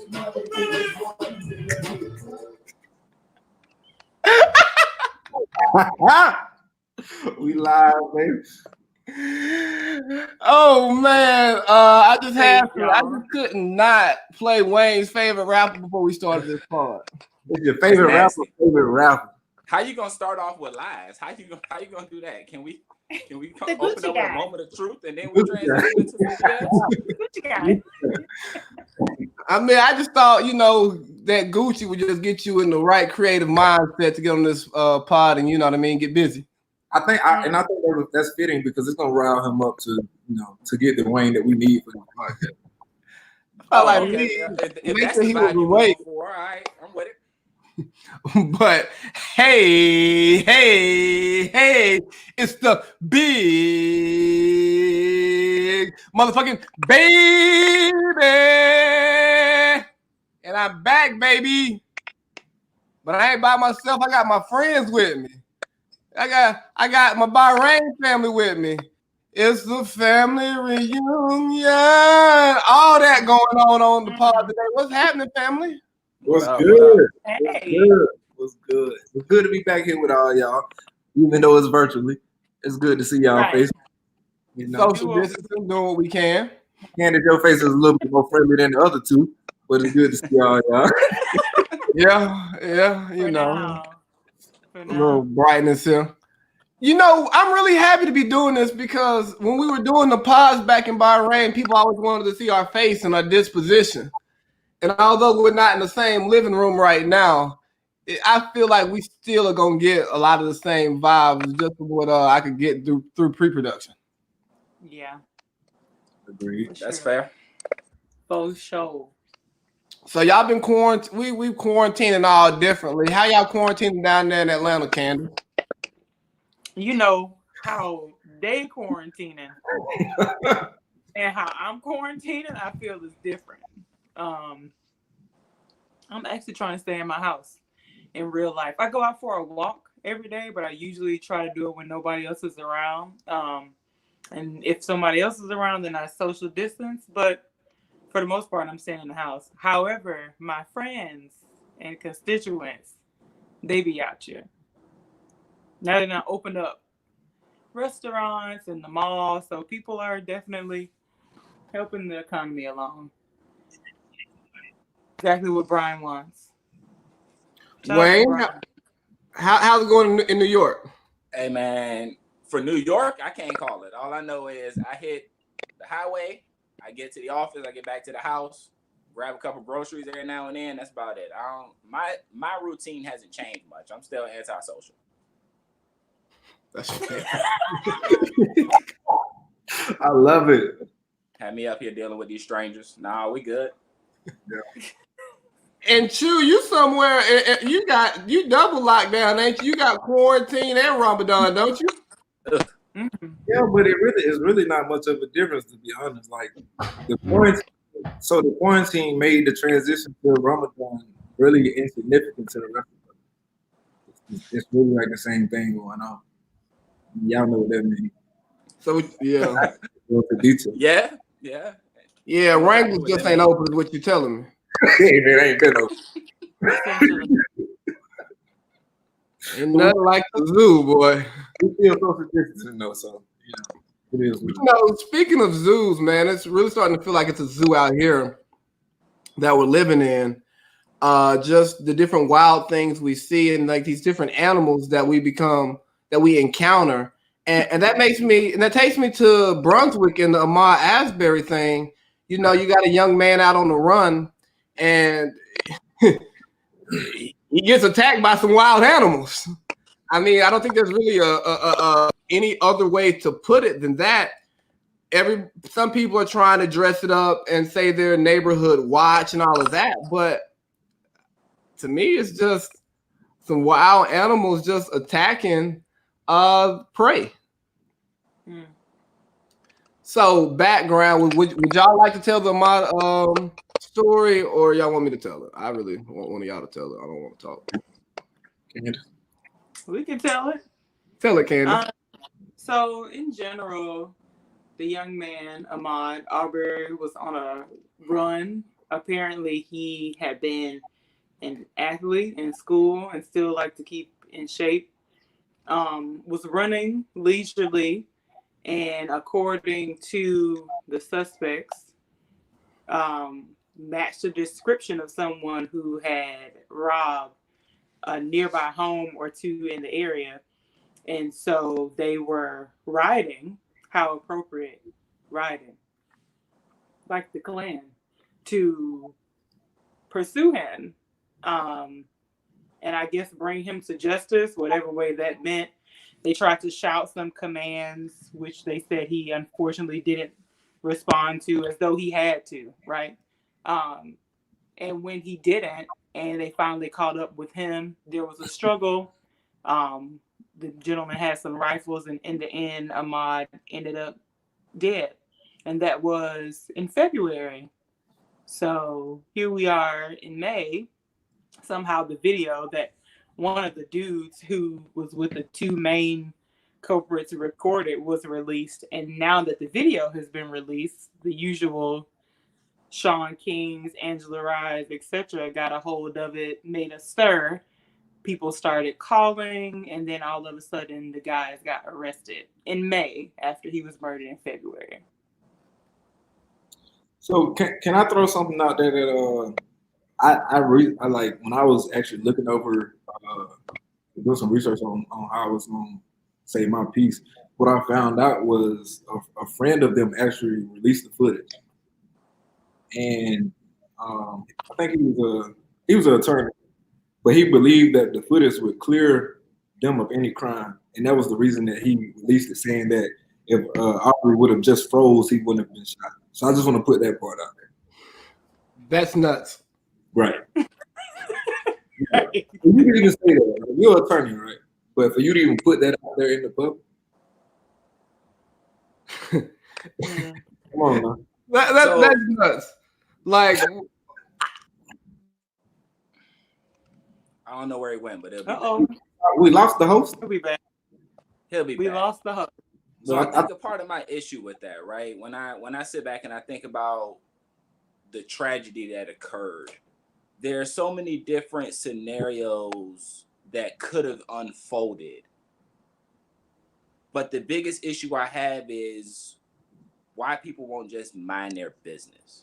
We live, baby. Oh man, I just could not play Wayne's favorite rapper before we started this pod. What's your favorite rapper? Favorite rapper? How you gonna start off with lies? How you gonna do that? Can we open up with a moment of truth and then we transition into something else? Gucci guy. I mean, I just thought, that Gucci would just get you in the right creative mindset to get on this pod and, get busy. I think that's fitting because it's gonna rile him up to get the Wayne that we need for the podcast. If that's the vibe you going for, all right, I'm with it. But hey, it's the big motherfucking baby, and I'm back, baby. But I ain't by myself. I got my friends with me. I got my Bahrain family with me. It's the family reunion. All that going on the pod today. What's happening, family? What's good? What's good? It's good to be back here with all y'all, even though it's virtually. It's good to see y'all face. Social distancing, doing what we can. Candace, your face is a little bit more friendly than the other two, but it's good to see all y'all. yeah, a little brightness here. I'm really happy to be doing this because when we were doing the pods back in Bahrain, people always wanted to see our face and our disposition. And although we're not in the same living room right now, I feel like we still are going to get a lot of the same vibes just from what I could get through pre-production. Yeah. Agreed. That's fair. For sure. So y'all been quarantined. We quarantining all differently. How y'all quarantining down there in Atlanta, Candace? You know how they quarantining and how I'm quarantining, I feel is different. I'm actually trying to stay in my house in real life. I go out for a walk every day, but I usually try to do it when nobody else is around. And if somebody else is around, then I social distance. But for the most part, I'm staying in the house. However, my friends and constituents, they be out here. Now that I opened up restaurants and the mall, so people are definitely helping the economy along. Exactly what Brian wants. Wayne, how's it going in New York? Hey man, for New York, I can't call it. All I know is I hit the highway, I get to the office, I get back to the house, grab a couple groceries every now and then. That's about it. My routine hasn't changed much. I'm still antisocial. That's fair. I love it. Had me up here dealing with these strangers. Nah, we good. Yeah. And Chew, you somewhere? You double lockdown, ain't you? You got quarantine and Ramadan, don't you? Yeah, but it's really not much of a difference, to be honest. Like the quarantine made the transition to Ramadan really insignificant to the rest of us. It's really like the same thing going on. Y'all know what that means. So yeah. Yeah, Wranglers just ain't open, is what you're telling me. It ain't been open. Ain't nothing like the zoo, boy. We feel social distancing though, so it is. Speaking of zoos, man, it's really starting to feel like it's a zoo out here that we're living in. Just the different wild things we see and like these different animals that we encounter. And that takes me to Brunswick and the Ahmaud Arbery thing. You got a young man out on the run and he gets attacked by some wild animals. I mean, I don't think there's really any other way to put it than that. Some people are trying to dress it up and say they're neighborhood watch and all of that, but to me, it's just some wild animals just attacking prey. So background, would y'all like to tell the Ahmaud story, or y'all want me to tell it? I really want one of y'all to tell it. I don't want to talk. Candace? We can tell it. Tell it, Candace. So in general, the young man Ahmaud Arbery was on a run apparently he had been an athlete in school and still liked to keep in shape. Was running leisurely, and according to the suspects, matched the description of someone who had robbed a nearby home or two in the area. And so they were riding, how appropriate, riding, like the Klan, to pursue him. And I guess bring him to justice, whatever way that meant. They tried to shout some commands, which they said he unfortunately didn't respond to, as though he had to, right? And when he didn't, and they finally caught up with him, there was a struggle. The gentleman had some rifles, and in the end, Ahmaud ended up dead. And that was in February. So here we are in May. Somehow the video that one of the dudes who was with the two main culprits recorded was released. And now that the video has been released, the usual Sean Kings, Angela Rise, etc., got a hold of it, made a stir. People started calling, and then all of a sudden the guys got arrested in May after he was murdered in February. So can I throw something out there that I like when I was actually looking over doing some research on how I was going to say my piece. What I found out was a friend of them actually released the footage, and I think he was an attorney, but he believed that the footage would clear them of any crime, and that was the reason that he released it, saying that if Arbery would have just froze, he wouldn't have been shot. So I just want to put that part out there. That's nuts. Right. Yeah. You can even say that. Right? You're an attorney, right? But for you to even put that out there in the public, come on, man. That's nuts. Like, I don't know where he went, but it'll be back. We lost the host. He'll be back. We lost the host. So I think a part of my issue with that, right? When I sit back and I think about the tragedy that occurred, there are so many different scenarios that could have unfolded. But the biggest issue I have is why people won't just mind their business.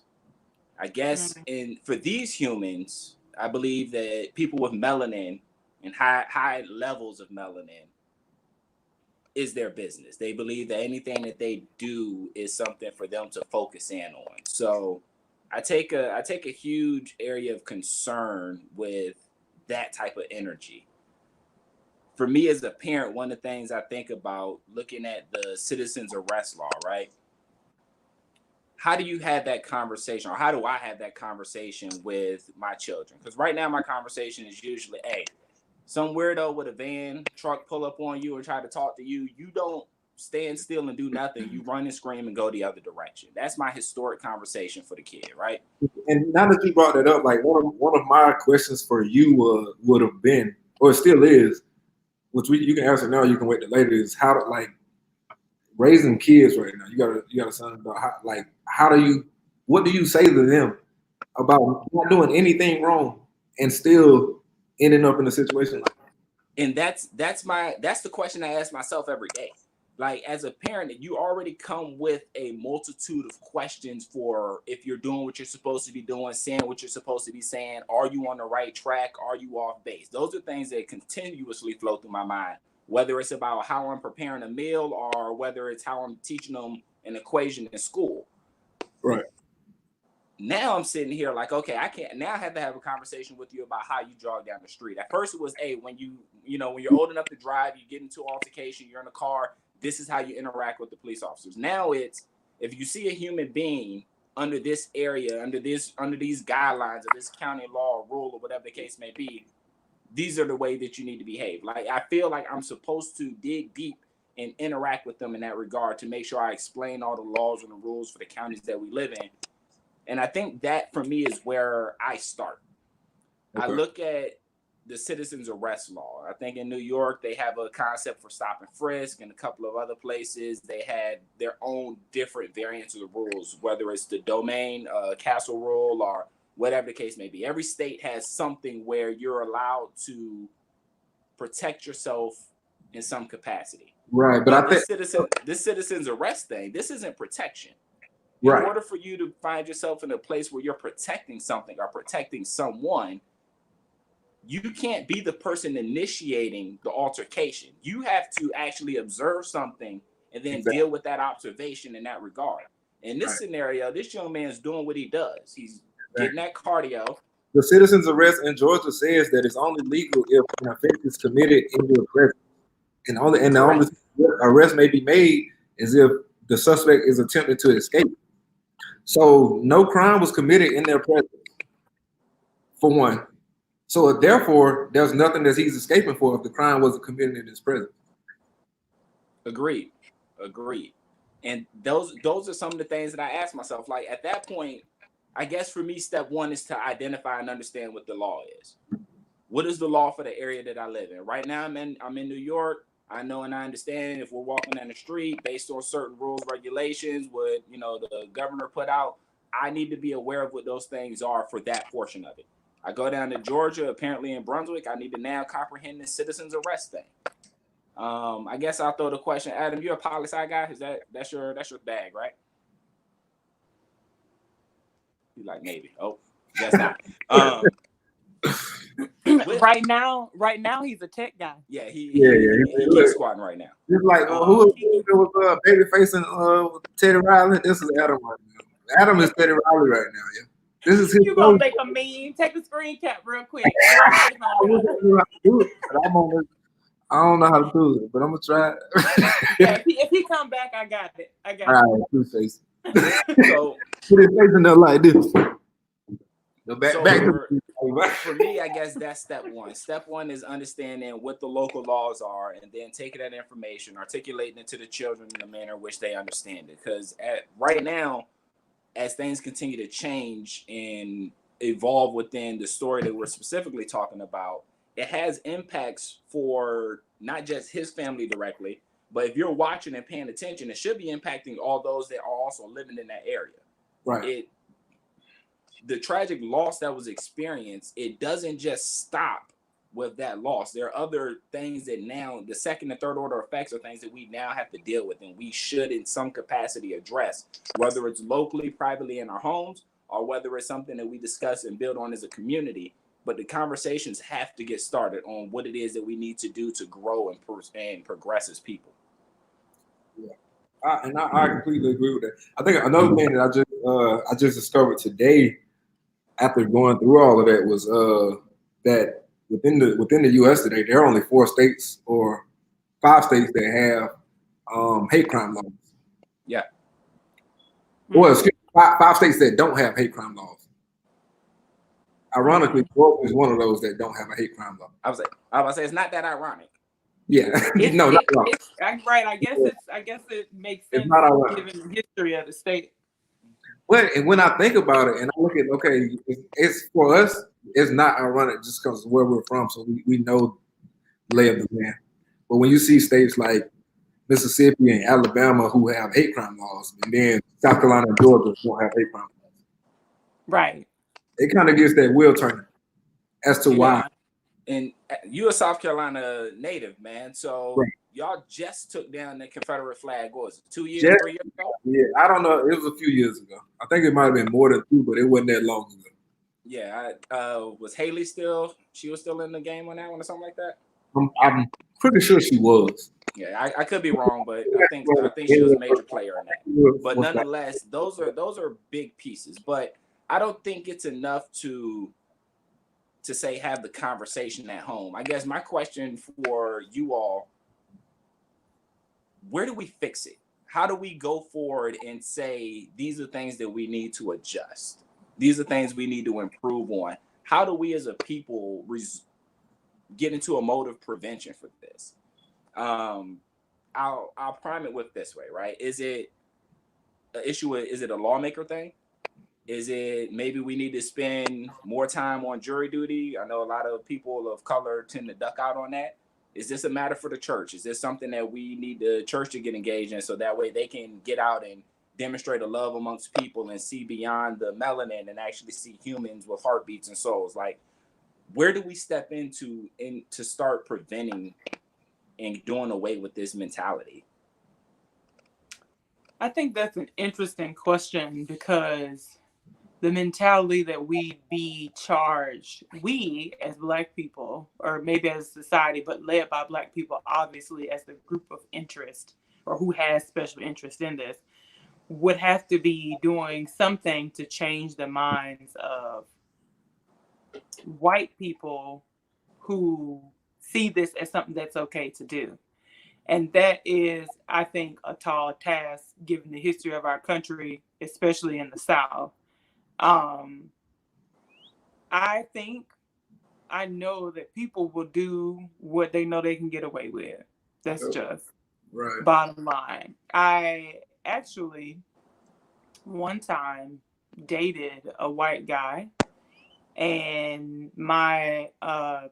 I guess for these humans, I believe that people with melanin and high levels of melanin is their business. They believe that anything that they do is something for them to focus in on. So I take a huge area of concern with that type of energy. For me as a parent, one of the things I think about looking at the citizens arrest law, right? How do you have that conversation, or how do I have that conversation with my children? Because right now my conversation is usually, hey, some weirdo with a van truck pull up on you and try to talk to you. You don't stand still and do nothing. You run and scream and go the other direction. That's my historic conversation for the kid, right? And now that you brought that up, like one of my questions for you would have been, or it still is, which you can answer now, you can wait till later, is how to, like, raising kids right now. You got a son about what do you say to them about not doing anything wrong and still ending up in a situation like that? And that's the question I ask myself every day. Like, as a parent, you already come with a multitude of questions for if you're doing what you're supposed to be doing, saying what you're supposed to be saying. Are you on the right track? Are you off base? Those are things that continuously flow through my mind, whether it's about how I'm preparing a meal or whether it's how I'm teaching them an equation in school. Right. Now I'm sitting here like, okay, I have to have a conversation with you about how you jog down the street. At first it was, hey, when you're old enough to drive, you get into altercation, you're in a car, this is how you interact with the police officers. Now it's, if you see a human being under this area, under these guidelines of this county law or rule or whatever the case may be, these are the way that you need to behave. Like, I feel like I'm supposed to dig deep and interact with them in that regard to make sure I explain all the laws and the rules for the counties that we live in. And I think that for me is where I start. Okay. I look at the citizens arrest law. I think in New York, they have a concept for stop and frisk, and a couple of other places, they had their own different variants of the rules, whether it's the domain castle rule or whatever the case may be. Every state has something where you're allowed to protect yourself in some capacity. Right, but I think this citizen's arrest thing, this isn't protection. In right. order for you to find yourself in a place where you're protecting something or protecting someone, you can't be the person initiating the altercation. You have to actually observe something and then deal with that observation in that regard. In this scenario, this young man is doing what he does. He's getting that cardio. The citizen's arrest in Georgia says that it's only legal if an offense is committed in your presence. And the only arrest may be made is if the suspect is attempting to escape. So no crime was committed in their presence, for one. So therefore, there's nothing that he's escaping for if the crime wasn't committed in his presence. Agreed. And those are some of the things that I ask myself. Like at that point, I guess for me, step one is to identify and understand what the law is. What is the law for the area that I live in? Right now, I'm in New York. I know and I understand if we're walking down the street based on certain rules, regulations, what the governor put out, I need to be aware of what those things are for that portion of it. I go down to Georgia, apparently in Brunswick, I need to now comprehend the citizen's arrest thing. I guess I'll throw the question, Adam, you're a poli-sci guy? That's your bag, right? You like maybe? Oh, guess not. Right now he's a tech guy. Yeah, he's squatting right now. Just like who was baby facing Teddy Riley? This is Adam right now. Adam is Teddy Riley right now. Yeah, this is his. You gonna make a meme? Take a screen cap real quick. I don't know how to do it, but I'm gonna try. Yeah, if he come back, I got it. All right, two face. So put his face in there like this. For me, I guess that's step one. Step one is understanding what the local laws are and then taking that information, articulating it to the children in a manner in which they understand it. Because right now, as things continue to change and evolve within the story that we're specifically talking about, it has impacts for not just his family directly, but if you're watching and paying attention, it should be impacting all those that are also living in that area. Right. The tragic loss that was experienced, it doesn't just stop with that loss. There are other things that now, the second and third order effects are things that we now have to deal with and we should in some capacity address, whether it's locally, privately in our homes, or whether it's something that we discuss and build on as a community. But the conversations have to get started on what it is that we need to do to grow and progress as people. Yeah, I completely agree with that. I think another thing that I just discovered today, after going through all of that, was that within the U.S. today, there are only 4 states or 5 states that have hate crime laws. Yeah. Well, excuse me, 5 states that don't have hate crime laws. Ironically, Georgia is one of those that don't have a hate crime law. I was about to say it's not that ironic. Yeah, no, not wrong. Right. I guess it makes sense given the history of the state. Well, and when I think about it, and I look at it's for us, it's not ironic just because of where we're from, so we know the lay of the land. But when you see states like Mississippi and Alabama who have hate crime laws, and then South Carolina and Georgia don't have hate crime laws, right? It kind of gets that wheel turning as to why. And you're a South Carolina native, man. So y'all just took down the Confederate flag. What was it, 2 years, 3 years ago? Yeah, I don't know. It was a few years ago. I think it might have been more than 2, but it wasn't that long ago. Yeah, was Haley still? She was still in the game on that one or something like that. I'm pretty sure she was. Yeah, I could be wrong, but I think she was a major player in that. But nonetheless, those are big pieces. But I don't think it's enough to say have the conversation at home. I guess my question for you all, where do we fix it? How do we go forward and say these are things that we need to adjust? These are things we need to improve on. How do we as a people get into a mode of prevention for this? I'll prime it with this way, right? Is it an issue? Is it a lawmaker thing? Is it maybe we need to spend more time on jury duty? I know a lot of people of color tend to duck out on that. Is this a matter for the church? Is this something that we need the church to get engaged in so that way they can get out and demonstrate a love amongst people and see beyond the melanin and actually see humans with heartbeats and souls? Like, where do we step into to start preventing and doing away with this mentality? I think that's an interesting question because the mentality that we be charged, we as Black people, or maybe as a society, but led by Black people, obviously as the group of interest or who has special interest in this, would have to be doing something to change the minds of white people who see this as something that's okay to do. And that is, I think, a tall task given the history of our country, especially in the South. I think I know that people will do what they know they can get away with. That's just bottom line. I actually one time dated a white guy, and my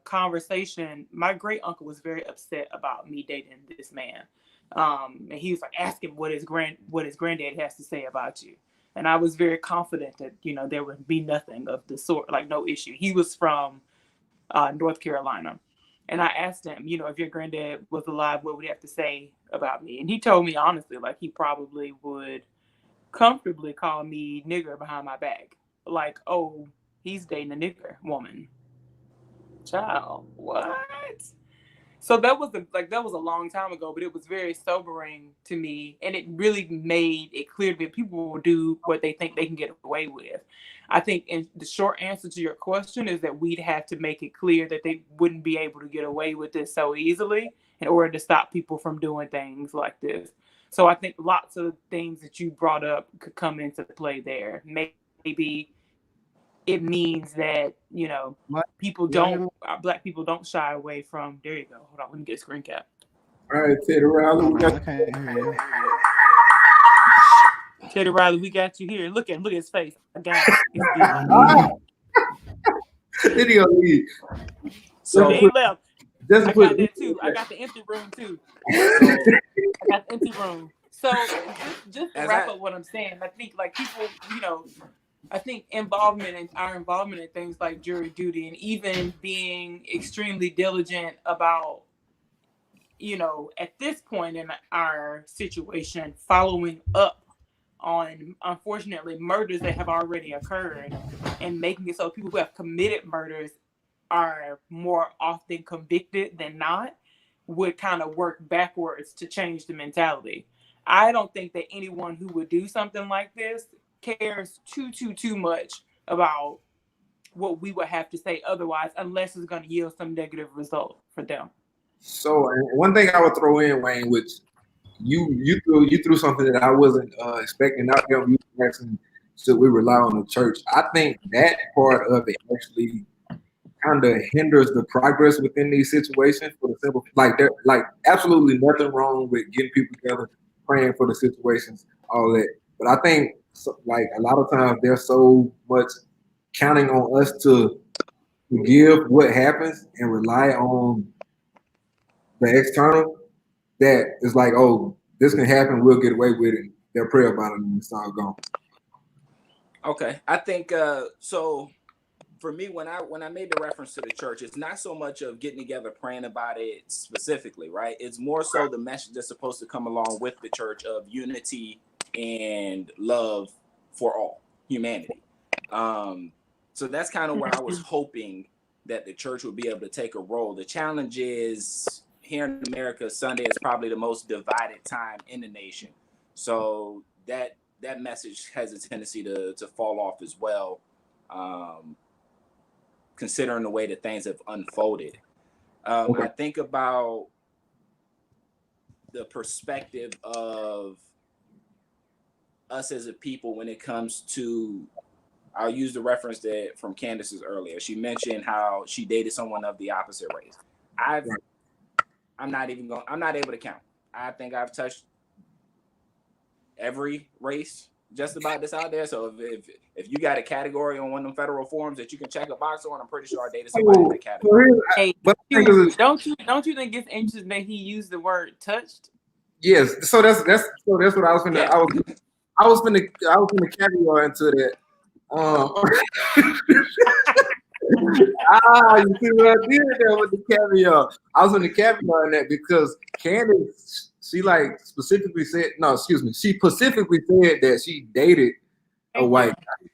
conversation, my great uncle was very upset about me dating this man. And he was like asking what his granddad has to say about you. And I was very confident that, there would be nothing of the sort, like no issue. He was from North Carolina. And I asked him, if your granddad was alive, what would he have to say about me? And he told me honestly, like he probably would comfortably call me nigger behind my back. Like, oh, he's dating a nigger woman. Child, what? So that was a long time ago, but it was very sobering to me, and it really made it clear that people will do what they think they can get away with. I think the short answer to your question is that we'd have to make it clear that they wouldn't be able to get away with this so easily in order to stop people from doing things like this. So I think lots of things that you brought up could come into play there. Maybe it means that, Black people don't shy away from, there you go. Hold on, let me get a screen cap. All right, Teddy Riley, we got Teddy Riley, we got you here. Look at his face. I got it. Did he leave? So he left. I got that too. I got the empty room too. I got the empty room. So just to wrap up what I'm saying, I think like people, I think our involvement in things like jury duty and even being extremely diligent about, at this point in our situation, following up on, unfortunately, murders that have already occurred and making it so people who have committed murders are more often convicted than not, would kind of work backwards to change the mentality. I don't think that anyone who would do something like this cares too much about what we would have to say otherwise, unless it's going to yield some negative result for them. So one thing I would throw in, Wayne, which you threw something that I wasn't expecting. Not you asking, should we rely on the church? I think that part of it actually kind of hinders the progress within these situations. For the simple, there's absolutely nothing wrong with getting people together, praying for the situations, all that. But I think a lot of times there's so much counting on us to forgive what happens and rely on the external that is like, oh, this can happen, we'll get away with it. They'll pray about it and it's all gone. Okay, I think so. For me, when I made the reference to the church, it's not so much of getting together praying about it specifically, right? It's more so the message that's supposed to come along with the church of unity and love for all humanity. So that's kind of where I was hoping that the church would be able to take a role. The challenge is here in America, Sunday is probably the most divided time in the nation. So that message has a tendency to fall off as well. Considering the way that things have unfolded. I think about the perspective of us as a people when it comes to, I'll use the reference that from Candace's earlier. She mentioned how she dated someone of the opposite race. I'm not able to count. I think I've touched every race just about this out there. So if you got a category on one of them federal forms that you can check a box on, I'm pretty sure I dated somebody in that category. Hey, don't you think it's interesting that he used the word touched? Yes. So that's what I was finna. Yeah. I was finna caviar into that. You see what I did there with the caviar? I was finna caviar in that because Candace, she specifically said she specifically said that she dated a white guy.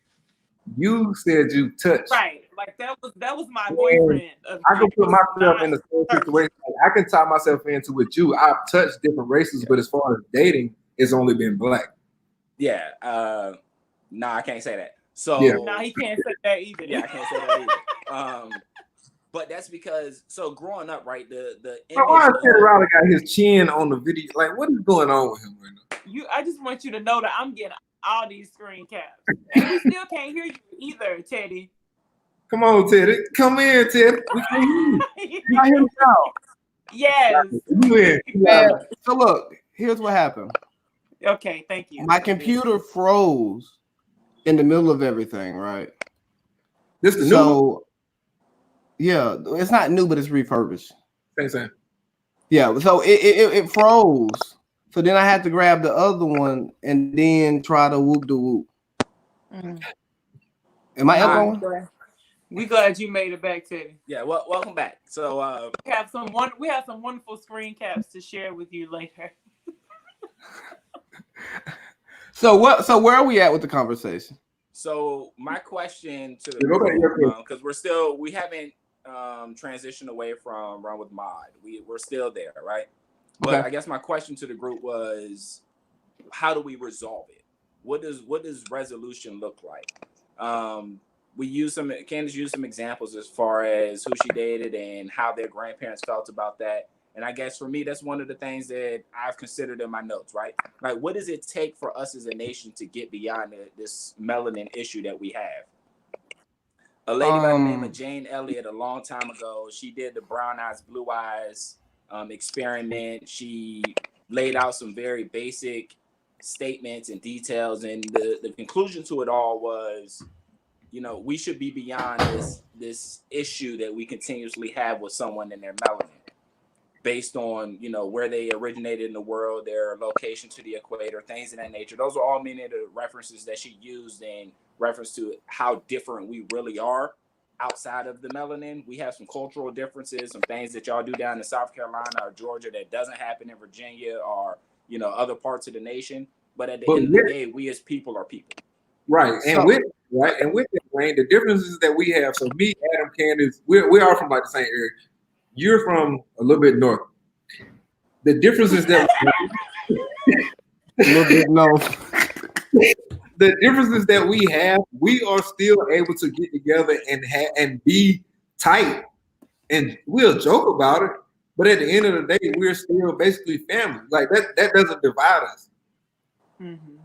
You said you touched. Right. Like that was my boyfriend. I can put myself in the same situation. I can tie myself into with you. I've touched different races, but as far as dating, it's only been black. Yeah. No, I can't say that. So no, he can't say that either. Yeah, I can't say that either. But that's because growing up, right? The why is Ronald got his chin on the video? Like, what is going on with him right now? I just want you to know that I'm getting all these screen caps, and we still can't hear you either, Teddy. Come on, Teddy. Come in, Teddy. We can hear you. You hear me now? Yes. So look, here's what happened. Okay, thank you. My computer froze in the middle of everything, right? This is new. Yeah, it's not new, but it's refurbished. Same. Yeah, so it froze. So then I had to grab the other one and then try to whoop the whoop. Am I echoing? We glad you made it back, Teddy. Yeah, well, welcome back. So we have some wonderful screen caps to share with you later. So where are we at with the conversation? So my question to the group, because we haven't transitioned away from Run with Mod. We're still there, right? But I guess my question to the group was, how do we resolve it? What does resolution look like? Candace used some examples as far as who she dated and how their grandparents felt about that. And I guess for me, that's one of the things that I've considered in my notes, right? Like, what does it take for us as a nation to get beyond this melanin issue that we have? A lady by the name of Jane Elliott, a long time ago, she did the brown eyes, blue eyes experiment. She laid out some very basic statements and details. And the conclusion to it all was, we should be beyond this issue that we continuously have with someone in their melanin, based on, where they originated in the world, their location to the equator, things of that nature. Those are all many of the references that she used in reference to how different we really are outside of the melanin. We have some cultural differences, some things that y'all do down in South Carolina or Georgia that doesn't happen in Virginia or, other parts of the nation. But at the end of the day, we as people are people. Right. And with that, Wayne, the differences that we have. So me, Adam, Candace, we are from the same area. You're from a little bit north. The difference is that a little bit north. The differences that we have, we are still able to get together and be tight, and we'll joke about it. But at the end of the day, we're still basically family. Like that doesn't divide us. Mm-hmm.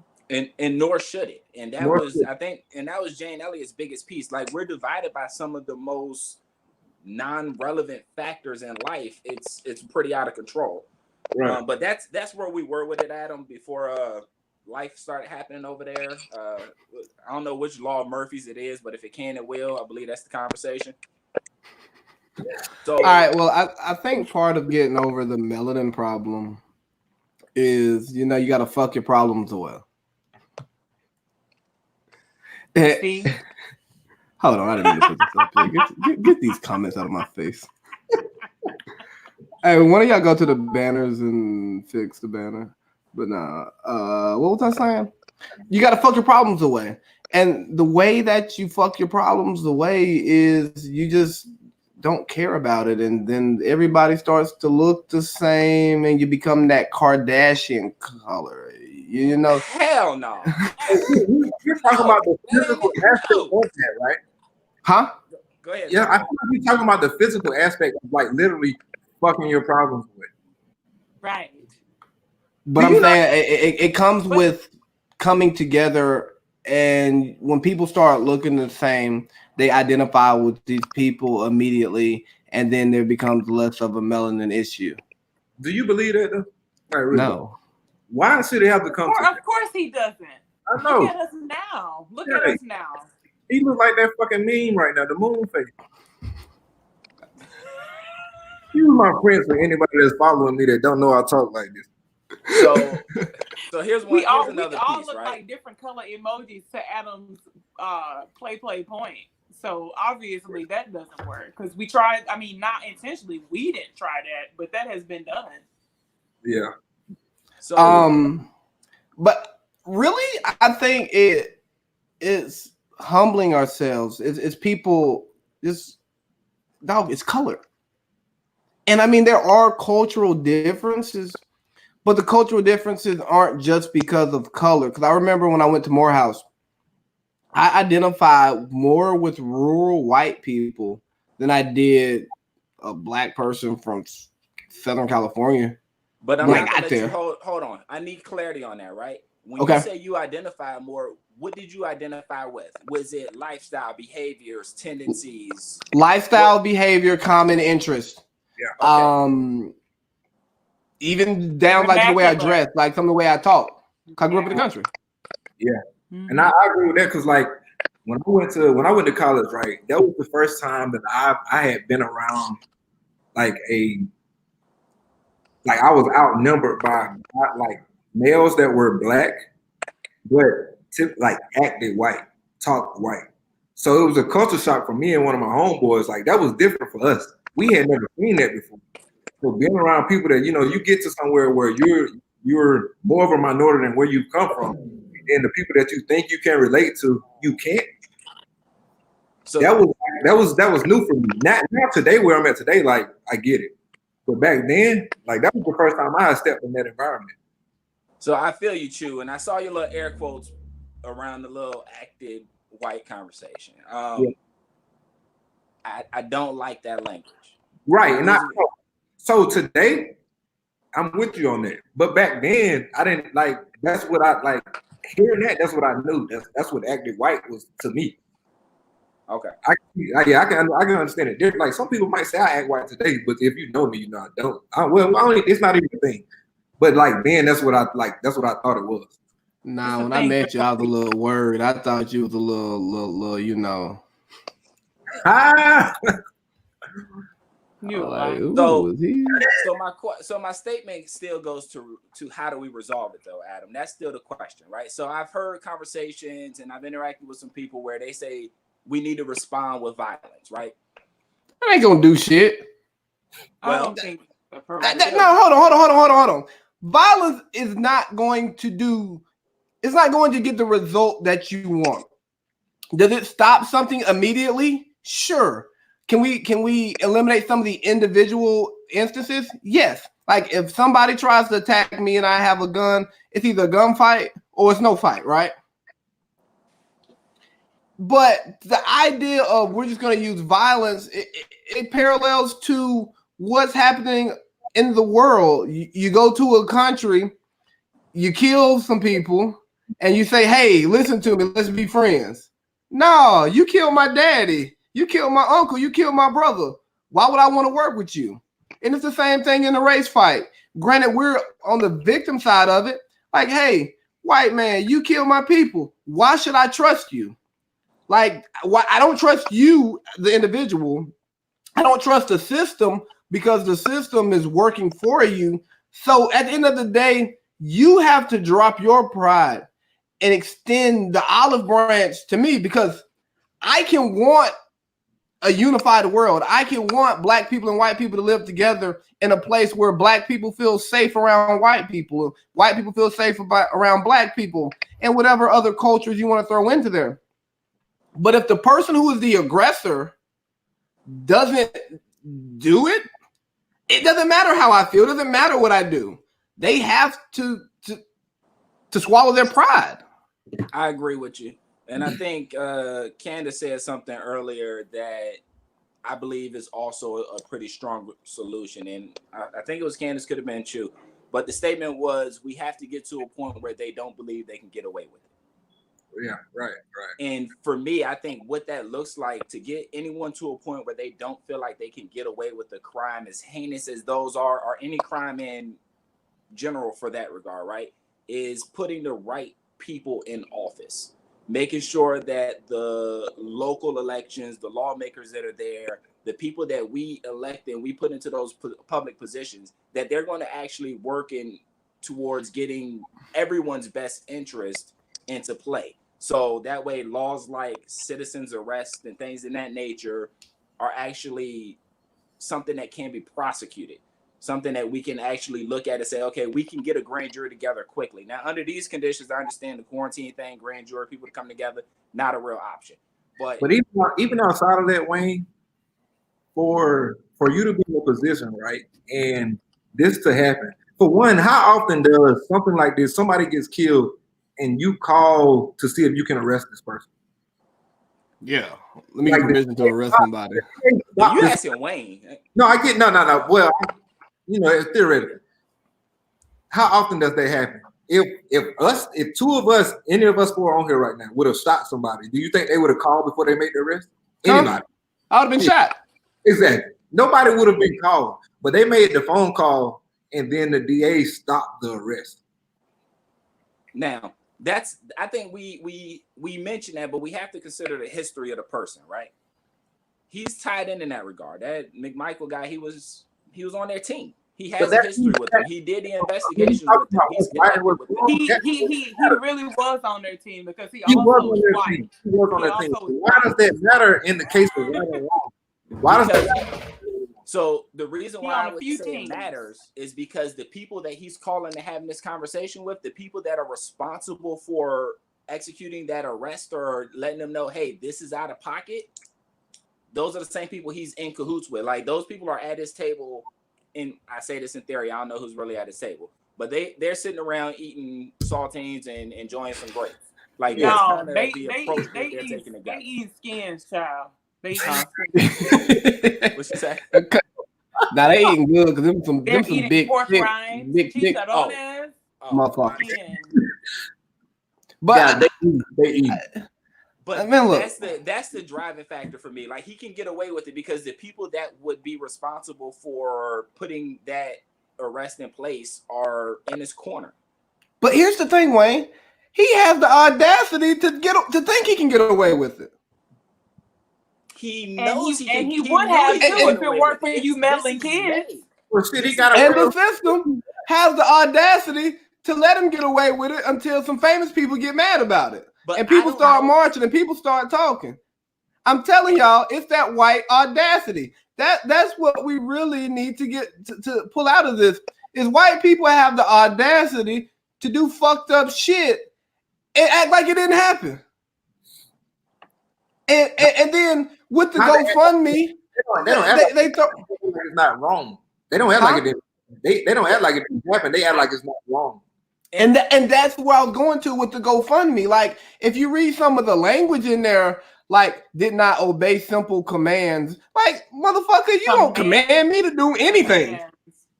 And nor should it. And that was Jane Elliott's biggest piece. Like, we're divided by some of the most non-relevant factors in life. It's pretty out of control. Right. But that's where we were with it, Adam, before life started happening over there. I don't know which law of Murphy's it is, but if it can, it will. I believe that's the conversation. So, all right. Well, I think part of getting over the melanin problem is, you got to fuck your problems away. Hold on, I didn't mean to put this up here. Get these comments out of my face. Hey, one of y'all go to the banners and fix the banner. But nah, what was I saying? You got to fuck your problems away. And the way that you fuck your problems away is you just don't care about it. And then everybody starts to look the same and you become that Kardashian color. Hell no. You're talking about the physical aspect of that, right? Huh? Go ahead. Yeah, I think you're talking about the physical aspect of literally fucking your problems away. Right. But I'm saying it comes with coming together, and when people start looking the same, they identify with these people immediately, and then there becomes less of a melanin issue. Do you believe that though? No. Why should it have to come? Of course he doesn't. I know. Look at us now. Look at us now. He look like that fucking meme right now, the moon face. You my friends for anybody that's following me that don't know I talk like this. So here's we all another piece, look right? like different color emojis to Adam's play point. So obviously that doesn't work because we tried. I mean, not intentionally. We didn't try that, but that has been done. Yeah. So, but really, I think it's humbling ourselves. It's people. It's color. And I mean, there are cultural differences, but the cultural differences aren't just because of color. Because I remember when I went to Morehouse, I identified more with rural white people than I did a black person from Southern California. But I'm not gonna let you hold on. I need clarity on that, right? When you say you identify more, what did you identify with? Was it lifestyle, behaviors, tendencies? Lifestyle, behavior, common interest. Yeah. Okay. Even down like the way I dress, like some of the way I talk. I grew up in the country. Yeah. And I agree with that because like when I went to college, right, that was the first time that I had been around I was outnumbered by like males that were black, but like acted white, talked white. So it was a culture shock for me and one of my homeboys. Like that was different for us. We had never seen that before. So being around people that, you get to somewhere where you're more of a minority than where you come from. And the people that you think you can relate to, you can't. So that was new for me. Not today where I'm at today, like I get it. But back then, like that was the first time I stepped in that environment. So I feel you, Chew, and I saw your little air quotes around the little acted white conversation. I don't like that language. Right. And so today, I'm with you on that. But back then, I didn't like. That's what I like. Hearing that, that's what I knew. That's what acted white was to me. Okay. I can understand it. Like some people might say I act white today, but if you know me, you know I don't. It's not even a thing. But like then, that's what I thought it was. Nah, when I met you, I was a little worried. I thought you was a little, you know. So my statement still goes to how do we resolve it though, Adam? That's still the question, right? So I've heard conversations and I've interacted with some people where they say we need to respond with violence, right? That ain't gonna do shit. Well, I don't think. Hold on. Violence is not going to do. It's not going to get the result that you want. Does it stop something immediately? Sure. Can we eliminate some of the individual instances? Yes. Like if somebody tries to attack me and I have a gun, it's either a gunfight or it's no fight, right? But the idea of we're just going to use violence, it parallels to what's happening in the world. You go to a country, you kill some people, and you say, hey, listen to me, let's be friends. No, you killed my daddy. You killed my uncle. You killed my brother. Why would I want to work with you? And it's the same thing in a race fight. Granted, we're on the victim side of it. Like, hey, white man, you killed my people. Why should I trust you? Like, why I don't trust you, the individual. I don't trust the system because the system is working for you. So at the end of the day, you have to drop your pride and extend the olive branch to me because I can want a unified world. I can want black people and white people to live together in a place where black people feel safe around white people feel safe around black people, and whatever other cultures you want to throw into there. But if the person who is the aggressor doesn't do it, it doesn't matter how I feel. It doesn't matter what I do. They have to swallow their pride. I agree with you. And I think Candace said something earlier that I believe is also a pretty strong solution. And I think it was Candace, could have been Chew. But the statement was we have to get to a point where they don't believe they can get away with it. Yeah, right. And for me, I think what that looks like to get anyone to a point where they don't feel like they can get away with a crime as heinous as those are, or any crime in general for that regard, right, is putting the right people in office, making sure that the local elections, the lawmakers that are there, the people that we elect and we put into those public positions, that they're going to actually work towards getting everyone's best interest into play. So that way laws like citizens arrest and things in that nature are actually something that can be prosecuted, something that we can actually look at and say, okay, we can get a grand jury together quickly. Now, under these conditions, I understand the quarantine thing, grand jury, people to come together, not a real option. But even outside of that, Wayne, for you to be in a position, right, and this to happen, for one, how often does something like this, somebody gets killed, and you call to see if you can arrest this person? Yeah, let me get permission to arrest somebody. You asking Wayne? No, I get no. Well, it's theoretical. How often does that happen? If two of us, any of us four on here right now, would have shot somebody, do you think they would have called before they made the arrest? Anybody? I would have been shot. Exactly. Nobody would have been called, but they made the phone call, and then the DA stopped the arrest. Now, I think we mentioned that, but we have to consider the history of the person, right? He's tied in that regard. That McMichael guy, he was on their team. He has a history with them. He did the investigations with them. He's connected with them. He really was on their team because he also was white. He was on their team. Why does that matter in the case of right or wrong? Why does that matter? So the reason why I would say it matters is because the people that he's calling and having this conversation with, the people that are responsible for executing that arrest or letting them know, hey, this is out of pocket, those are the same people he's in cahoots with. Like, those people are at his table, and I say this in theory, I don't know who's really at his table, but they're sitting around eating saltines and enjoying some grapes. Like, no, they eat skins, child. They eat What you say? Now they eating good because them some big pork rinds, big motherfuckers. But yeah, they eat. But I mean, look, that's the driving factor for me. Like, he can get away with it because the people that would be responsible for putting that arrest in place are in his corner. But here's the thing, Wayne. He has the audacity to think he can get away with it. He knows he would have too if it weren't for you meddling kids. Well, shit, and the system has the audacity to let him get away with it until some famous people get mad about it. And people start marching and people start talking. I'm telling y'all, it's that white audacity. That's what we really need to get to pull out of this, is white people have the audacity to do fucked up shit and act like it didn't happen. And then with the GoFundMe, they thought it's not wrong. They don't act like it didn't. They don't act like it didn't happen. They act like it's not wrong. And that's where I was going to with the GoFundMe. Like, if you read some of the language in there, like, did not obey simple commands. Like, motherfucker, you don't command me to do anything.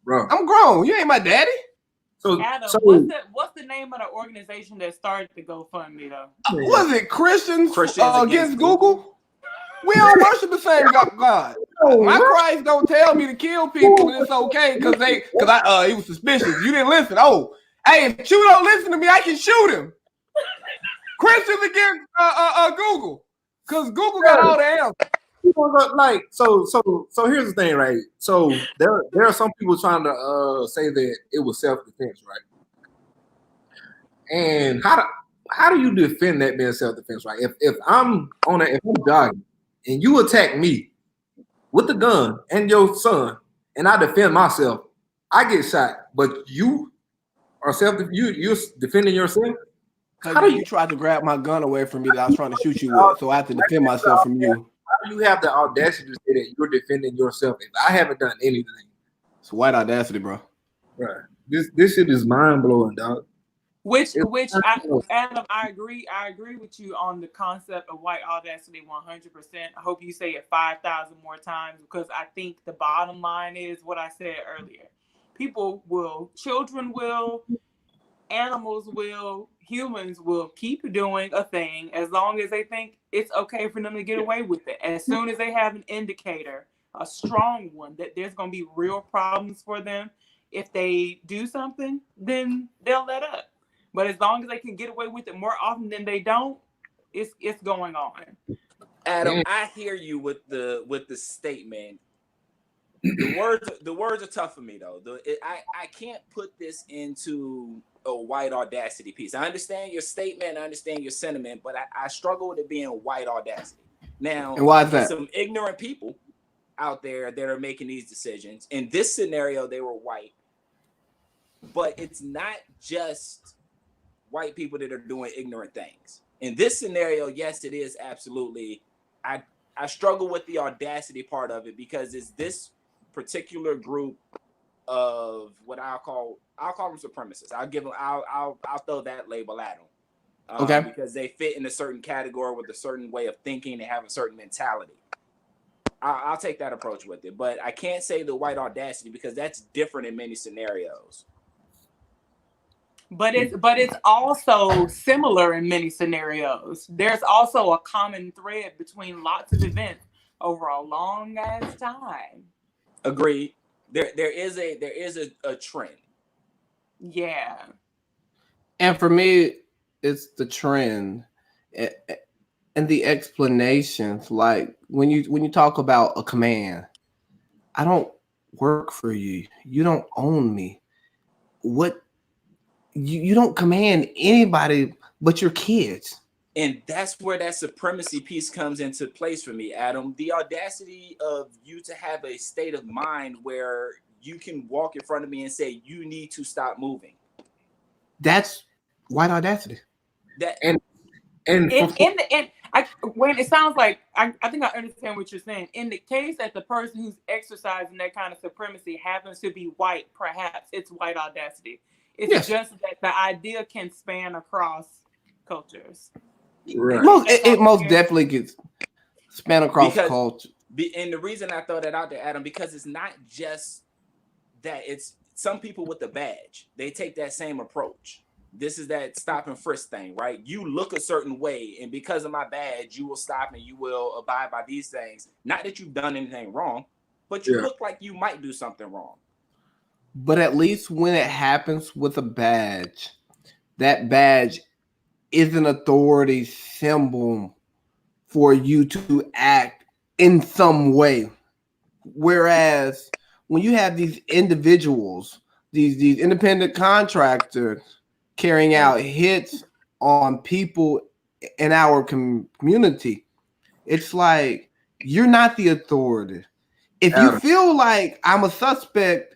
Bro, I'm grown. You ain't my daddy. So, Adam, what's the name of the organization that started the GoFundMe though? Was it Christians against Google? We don't worship the same God. My Christ don't tell me to kill people and it's okay because he was suspicious. You didn't listen. Oh, hey, if you don't listen to me, I can shoot him. Christians against Google, because Google got all the answers. Like, so here's the thing, right? So there are some people trying to say that it was self-defense, right? And how do you defend that being self-defense, right? If I'm jogging and you attack me with the gun and your son, and I defend myself, I get shot, but you are you're defending yourself? How do you try to grab my gun away from me that I was trying to shoot you with, so I have to defend myself from you? How do you have the audacity to say that you're defending yourself if I haven't done anything? It's white audacity, bro. Right. This shit is mind blowing, dog. Adam, I agree with you on the concept of white audacity 100%. I hope you say it 5,000 more times, because I think the bottom line is what I said earlier. Children will, animals will, humans will keep doing a thing as long as they think it's okay for them to get away with it. As soon as they have an indicator, a strong one, that there's going to be real problems for them, if they do something, then they'll let up. But as long as they can get away with it more often than they don't, it's going on. Adam, I hear you with the statement. The words are tough for me though. I can't put this into a white audacity piece. I understand your statement, I understand your sentiment, but I struggle with it being white audacity. Now, and why is that? Some ignorant people out there that are making these decisions. In this scenario, they were white, but it's not just white people that are doing ignorant things. In this scenario, yes, it is absolutely. I struggle with the audacity part of it because it's this particular group of what I'll call them supremacists. I'll throw that label at them. Okay. Because they fit in a certain category with a certain way of thinking, they have a certain mentality. I'll take that approach with it, but I can't say the white audacity because that's different in many scenarios. But it's also similar in many scenarios. There's also a common thread between lots of events over a long ass time. Agreed. There is a trend. Yeah. And for me, it's the trend and the explanations. Like when you talk about a command, I don't work for you. You don't own me. What? You don't command anybody but your kids. And that's where that supremacy piece comes into place for me, Adam. The audacity of you to have a state of mind where you can walk in front of me and say, you need to stop moving. That's white audacity. When it sounds like I think I understand what you're saying. In the case that the person who's exercising that kind of supremacy happens to be white, perhaps it's white audacity. It's just that the idea can span across cultures. Right. It most definitely gets span across culture. And the reason I throw that out there, Adam, because it's not just that. It's some people with the badge. They take that same approach. This is that stop and frisk thing, right? You look a certain way, and because of my badge, you will stop and you will abide by these things. Not that you've done anything wrong, but you look like you might do something wrong. But at least when it happens with a badge, that badge is an authority symbol for you to act in some way. Whereas when you have these individuals, these independent contractors carrying out hits on people in our community, it's like you're not the authority. If you feel like I'm a suspect,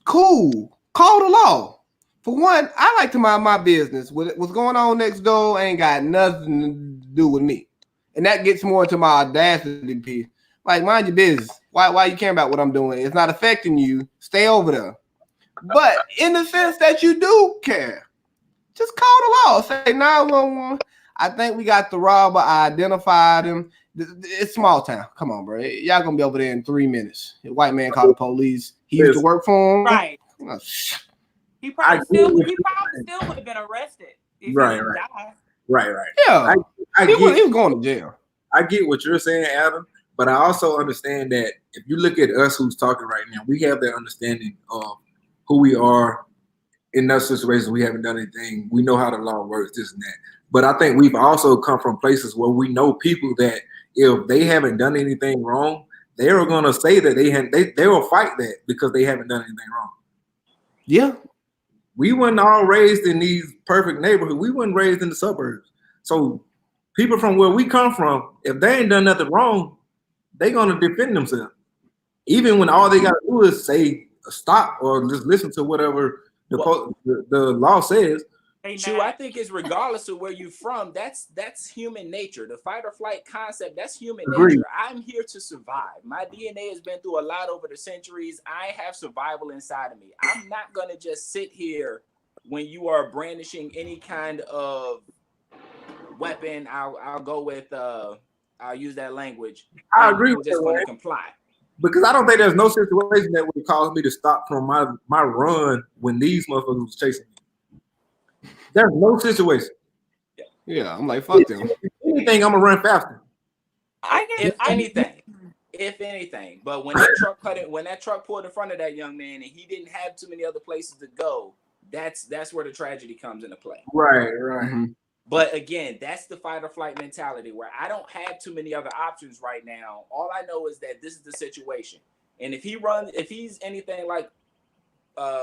cool, call the law. For one, I like to mind my business. What's going on next door ain't got nothing to do with me. And that gets more into my audacity piece. Like, mind your business. Why you care about what I'm doing? It's not affecting you. Stay over there. But in the sense that you do care, just call the law. Say 911. I think we got the robber. I identified him. It's small town. Come on, bro. Y'all gonna be over there in 3 minutes. A white man called the police. He used to work for him. Right. He probably still would have been arrested. If Right. Yeah. He was going to jail. I get what you're saying, Adam, but I also understand that if you look at us who's talking right now, we have that understanding of who we are in those situations. We haven't done anything. We know how the law works, this and that. But I think we've also come from places where we know people that if they haven't done anything wrong, they are going to say that they will fight that because they haven't done anything wrong. Yeah. We weren't all raised in these perfect neighborhoods. We weren't raised in the suburbs. So people from where we come from, if they ain't done nothing wrong, they're going to defend themselves. Even when all they got to do is say stop or just listen to whatever the law says. True, I think it's regardless of where you're from. That's human nature. The fight or flight concept, that's human nature. I'm here to survive. My DNA has been through a lot over the centuries. I have survival inside of me. I'm not going to just sit here when you are brandishing any kind of weapon. I'll go with I'll use that language. I agree with just that, going to comply. Because I don't think there's no situation that would cause me to stop from my run when these motherfuckers was chasing me. There's no situation. Yeah, I'm like, fuck them. If anything, I'm gonna run faster. If anything. But when that truck pulled in front of that young man and he didn't have too many other places to go, that's where the tragedy comes into play. Right. Mm-hmm. But again, that's the fight or flight mentality where I don't have too many other options right now. All I know is that this is the situation. And if he's anything like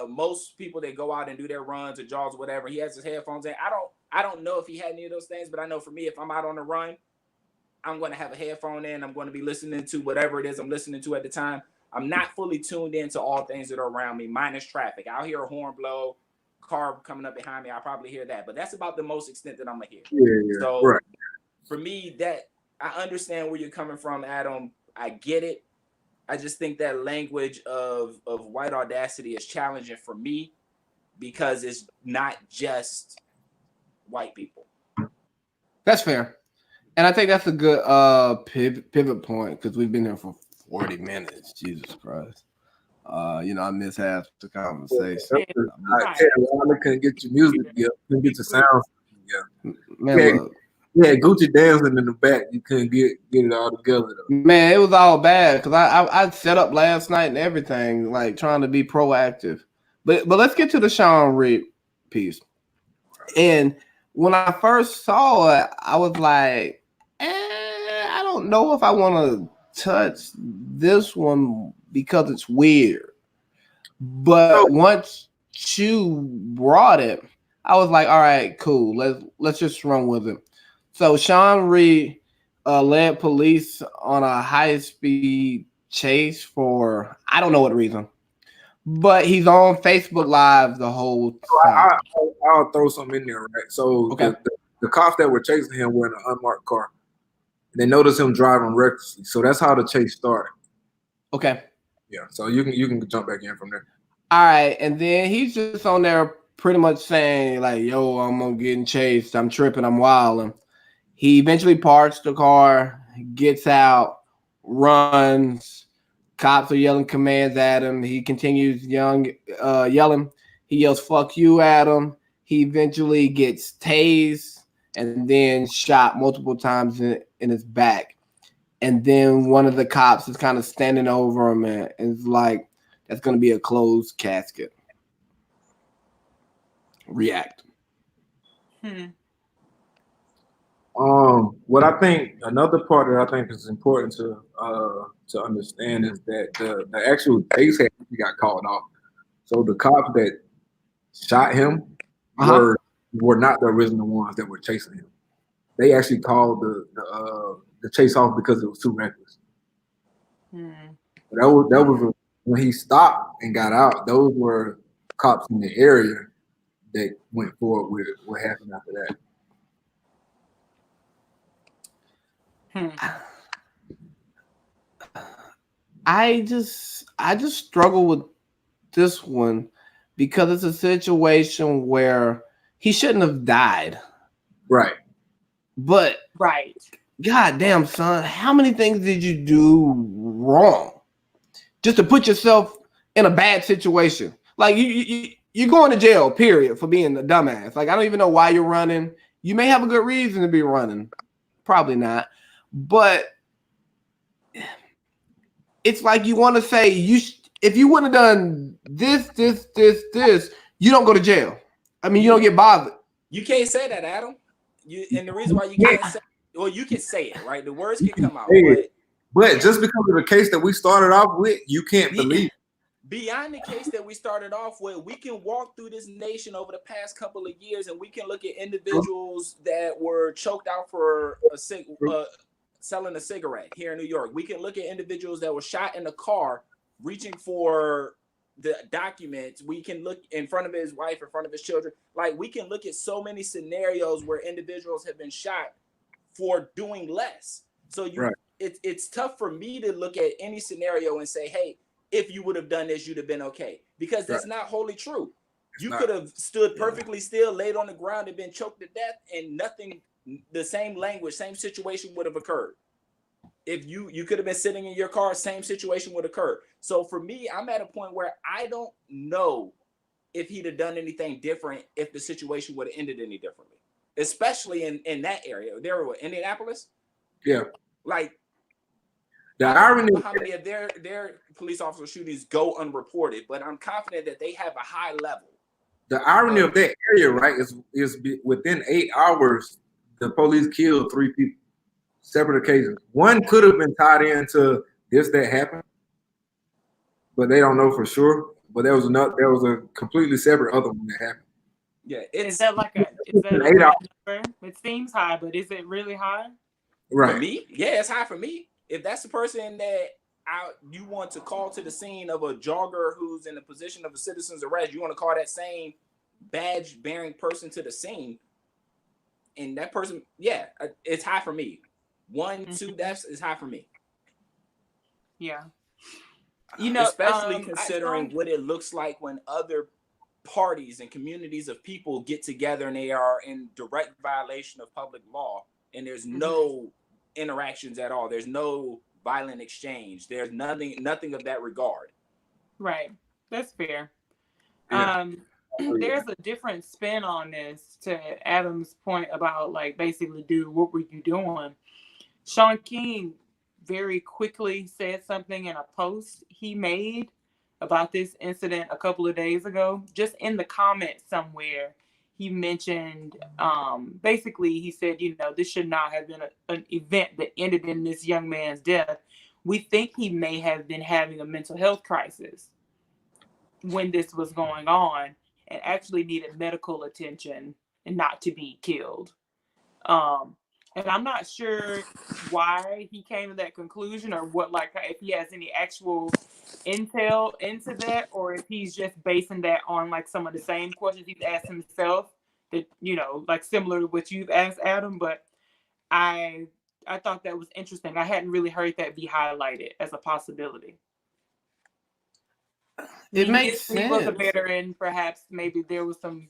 most people that go out and do their runs or jogs or whatever, he has his headphones in. I don't know if he had any of those things, but I know for me, if I'm out on a run, I'm going to have a headphone in. I'm going to be listening to whatever it is I'm listening to at the time. I'm not fully tuned into all things that are around me, minus traffic. I'll hear a horn blow, car coming up behind me. I'll probably hear that, but that's about the most extent that I'm going to hear. Yeah. So right. For me, that I understand where you're coming from, Adam. I get it. I just think that language of white audacity is challenging for me because it's not just white people. That's fair. And I think that's a good pivot point because we've been here for 40 minutes. Jesus Christ. I missed half the conversation. I couldn't get your music together, couldn't get your sounds together. Man, look. Yeah, Gucci dancing in the back. You couldn't get it all together though. Man, it was all bad because I set up last night and everything, like trying to be proactive. But let's get to the Sean Reed piece. And when I first saw it, I was like, I don't know if I want to touch this one because it's weird. But once you brought it, I was like, all right, cool. Let's just run with it. So Sean Reed led police on a high-speed chase for I don't know what reason, but he's on Facebook Live the whole time. I'll throw something in there, right? So okay. the cops that were chasing him were in an unmarked car. They noticed him driving recklessly, so that's how the chase started. Okay. Yeah, so you can jump back in from there. All right, and then he's just on there pretty much saying like, "Yo, I'm getting chased. I'm tripping. I'm wilding." He eventually parks the car, gets out, runs. Cops are yelling commands at him. He continues yelling. He yells, "Fuck you," at him. He eventually gets tased and then shot multiple times in his back. And then one of the cops is kind of standing over him and is like, that's going to be a closed casket. React. What I think another part that I think is important to understand is that the actual case got called off. So the cops that shot him were not the original ones that were chasing him. They actually called the chase off because it was too reckless. That was when he stopped and got out. Those were cops in the area that went forward with what happened after that. I just struggle with this one because it's a situation where he shouldn't have died. Right. But goddamn, son, how many things did you do wrong just to put yourself in a bad situation? Like you're going to jail, period, for being a dumbass. Like I don't even know why you're running. You may have a good reason to be running. Probably not. But it's like you want to say if you wouldn't have done this, you don't go to jail. I mean, you don't get bothered. You can't say that, Adam. And the reason why you can't say, well, you can say it, right? The words can come out. But just because of the case that we started off with, you can't believe. Beyond the case that we started off with, we can walk through this nation over the past couple of years and we can look at individuals that were choked out for selling a cigarette here in New York. We can look at individuals that were shot in a car reaching for the documents. We can look in front of his wife, in front of his children. Like we can look at so many scenarios where individuals have been shot for doing less. So it's tough for me to look at any scenario and say, hey, if you would have done this, you'd have been okay. Because that's not wholly true. You could have stood perfectly still, laid on the ground and been choked to death and nothing, the same language, same situation would have occurred. If you could have been sitting in your car, same situation would occur. So for me, I'm at a point where I don't know if he'd have done anything different if the situation would have ended any differently, especially in that area. They were Indianapolis. Yeah. Like, the irony how many of their police officer shootings go unreported, but I'm confident that they have a high level The irony of that area, right, is within 8 hours, the police killed 3 people, separate occasions. One could have been tied into this that happened, but they don't know for sure. But there was a completely separate other one that happened. Yeah, is that a high number? It seems high, but is it really high? Right. For me, yeah, it's high for me. If that's the person that you want to call to the scene of a jogger who's in the position of a citizen's arrest, you want to call that same badge bearing person to the scene, and that person, yeah, it's high for me. 1, 2 deaths is high for me. Yeah, especially considering what it looks like when other parties and communities of people get together and they are in direct violation of public law, and there's no interactions at all. There's no violent exchange. There's nothing of that regard. Right. That's fair. Yeah. There's a different spin on this to Adam's point about like basically, dude, what were you doing? Sean King very quickly said something in a post he made about this incident a couple of days ago. Just in the comments somewhere, he mentioned, basically, he said, this should not have been an event that ended in this young man's death. We think he may have been having a mental health crisis when this was going on and actually needed medical attention and not to be killed. And I'm not sure why he came to that conclusion or what, like, if he has any actual intel into that, or if he's just basing that on like some of the same questions he's asked himself that, like similar to what you've asked, Adam. But I thought that was interesting. I hadn't really heard that be highlighted as a possibility. It makes sense. He was a veteran, perhaps maybe there was some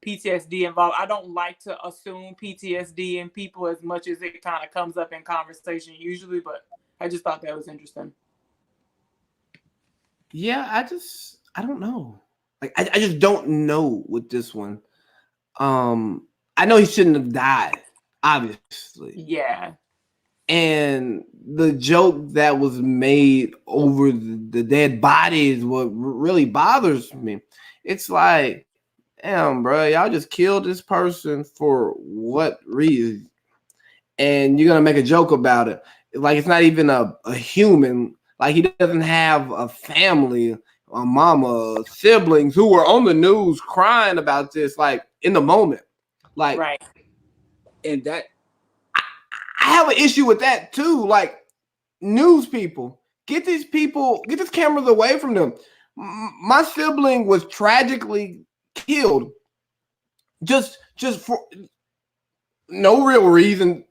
PTSD involved. I don't like to assume PTSD in people as much as it kind of comes up in conversation usually, but I just thought that was interesting. Yeah, I don't know. Like I just don't know with this one. I know he shouldn't have died, obviously. Yeah. And the joke that was made over the dead body is what really bothers me. It's like, damn, bro, y'all just killed this person for what reason? And you're gonna make a joke about it. Like it's not even a human. Like he doesn't have a family, a mama, siblings who were on the news crying about this, like in the moment. Like, right. And that I have an issue with that too. Like, news people, get these cameras away from them. My sibling was tragically killed just for no real reason,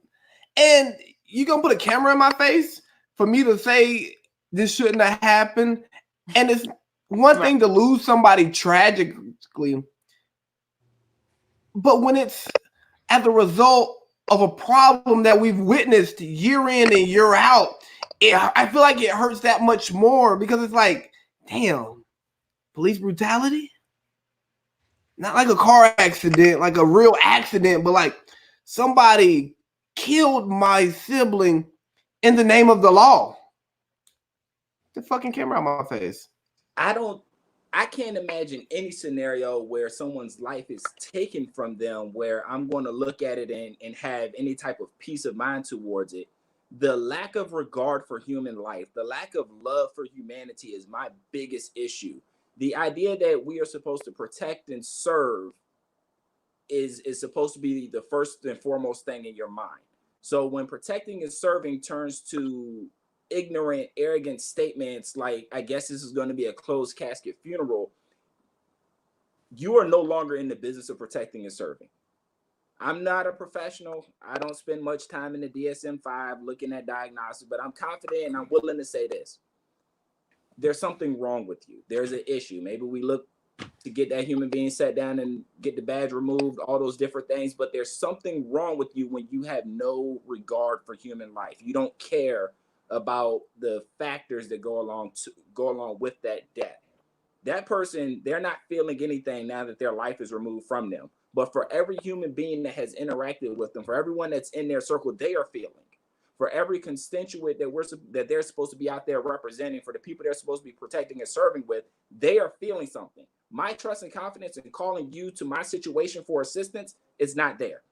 and you gonna put a camera in my face for me to say this shouldn't have happened? And it's one thing to lose somebody tragically, but when it's as a result of a problem that we've witnessed year in and year out, I feel like it hurts that much more, because it's like, damn, police brutality? Not like a car accident, like a real accident, but like somebody killed my sibling in the name of the law. The fucking camera on my face. I can't imagine any scenario where someone's life is taken from them where I'm going to look at it and have any type of peace of mind towards it. The lack of regard for human life, the lack of love for humanity is my biggest issue. The idea that we are supposed to protect and serve is supposed to be the first and foremost thing in your mind. So when protecting and serving turns to ignorant, arrogant statements like, I guess this is going to be a closed casket funeral, you are no longer in the business of protecting and serving. I'm not a professional. I don't spend much time in the DSM-5 looking at diagnostics, but I'm confident and I'm willing to say this. There's something wrong with you. There's an issue. Maybe we look to get that human being sat down and get the badge removed, all those different things, but there's something wrong with you when you have no regard for human life. You don't care about the factors that go along with that death. That person, they're not feeling anything now that their life is removed from them. But for every human being that has interacted with them, for everyone that's in their circle, they are feeling. For every constituent that they're supposed to be out there representing, for the people they're supposed to be protecting and serving with, they are feeling something. my trust and confidence in calling you to my situation for assistance is not there.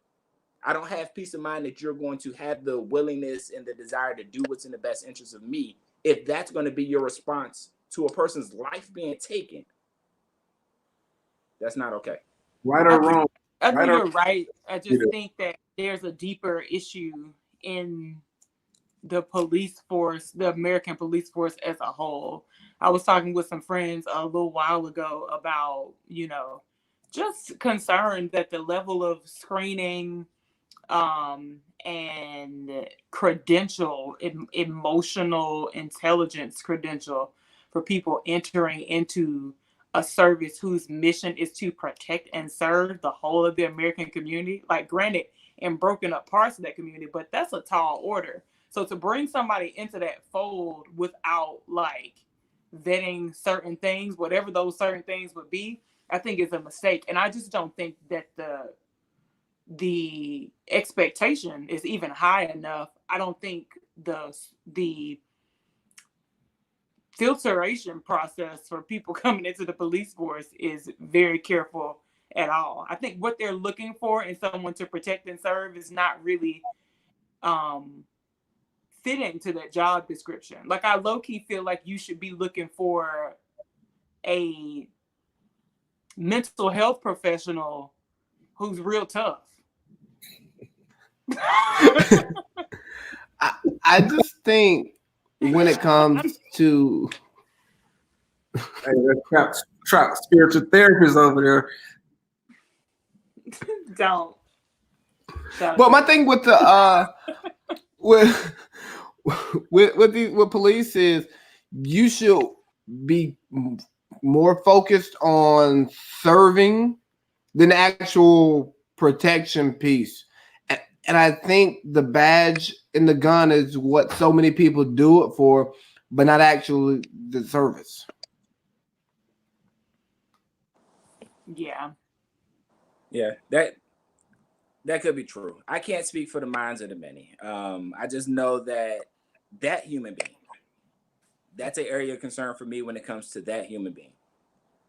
I don't have peace of mind that you're going to have the willingness and the desire to do what's in the best interest of me. If that's going to be your response to a person's life being taken, that's not okay. Right or wrong? I think you're right. I just think that there's a deeper issue in the police force, the American police force as a whole. I was talking with some friends a little while ago about, just concerned that the level of screening and credential, emotional intelligence credential for people entering into a service whose mission is to protect and serve the whole of the American community. Like, granted, in broken up parts of that community, but that's a tall order. So to bring somebody into that fold without like vetting certain things, whatever those certain things would be, I think is a mistake. And I just don't think that the expectation is even high enough. I don't think the filtration process for people coming into the police force is very careful at all. I think what they're looking for in someone to protect and serve is not really fitting to that job description. Like, I low-key feel like you should be looking for a mental health professional who's real tough. I just think when it comes to that's trap spiritual therapists over there. Don't. Well, my thing with the with police is you should be more focused on serving than the actual protection piece. And I think the badge and the gun is what so many people do it for, but not actually the service. Yeah. Yeah, that could be true. I can't speak for the minds of the many. I just know that human being, that's an area of concern for me when it comes to that human being.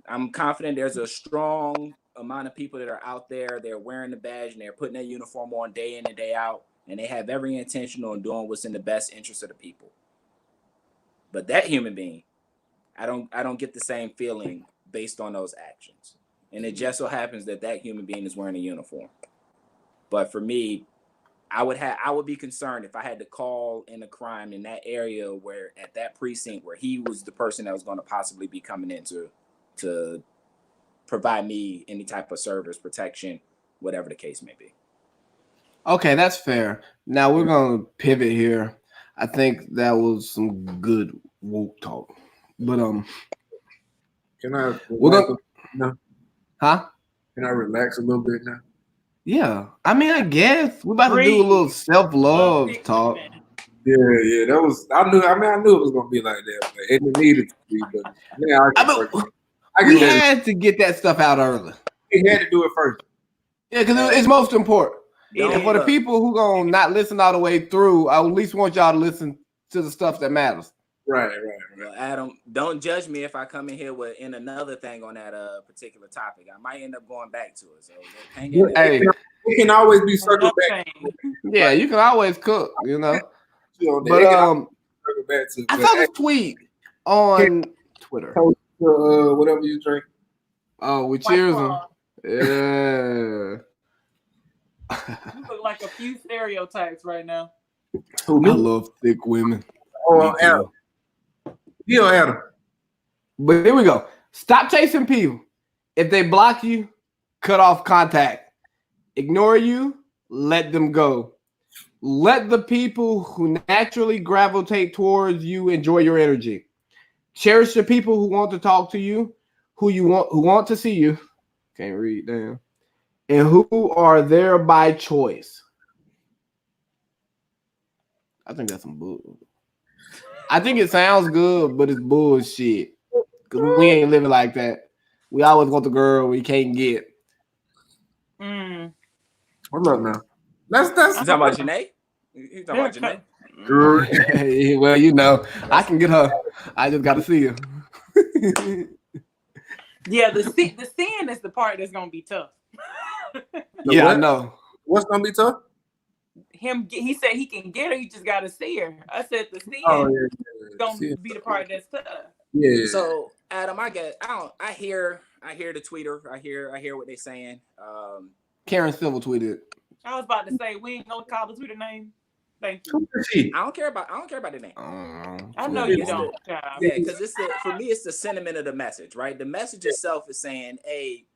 I'm confident there's a strong amount of people that are out there, they're wearing the badge and they're putting their uniform on day in and day out, and they have every intention on doing what's in the best interest of the people. But that human being, I don't get the same feeling based on those actions. And it just so happens that human being is wearing a uniform. But for me, I would be concerned if I had to call in a crime in that area where at that precinct where he was the person that was going to possibly be coming in to provide me any type of service, protection, whatever the case may be. Okay, that's fair. Now we're gonna pivot here. I think that was some good woke talk. But Can I no. Huh? Can I relax a little bit now? Yeah. I mean, I guess we're about to do a little self-love talk. Yeah. That was I knew it was gonna be like that, but it needed to be. But yeah, we had to get that stuff out early. We had to do it first. Yeah, because it's most important. And for the people who gonna not listen all the way through, I at least want y'all to listen to the stuff that matters. Right. Well, Adam, don't judge me if I come in here with another thing on that particular topic. I might end up going back to it. So hang in there. Hey, it can always be circled back. Yeah, you can always cook, But I saw this tweet on Twitter. Whatever you drink. Oh, we cheers them. Yeah. You look like a few stereotypes right now. I love thick women. Oh, Adam. Yeah, Adam. But here we go. Stop chasing people. If they block you, cut off contact. Ignore you, let them go. Let the people who naturally gravitate towards you enjoy your energy. Cherish the people who want to talk to you, who want to see you. Can't read, damn. And who are there by choice. I think that's some bull. I think it sounds good, but it's bullshit. Because we ain't living like that. We always want the girl we can't get. What's up now? That's you talking about Janae? You talking about Janae? Well, I can get her. I just got to see her. Yeah, the sin is the part that's gonna be tough. Yeah, I know. What's gonna be tough? He said he can get her. He just gotta see her. I said the sin gonna be the part that's tough. Yeah. So Adam, I hear the tweeter. I hear what they're saying. Karen Civil tweeted. I was about to say we ain't gonna call the Twitter name. Thank you. I don't care about the name. I know you don't. Yeah, because for me it's the sentiment of the message, right? The message itself is saying, "Hey,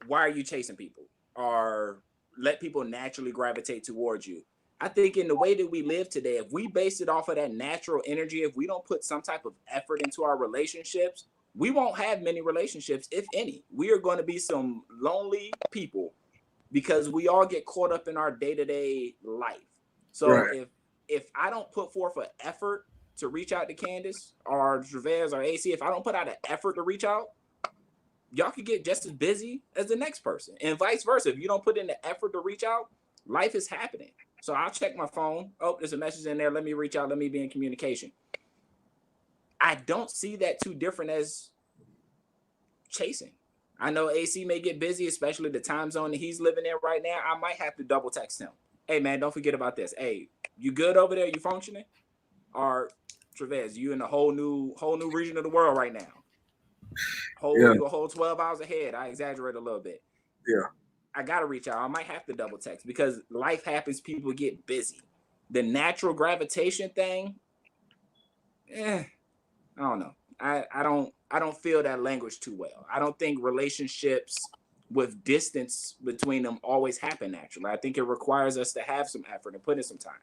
why are you chasing people? Or let people naturally gravitate towards you." I think in the way that we live today, if we base it off of that natural energy, if we don't put some type of effort into our relationships, we won't have many relationships, if any. We are going to be some lonely people because we all get caught up in our day-to-day life. So if I don't put forth an effort to reach out to Candace or Travis or AC, if I don't put out an effort to reach out, y'all could get just as busy as the next person, and vice versa. If you don't put in the effort to reach out, life is happening. So I'll check my phone. Oh, there's a message in there. Let me reach out. Let me be in communication. I don't see that too different as chasing. I know AC may get busy, especially the time zone that he's living in right now. I might have to double text him. Hey man, don't forget about this. Hey, you good over there? You functioning? Or Travis, you in a whole new region of the world right now? You a whole 12 hours ahead. I exaggerate a little bit. Yeah. I gotta reach out. I might have to double text because life happens. People get busy. The natural gravitation thing, I don't know. I don't feel that language too well. I don't think relationships with distance between them always happen naturally. I think it requires us to have some effort and put in some time.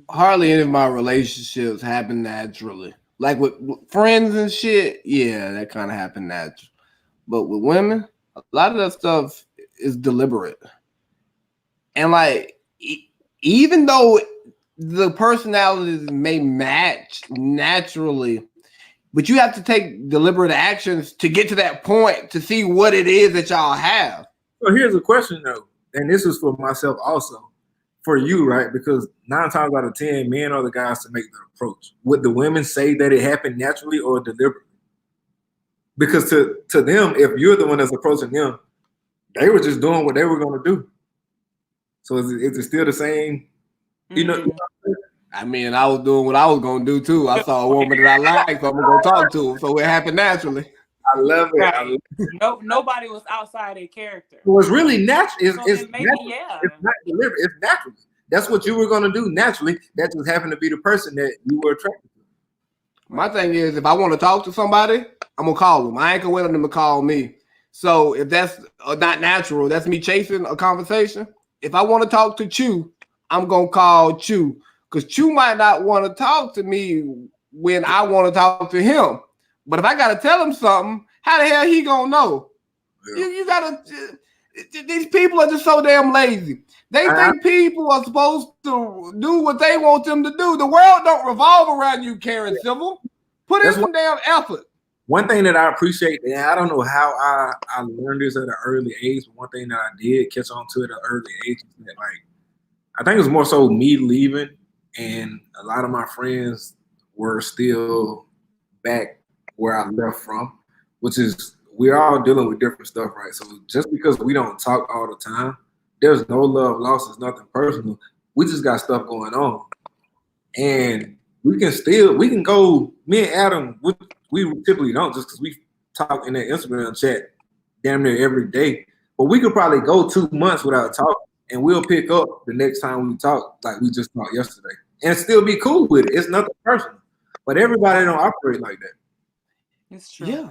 Hardly any of my relationships happen naturally. Like with friends and shit, yeah, that kind of happened naturally. But with women, a lot of that stuff is deliberate. And like, even though the personalities may match naturally, but you have to take deliberate actions to get to that point to see what it is that y'all have. So here's a question though, and this is for myself also. For you, right? Because 9 times out of 10, men are the guys to make the approach. Would the women say that it happened naturally or deliberately? Because to them, if you're the one that's approaching them, they were just doing what they were going to do. So is it still the same? You know. I mean, I was doing what I was going to do too. I saw a woman that I liked, so I'm going to talk to her. So it happened naturally. I love it. Right. I love it. Nobody was outside their character. Well, it's really natural. It's maybe, natural. yeah. It's not deliberate. It's natural. That's what you were going to do naturally. That just happened to be the person that you were attracted to. My thing is, if I want to talk to somebody, I'm going to call them. I ain't going to wait on them to call me. So if that's not natural, that's me chasing a conversation. If I want to talk to Chew, I'm going to call Chew. Because Chew might not want to talk to me when I want to talk to him. But if I got to tell him something, how the hell he going to know? Yeah. You got to... These people are just so damn lazy. They think people are supposed to do what they want them to do. The world don't revolve around you, Karen Civil. Put in some damn effort. One thing that I appreciate, and I don't know how I learned this at an early age, but one thing that I did catch on to at an early age is that, like, I think it was more so me leaving, and a lot of my friends were still back where I left from, which is we're all dealing with different stuff, right? So just because we don't talk all the time, there's no love lost. It's nothing personal. We just got stuff going on, and we can go. Me and Adam, we typically don't just because we talk in that Instagram chat damn near every day. But we could probably go 2 months without talking, and we'll pick up the next time we talk like we just talked yesterday, and still be cool with it. It's nothing personal. But everybody don't operate like that. It's true. Yeah.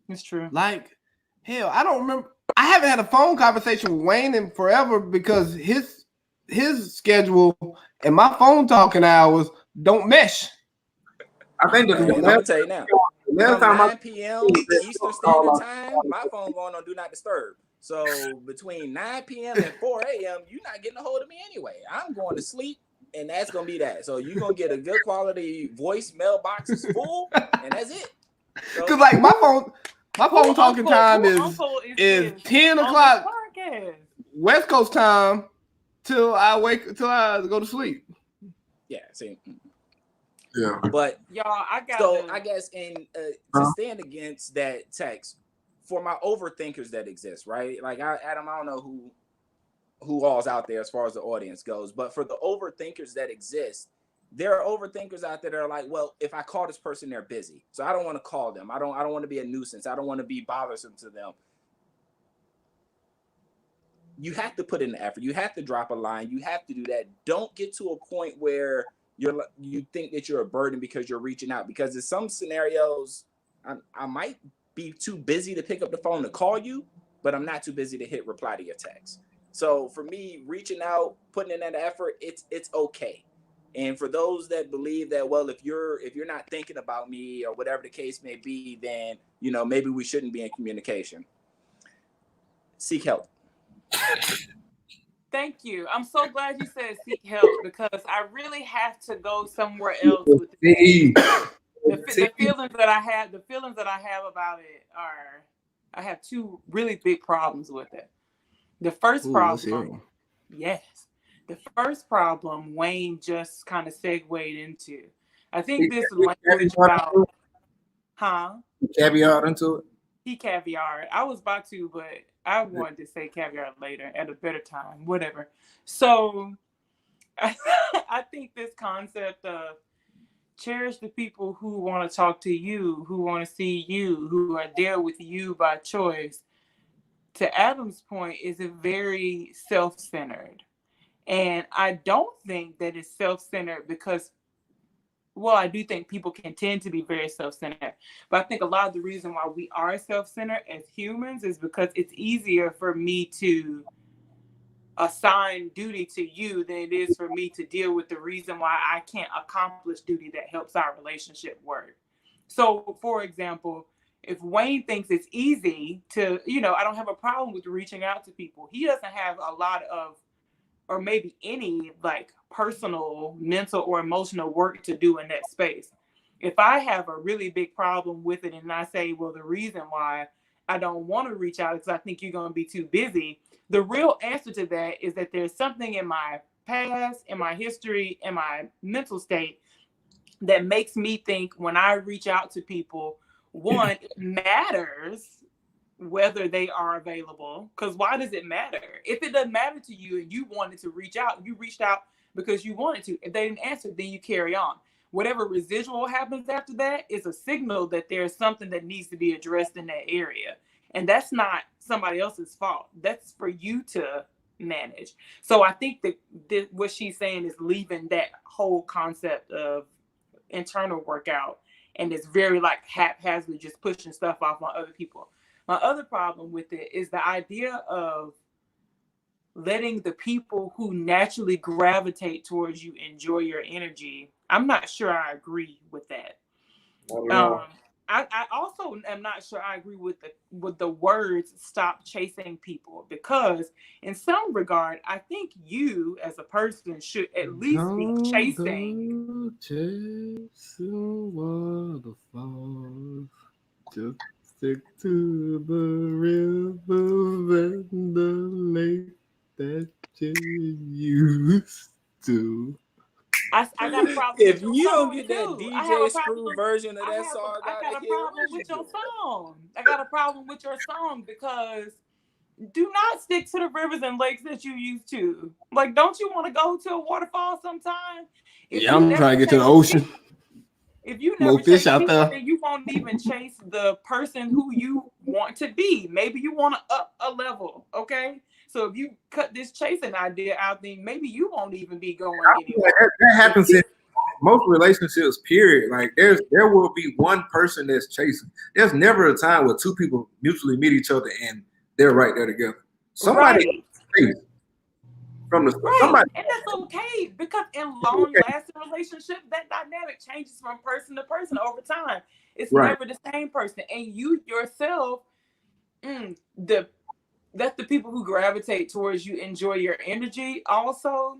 It's true. Like, hell, I don't remember. I haven't had a phone conversation with Wayne in forever because his schedule and my phone talking hours don't mesh. I think I'm gonna tell you now. 9 p.m. Eastern Standard Time, my phone going on Do Not Disturb. So between 9 p.m. and 4 a.m., you're not getting a hold of me anyway. I'm going to sleep, and that's gonna be that. So you're gonna get a good quality voice mailbox is full, and that's it. Because like my phone talking time is 10 o'clock West Coast time till I go to sleep. Yeah, see. Yeah. But y'all, I guess to stand against that text for my overthinkers that exist, right? Like Adam, I don't know who all's out there as far as the audience goes, but for the overthinkers that exist, there are overthinkers out there that are like, well, if I call this person, they're busy, so I don't want to call them. I don't want to be a nuisance. I don't want to be bothersome to them. You have to put in the effort. You have to drop a line. You have to do that. Don't get to a point where you think that you're a burden because you're reaching out. Because in some scenarios, I might be too busy to pick up the phone to call you, but I'm not too busy to hit reply to your text. So for me, reaching out, putting in that effort, it's okay. And for those that believe that, well, if you're not thinking about me or whatever the case may be, then maybe we shouldn't be in communication. Seek help. Thank you. I'm so glad you said seek help, because I really have to go somewhere else with it. The feelings that I have about it are, I have two really big problems with it. The first problem, the first problem Wayne just kind of segued into. I think this language about, caveat into it. He caviar. I was about to, but I wanted to say caviar later at a better time. Whatever. So I think this concept of cherish the people who want to talk to you, who want to see you, who are there with you by choice, to Adam's point, is a very self-centered. And I don't think that it's self-centered because, well, I do think people can tend to be very self-centered, but I think a lot of the reason why we are self-centered as humans is because it's easier for me to assign duty to you than it is for me to deal with the reason why I can't accomplish duty that helps our relationship work. So, for example, if Wayne thinks it's easy to, I don't have a problem with reaching out to people. He doesn't have a lot of, or maybe any, like, personal, mental, or emotional work to do in that space. If I have a really big problem with it and I say, well, the reason why I don't want to reach out is because I think you're going to be too busy, the real answer to that is that there's something in my past, in my history, in my mental state that makes me think when I reach out to people, one, it matters whether they are available. Because why does it matter? If it doesn't matter to you and you wanted to reach out, you reached out because you wanted to. If they didn't answer, then you carry on. Whatever residual happens after that is a signal that there's something that needs to be addressed in that area. And that's not somebody else's fault. That's for you to manage. So I think that what she's saying is leaving that whole concept of internal workout, and it's very like haphazardly just pushing stuff off on other people. My other problem with it is the idea of letting the people who naturally gravitate towards you enjoy your energy. I'm not sure I agree with that. I also am not sure I agree with the words "stop chasing people," because in some regard, I think you as a person should at least be chasing. Waterfalls, just stick to the river and the lake that you used to. I got a problem. If you don't get that DJ Screw version of that song, I got a problem with your song. I got a problem with your song because do not stick to the rivers and lakes that you used to. Like, don't you want to go to a waterfall sometime? I'm trying to get to the ocean. If you never chase people, then you won't even chase the person who you want to be. Maybe you want to up a level, okay? So if you cut this chasing idea out, then maybe you won't even be going anywhere. That happens in most relationships, period. Like there will be one person that's chasing. There's never a time where two people mutually meet each other and they're right there together. Somebody from the somebody, and that's okay because in long-lasting relationships, that dynamic changes from person to person over time. It's never the same person, and you yourself, that the people who gravitate towards you enjoy your energy. Also,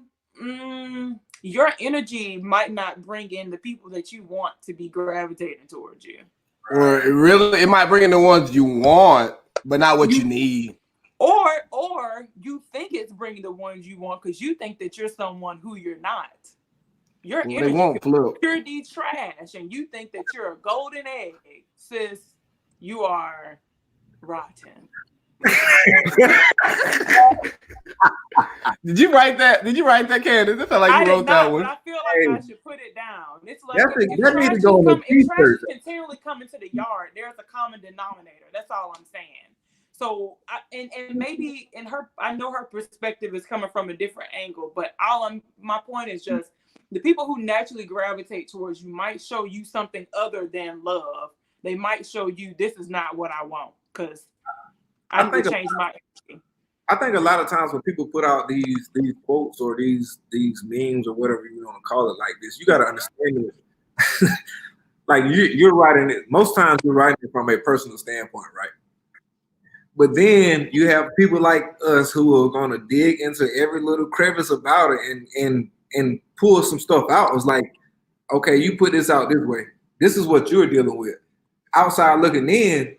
your energy might not bring in the people that you want to be gravitating towards you. Or it might bring in the ones you want, but not what you need. Or you think it's bringing the ones you want because you think that you're someone who you're not. Your They energy won't flip. pure D trash, and you think that you're a golden egg, sis. You are rotten. Did you write that? Did you write that, Candace? It felt like you wrote that one. But I feel like I should put it down. It's like that need to go on a if trash t-shirt. is continually coming to the yard, there's a common denominator. That's all I'm saying. So, and maybe in her, I know her perspective is coming from a different angle, but my point is just the people who naturally gravitate towards you might show you something other than love. They might show you this is not what I want because I need to change my energy. I think a lot of times when people put out these quotes or these memes or whatever you want to call it like this, you got to understand it. Like you're writing it. Most times you're writing it from a personal standpoint, right? But then you have people like us who are going to dig into every little crevice about it and pull some stuff out. It's like, okay, you put this out this way. This is what you're dealing with. Outside looking in,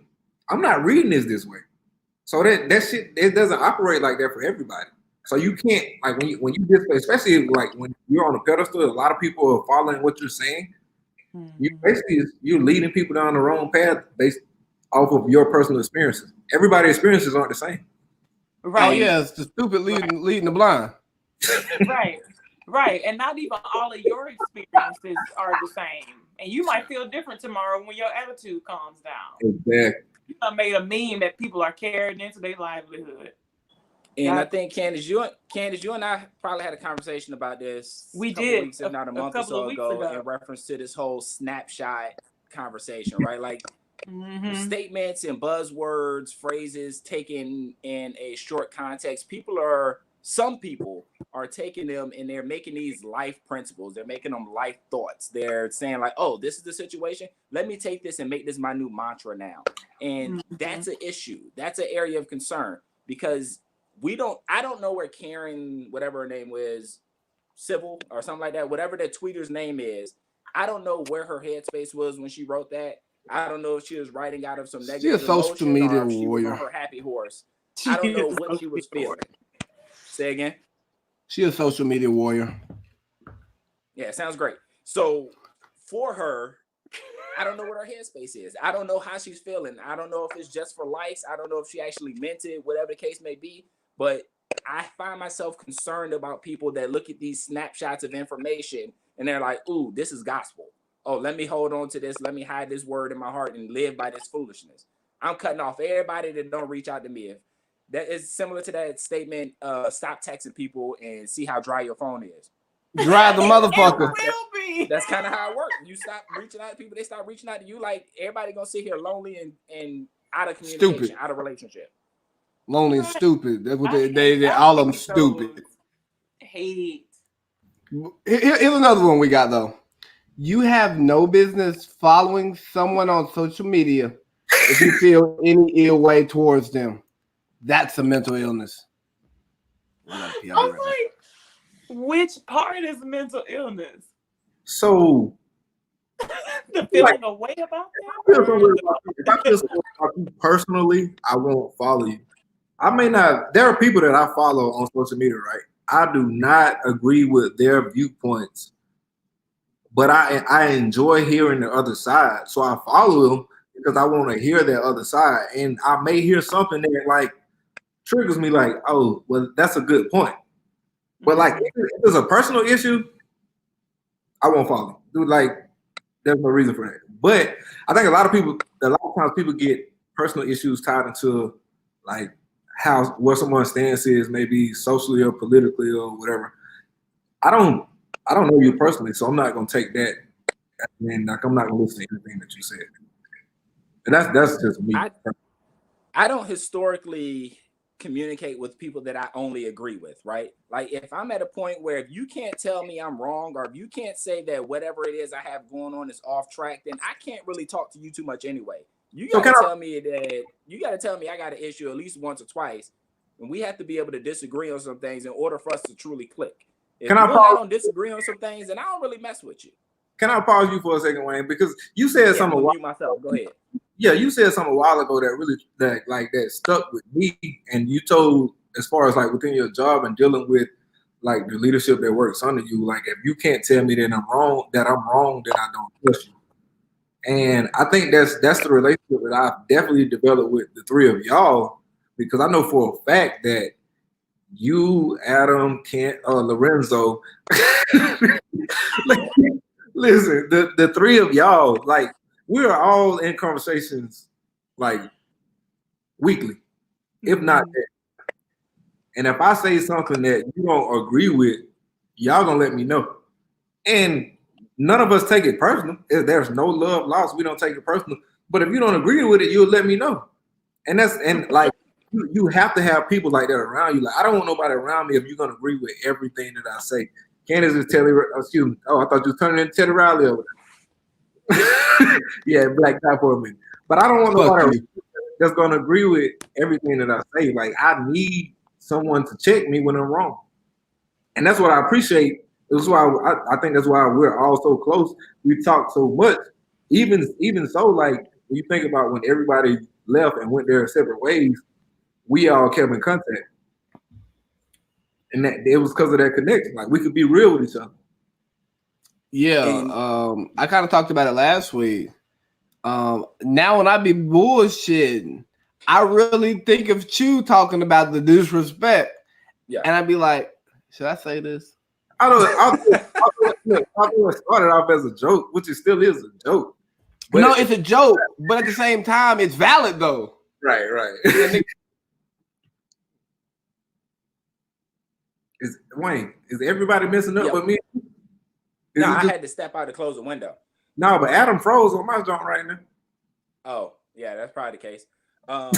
I'm not reading this way. So that shit, it doesn't operate like that for everybody. So you can't, like when you display, especially like when you're on a pedestal, a lot of people are following what you're saying. Mm-hmm. You're leading people down the wrong path based off of your personal experiences. Everybody's experiences aren't the same. Right. Oh yeah, it's the stupid leading the blind. Right. And not even all of your experiences are the same. And you might feel different tomorrow when your attitude calms down. Exactly. You made a meme that people are carrying into their livelihood. And I think Candace, you and I probably had a conversation about this. We did, weeks, if not a month or so ago, in reference to this whole snapshot conversation, right? Like statements and buzzwords, phrases taken in a short context. Some people are taking them and they're making these life principles. They're making them life thoughts. They're saying like, oh, this is the situation. Let me take this and make this my new mantra now. And that's an issue. That's an area of concern because I don't know where Karen, whatever her name was, Civil or something like that, whatever that tweeter's name is, I don't know where her headspace was when she wrote that. I don't know if she was writing out of some negative social media or if she warrior. was on her happy horse. I don't know what she was feeling. Say again? She a social media warrior. Yeah, sounds great. So for her, I don't know what her headspace is. I don't know how she's feeling. I don't know if it's just for likes. I don't know if she actually meant it, whatever the case may be. But I find myself concerned about people that look at these snapshots of information and they're like, ooh, this is gospel. Oh, let me hold on to this. Let me hide this word in my heart and live by this foolishness. I'm cutting off everybody that don't reach out to me. That is similar to that statement, stop texting people and see how dry your phone is. Dry the motherfucker. That's kind of how it works. You stop reaching out to people, they start reaching out to you. Like everybody gonna sit here lonely and out of communication, stupid. Out of relationship. Lonely and stupid. That's what they all of them stupid. Hate. Here's another one we got though. You have no business following someone on social media if you feel any ill way towards them. That's a mental illness. I'm like, which part is mental illness? So, the feeling a way about that? If I feel something about you personally, I won't follow you. I may not. There are people that I follow on social media, right? I do not agree with their viewpoints, but I enjoy hearing the other side. So I follow them because I want to hear their other side, and I may hear something that like triggers me, like, oh, well, that's a good point. But like, if it's a personal issue, I won't follow. Dude, like, there's no reason for that. But I think a lot of times people get personal issues tied into like where someone's stance is, maybe socially or politically or whatever. I don't know you personally, so I'm not gonna take that. And like, I'm not gonna listen to anything that you said. And that's just me. I don't historically communicate with people that I only agree with, right? Like if I'm at a point where if you can't tell me I'm wrong, or if you can't say that whatever it is I have going on is off track, then I can't really talk to you too much anyway. You gotta tell me I got an issue at least once or twice, and we have to be able to disagree on some things in order for us to truly click. If I don't disagree on some things, then I don't really mess with you. Can I pause you for a second, Wayne? Because you said something. Myself. Go ahead. Yeah, you said something a while ago that stuck with me, and you told as far as like within your job and dealing with like the leadership that works under you. Like if you can't tell me that I'm wrong, then I don't trust you. And I think that's the relationship that I've definitely developed with the three of y'all, because I know for a fact that you, Adam, Kent, Lorenzo, listen, the three of y'all, like we are all in conversations like weekly, if not that. And if I say something that you don't agree with, y'all gonna let me know. And none of us take it personal. If there's no love lost, we don't take it personal. But if you don't agree with it, you'll let me know. And like you have to have people like that around you. Like I don't want nobody around me if you're gonna agree with everything that I say. Candace is Teddy. Excuse me. Oh, I thought you were turning into Teddy Riley over there. Yeah, black guy for a minute. But I don't want nobody that's gonna agree with everything that I say. Like I need someone to check me when I'm wrong, and that's what I appreciate. That's why I think that's why we're all so close. We talk so much. Even so, like when you think about when everybody left and went their separate ways, we all kept in contact, and that it was because of that connection. Like we could be real with each other. Yeah, I kind of talked about it last week. Now when I be bullshitting, I really think of Chew talking about the disrespect, and I'd be like, should I say this? I it started off as a joke, which it still is a joke. But no, it's a joke, but at the same time, it's valid though. Right. Wayne, is everybody messing up but me? No, I had to step out to close the window. No, but Adam froze on my joint right now. Oh, yeah, that's probably the case. Yeah,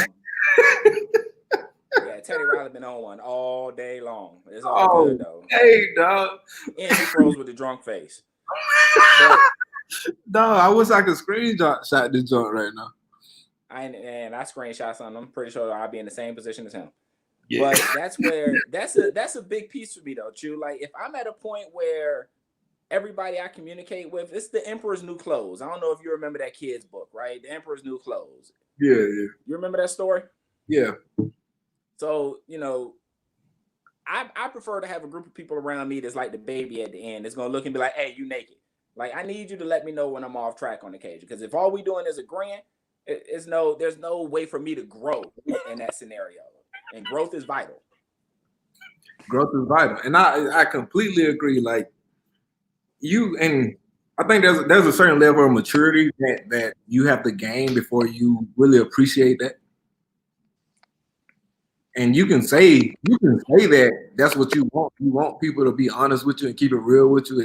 Teddy Riley been on one all day long. It's all good though. Hey, dog. And he froze with the drunk face. No, I wish I could screenshot this joint right now. I screenshot something. I'm pretty sure I'll be in the same position as him. Yeah. But that's where that's a big piece for me though, Chew. Like if I'm at a point where everybody I communicate with, it's the Emperor's New Clothes. I don't know if you remember that kid's book, right? The Emperor's New Clothes. Yeah. You remember that story? Yeah. So, I prefer to have a group of people around me that's like the baby at the end. That's going to look and be like, hey, you naked. Like, I need you to let me know when I'm off track on occasion. Because if all we doing is agreeing, there's no way for me to grow in that scenario. And growth is vital. Growth is vital. And I completely agree. Like, and I think there's a certain level of maturity that you have to gain before you really appreciate that. And you can say that that's what you want. You want people to be honest with you and keep it real with you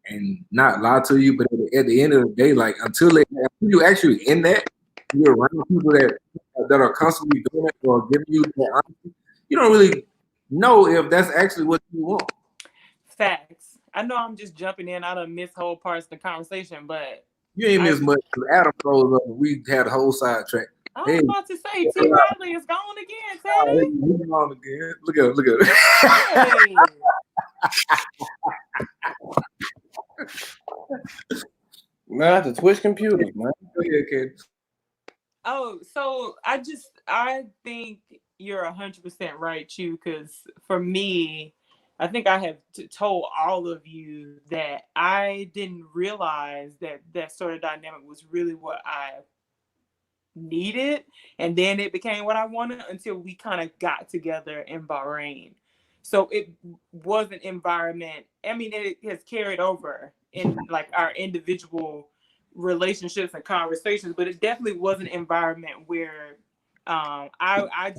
and not lie to you. But at the end of the day, like until you actually in that, you're around people that are constantly doing it or giving you that honesty, you don't really know if that's actually what you want. Facts. I know I'm just jumping in. I done missed whole parts of the conversation, but you ain't missed much. Adam goes up. We had a whole sidetrack. I was about to say, T. Riley is gone again, Teddy. He's gone again. Look at it. Hey. Man, the Twitch computers, man. Oh, so I think you're 100% right, Chew, because for me, I think I have told all of you that I didn't realize that sort of dynamic was really what I needed, and then it became what I wanted until we kind of got together in Bahrain. So it was an environment. I mean, it has carried over in like our individual relationships and conversations, but it definitely was an environment where I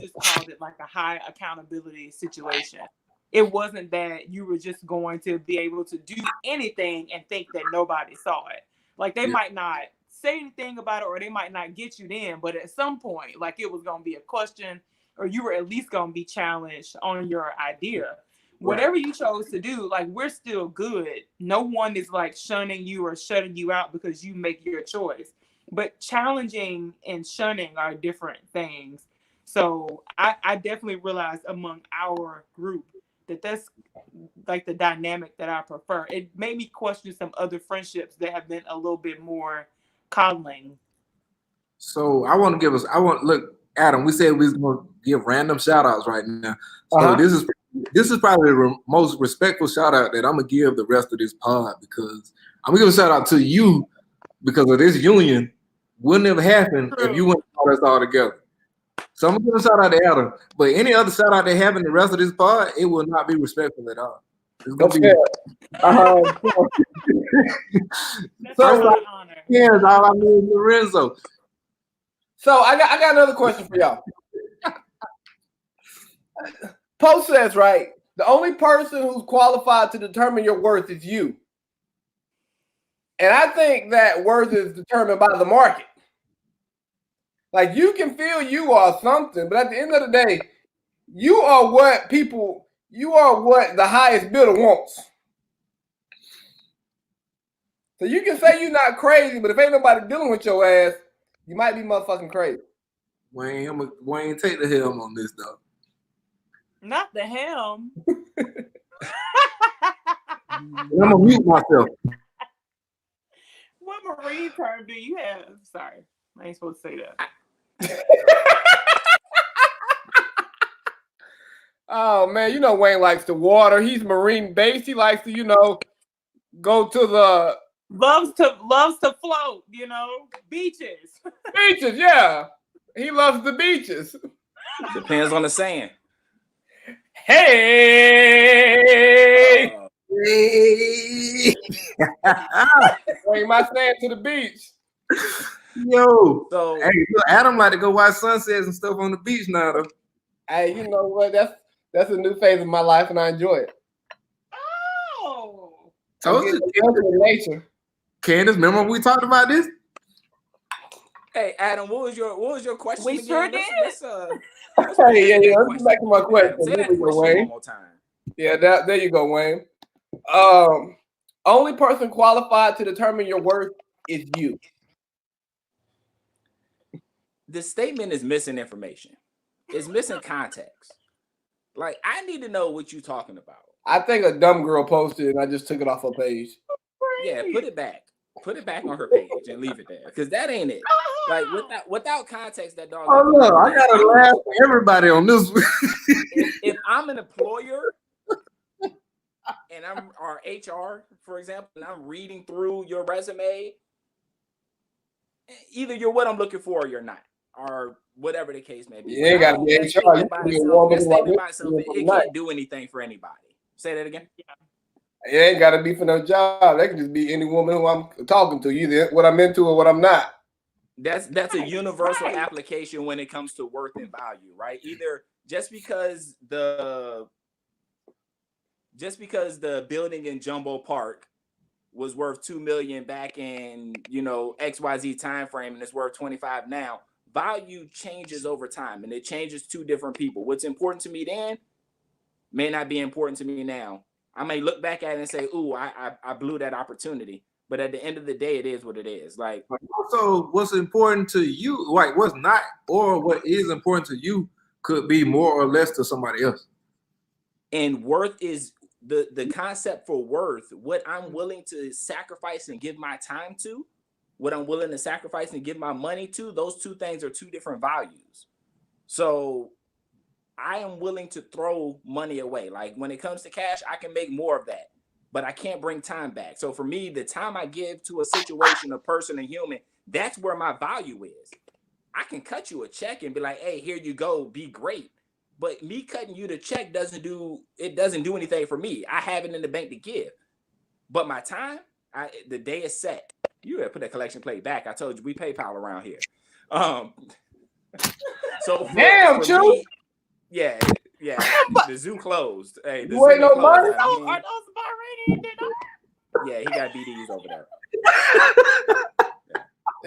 just called it like a high accountability situation. It wasn't that you were just going to be able to do anything and think that nobody saw it. Like they might not say anything about it or they might not get you then, but at some point, like it was going to be a question or you were at least going to be challenged on your idea. Whatever you chose to do, like we're still good. No one is like shunning you or shutting you out because you make your choice. But challenging and shunning are different things. So I definitely realized among our group that's like the dynamic that I prefer. It made me question some other friendships that have been a little bit more coddling. So look, Adam, we said we was going to give random shout outs right now. So this is this is probably the most respectful shout out that I'm gonna give the rest of this pod, because I'm gonna give a shout out to you because of this union. Wouldn't have happened if you wouldn't call us all together. So I'm gonna give a shout out to Adam. But any other shout out they have in the rest of this pod, it will not be respectful at all. It's gonna be so honor. Yeah, all I need is Lorenzo. So I got another question for y'all. Post says, right, the only person who's qualified to determine your worth is you. And I think that worth is determined by the market. Like, you can feel you are something, but at the end of the day, you are what the highest bidder wants. So you can say you're not crazy, but if ain't nobody dealing with your ass, you might be motherfucking crazy. Wayne, take the helm on this, though. Not the helm. I'm gonna mute myself. What marine term do you have? Sorry, I ain't supposed to say that. Oh man, you know Wayne likes the water. He's marine based. He likes to, go to the loves to float. Beaches. Beaches, yeah. He loves the beaches. Depends on the sand. Hey. Hey. Bring my sand to the beach. Yo. So hey, look, Adam like to go watch sunsets and stuff on the beach now, though. Hey, you know what? That's a new phase of my life, and I enjoy it. Oh. Told you. Nature. Candace, remember when we talked about this? Hey, Adam, what was your question? We again? sure did. Let's Yeah. Let's back to my question. Say that question one more time. Yeah, there you go, Wayne. Only person qualified to determine your worth is you. The statement is missing information. It's missing context. Like, I need to know what you're talking about. I think a dumb girl posted it and I just took it off her page. Yeah, put it back. Put it back on her page and leave it there. Because that ain't it. Like, without context, that dog. Oh no, I gotta laugh for everybody on this. if I'm an employer and I'm our HR, for example, and I'm reading through your resume, either you're what I'm looking for or you're not. Or whatever the case may be. You ain't gotta be HR. It can't do anything for anybody. Say that again. Yeah. It ain't gotta be for no job. That can just be any woman who I'm talking to, either what I'm into or what I'm not. That's a universal application when it comes to worth and value, right? Either just because the building in Jumbo Park was worth $2 million back in XYZ time frame and it's worth 25 now. Value changes over time and it changes to different people. What's important to me then may not be important to me now. I may look back at it and say, ooh, I blew that opportunity. But at the end of the day, it is what it is. Like, also, what's important to you, like what's not or what is important to you could be more or less to somebody else. And worth is the concept for worth, what I'm willing to sacrifice and give my time to, what I'm willing to sacrifice and give my money to, those two things are two different values. So I am willing to throw money away. Like when it comes to cash, I can make more of that, but I can't bring time back. So for me, the time I give to a situation, a person, a human, that's where my value is. I can cut you a check and be like, hey, here you go, be great. But me cutting you the check doesn't do anything for me. I have it in the bank to give. But my time, the day is set. You gotta put that collection plate back. I told you we PayPal around here. So damn, Chu. Yeah. The zoo closed. Hey, the you ain't no money. Are those Bahrain? Yeah, he got BDs over there.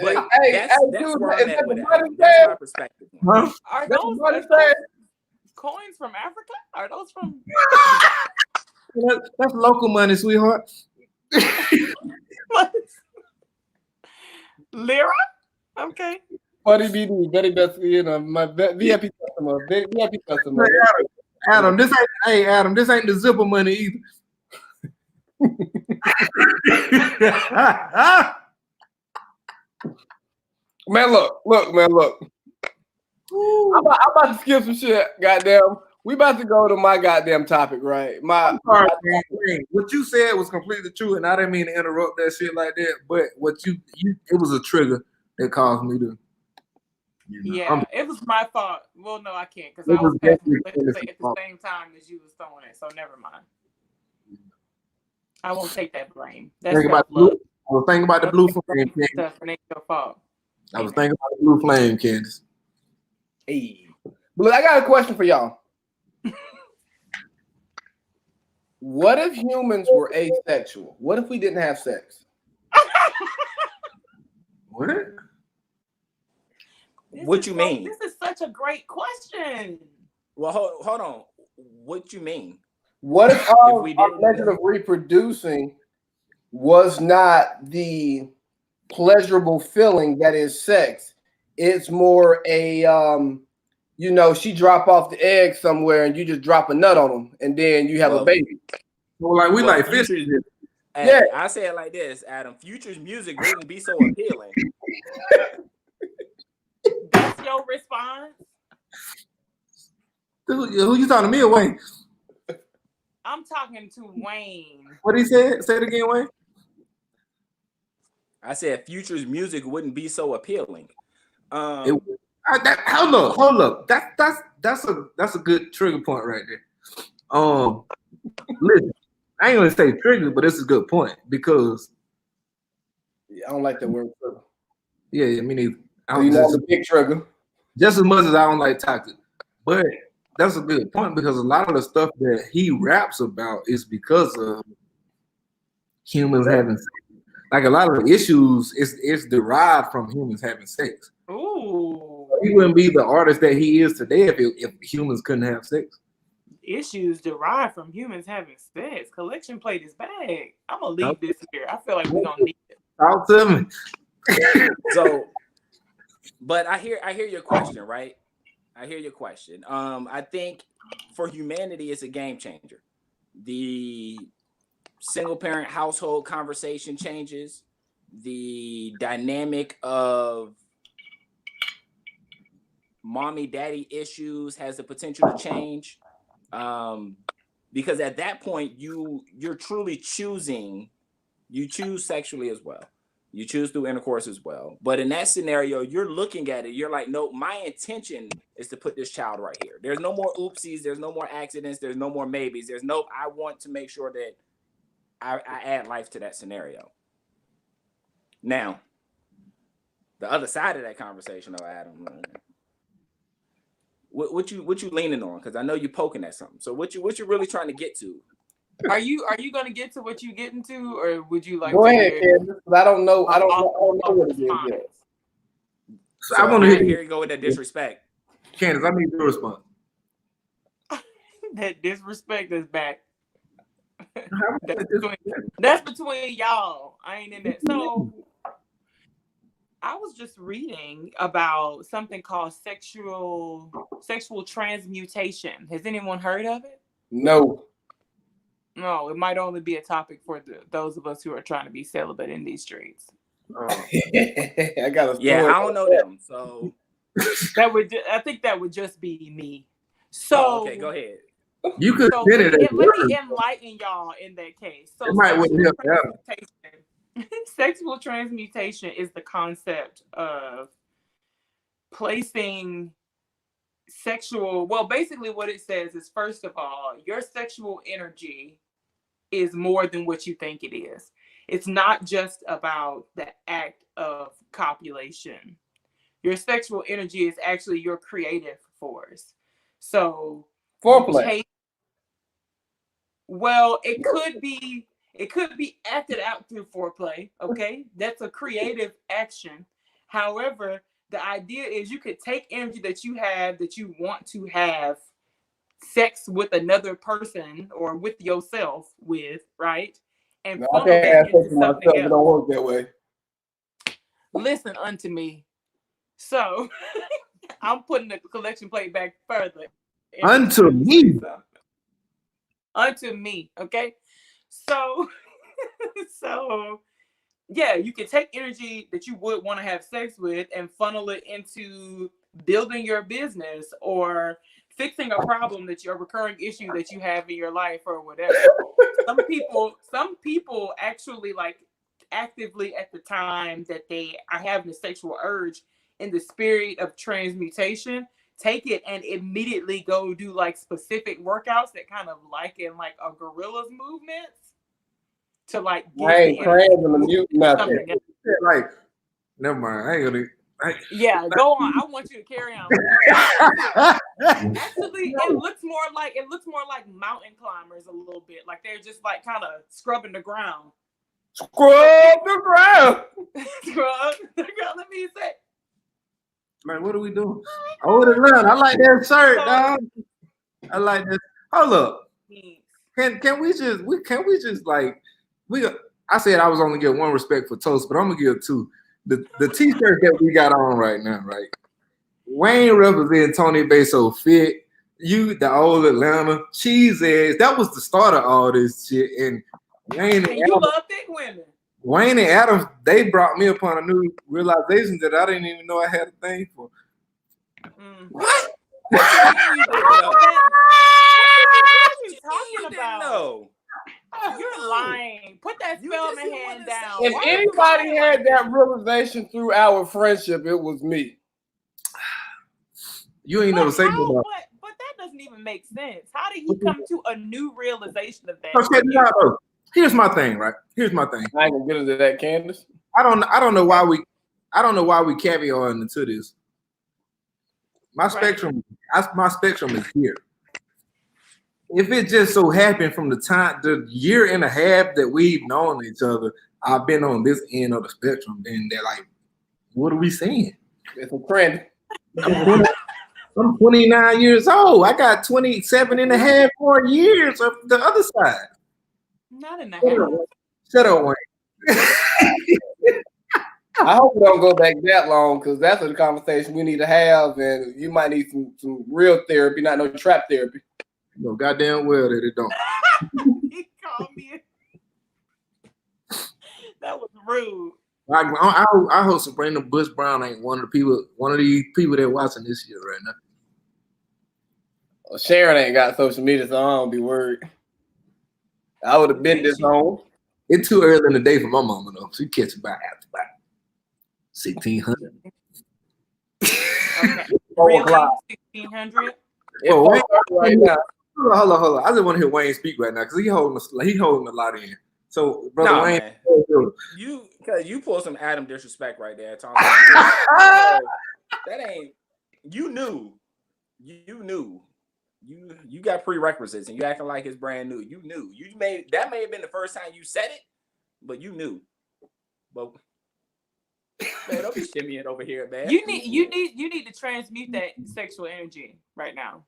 But that's where I'm at with it. That's my perspective. Huh? Are those coins from Africa? Are those from? That's local money, sweetheart. Lira? Okay. Buddy BD, very best, my VIP customer. VIP customer. Adam, this ain't the zipper money either. Man, look. I'm about to skip some shit. Goddamn. We about to go to my goddamn topic, right? I'm sorry, man. What you said was completely true, and I didn't mean to interrupt that shit like that. But what you it was a trigger that caused me to. Yeah, it was my fault. Well, no, I can't because It I was was passing definitely at the same time as you was throwing it. So never mind. I won't take that blame. That's Think about self-love. I was thinking about the blue flame, Candace. Stuff and ain't your fault. I was thinking about the blue flame, Candace. Hey, but I got a question for y'all. What if humans were asexual? What if we didn't have sex? What? What you mean? This is such a great question. Well, hold on. What you mean? What if our method of reproducing was not the pleasurable feeling that is sex? It's more a, she drop off the egg somewhere and you just drop a nut on them and then you have a baby. Well, like we like fish. Hey, yeah. I say it like this, Adam. Future's music wouldn't be so appealing. That's your response? Who you talking to, me or Wayne? I'm talking to Wayne. What he said? Say it again, Wayne. I said Future's music wouldn't be so appealing. Hold up. That's a good trigger point right there. Listen, I ain't gonna say trigger, but it's a good point because I don't like that word trigger. Yeah, I mean, a big trigger. Just as much as I don't like toxic, but that's a good point because a lot of the stuff that he raps about is because of humans having sex. Like a lot of the issues, it's derived from humans having sex. Ooh, he wouldn't be the artist that he is today if humans couldn't have sex. Issues derived from humans having sex. Collection played his bag. I'm gonna leave this here. I feel like we don't need it. Talk to me. So, but I hear your question, right? I hear your question. I think for humanity, it's a game changer. The single parent household conversation changes. The dynamic of mommy daddy issues has the potential to change. Because at that point you're truly choosing. You choose sexually as well. You choose through intercourse as well. But in that scenario, you're looking at it. You're like, no, my intention is to put this child right here. There's no more oopsies. There's no more accidents. There's no more maybes. I want to make sure that I add life to that scenario. Now, the other side of that conversation, though, Adam, what you leaning on? Because I know you're poking at something. So what you really trying to get to? Are you going to get to what you getting to, or would you like? Go ahead, Candace. I don't know. I don't know what it is yet. So I want to hear you go with that disrespect. Candace, I need your response. That disrespect is back. That's between y'all. I ain't in that. So I was just reading about something called sexual transmutation. Has anyone heard of it? No. No, it might only be a topic for those of us who are trying to be celibate in these streets. I got I don't know them. So I think that would just be me. So okay, go ahead. You could let me enlighten y'all in that case. So sexual transmutation is the concept of placing basically what it says is, first of all, your sexual energy is more than what you think it is. It's not just about the act of copulation. Your sexual energy is actually your creative force. So foreplay. It could be acted out through foreplay. Okay, that's a creative action. However, the idea is you could take energy that you have, that you want to have sex with another person or with yourself with, right? And funnel that into something else. It don't work that way. Listen unto me. So I'm putting the collection plate back further. Unto me. Unto me. Okay. So yeah, you can take energy that you would want to have sex with and funnel it into building your business or fixing a problem that you're a recurring issue that you have in your life or whatever. Some people actually like actively at the time that they are having a sexual urge in the spirit of transmutation, take it and immediately go do like specific workouts that kind of like in like a gorilla's movements to like get the mute nothing. Like, never mind. I ain't gonna. Yeah, go on. I want you to carry on. Actually, it looks more like mountain climbers a little bit. Like they're just like kind of scrubbing the ground. Scrub the ground. Scrub the ground. Let me say. Man, what are we doing? I would have learned. I like that shirt, dog. I like this. Hold up. Can we just like I said I was only give one respect for toast, but I'm gonna give two. The t-shirt that we got on right now, right? Wayne representing Tony Bay so fit. You, the old Atlanta cheese ass. That was the start of all this shit. And Wayne and you love thick women. Wayne and Adam, they brought me upon a new realization that I didn't even know I had a thing for. What? What are you talking about? No. You're lying. Put that Spellman hand down. If anybody had that realization through our friendship, it was me. You ain't never say that. But that doesn't even make sense. How did he come to a new realization of that? Okay, here's my thing, right? Here's my thing. I ain't gonna get into that, Candace. I don't know why we caviar into this. My spectrum is here. If it just so happened from the year and a half that we've known each other, I've been on this end of the spectrum, then they're like, what are we saying? It's a trend. I'm 29 years old. I got 27 and a half more years of the other side. Not in the half. Shut up, Wayne. I hope we don't go back that long because that's a conversation we need to have, and you might need some real therapy, not no trap therapy. No, goddamn well that it don't. He called me. That was rude. I hope Sabrina Bush Brown ain't one of these people that watching this shit right now. Well, Sharon ain't got social media, so I don't be worried. I would have been disowned. It's too early in the day for my mama though. She catch it by 1600. Okay. Really? 1600? Well, right now. Hold on. I just want to hear Wayne speak right now because he holding a lot in. So, brother Wayne, man. You pull some Adam disrespect right there. That ain't. You knew. You got prerequisites and you acting like it's brand new. You knew. That may have been the first time you said it, but you knew. But man, don't be shimmying over here, man. You need to transmute that sexual energy right now.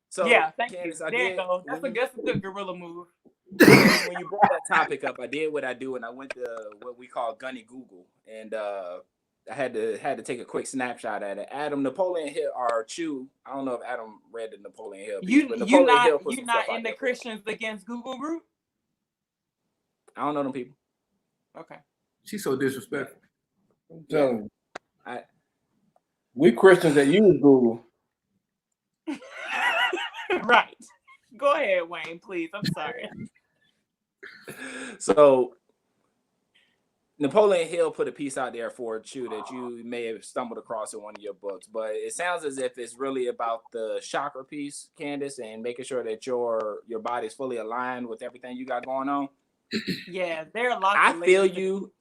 So yeah, thank you. There you go. That's a good gorilla move. When you brought that topic up, I did what I do, and I went to what we call Gunny Google, and I had to take a quick snapshot at it. Adam Napoleon Hill or Chew. I don't know if Adam read the Napoleon Hill. You're not in the Christians Against Google group. I don't know them people. Okay. She's so disrespectful. I'm telling you. We Christians that use Google. Right. Go ahead, Wayne, please. I'm sorry. So Napoleon Hill put a piece out there for Chew that you may have stumbled across in one of your books, but it sounds as if it's really about the chakra piece, Candace, and making sure that your body is fully aligned with everything you got going on. Yeah, there are lots. I feel you.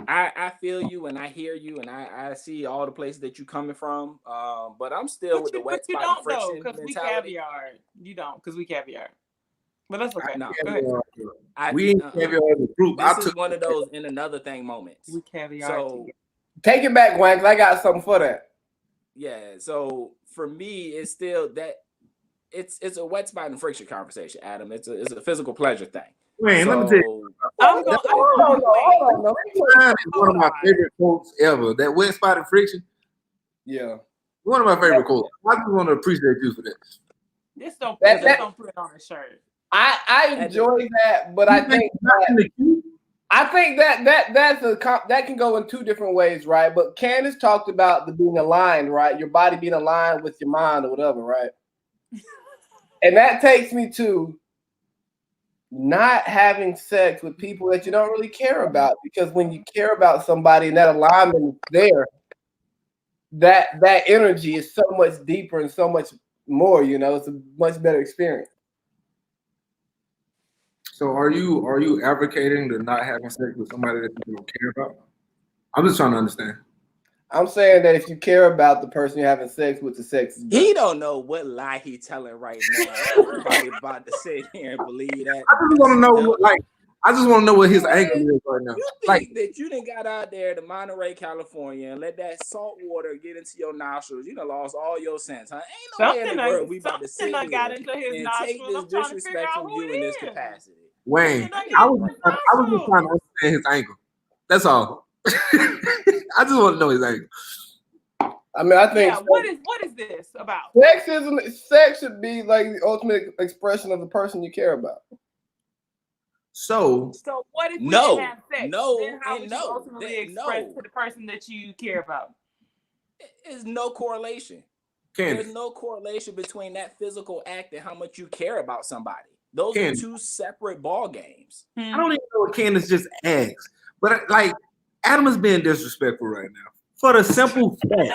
I feel you and I hear you and I see all the places that you're coming from. But I'm still with the wet spot friction mentality. You don't, because we caviar. But that's okay. No, we caviar as a group. This is one of those in another thing moments. We caviar. So take it back, Wayne, because I got something for that. Yeah. So for me, it's still that it's a wet spot and friction conversation, Adam. It's a physical pleasure thing. Man, let me tell you. Hold on. One of my favorite quotes ever. That wet spot and friction. Yeah. One of my favorite quotes. I just want to appreciate you for that. Just don't put it on a shirt. I enjoy that, but I think that can go in two different ways, right? But Candace talked about the being aligned, right? Your body being aligned with your mind or whatever, right? And that takes me to not having sex with people that you don't really care about, because when you care about somebody and that alignment is there, that energy is so much deeper and so much more, it's a much better experience. So are you advocating to not having sex with somebody that you don't care about? I'm just trying to understand. I'm saying that if you care about the person you're having sex with, the sex is better. He don't know what lie he telling right now. Everybody about to sit here and believe that. I just want to know, I just want to know what his angle is right now. You think that you done got out there to Monterey, California, and let that salt water get into your nostrils? You done lost all your sense, huh? Ain't no way in the world we about to sit here got into his and nostrils. take this disrespect from you in this capacity. Wayne, I was just trying to understand his angle. That's all. I just want to know his angle. I mean, I think. Yeah, what is this about? Sex should be like the ultimate expression of the person you care about. So what if we didn't have sex? No, then how would you ultimately express to the person that you care about? There's no correlation. There's no correlation between that physical act and how much you care about somebody. Those are two separate ball games. I don't even know what Candace just asked, but Adam is being disrespectful right now for the simple fact.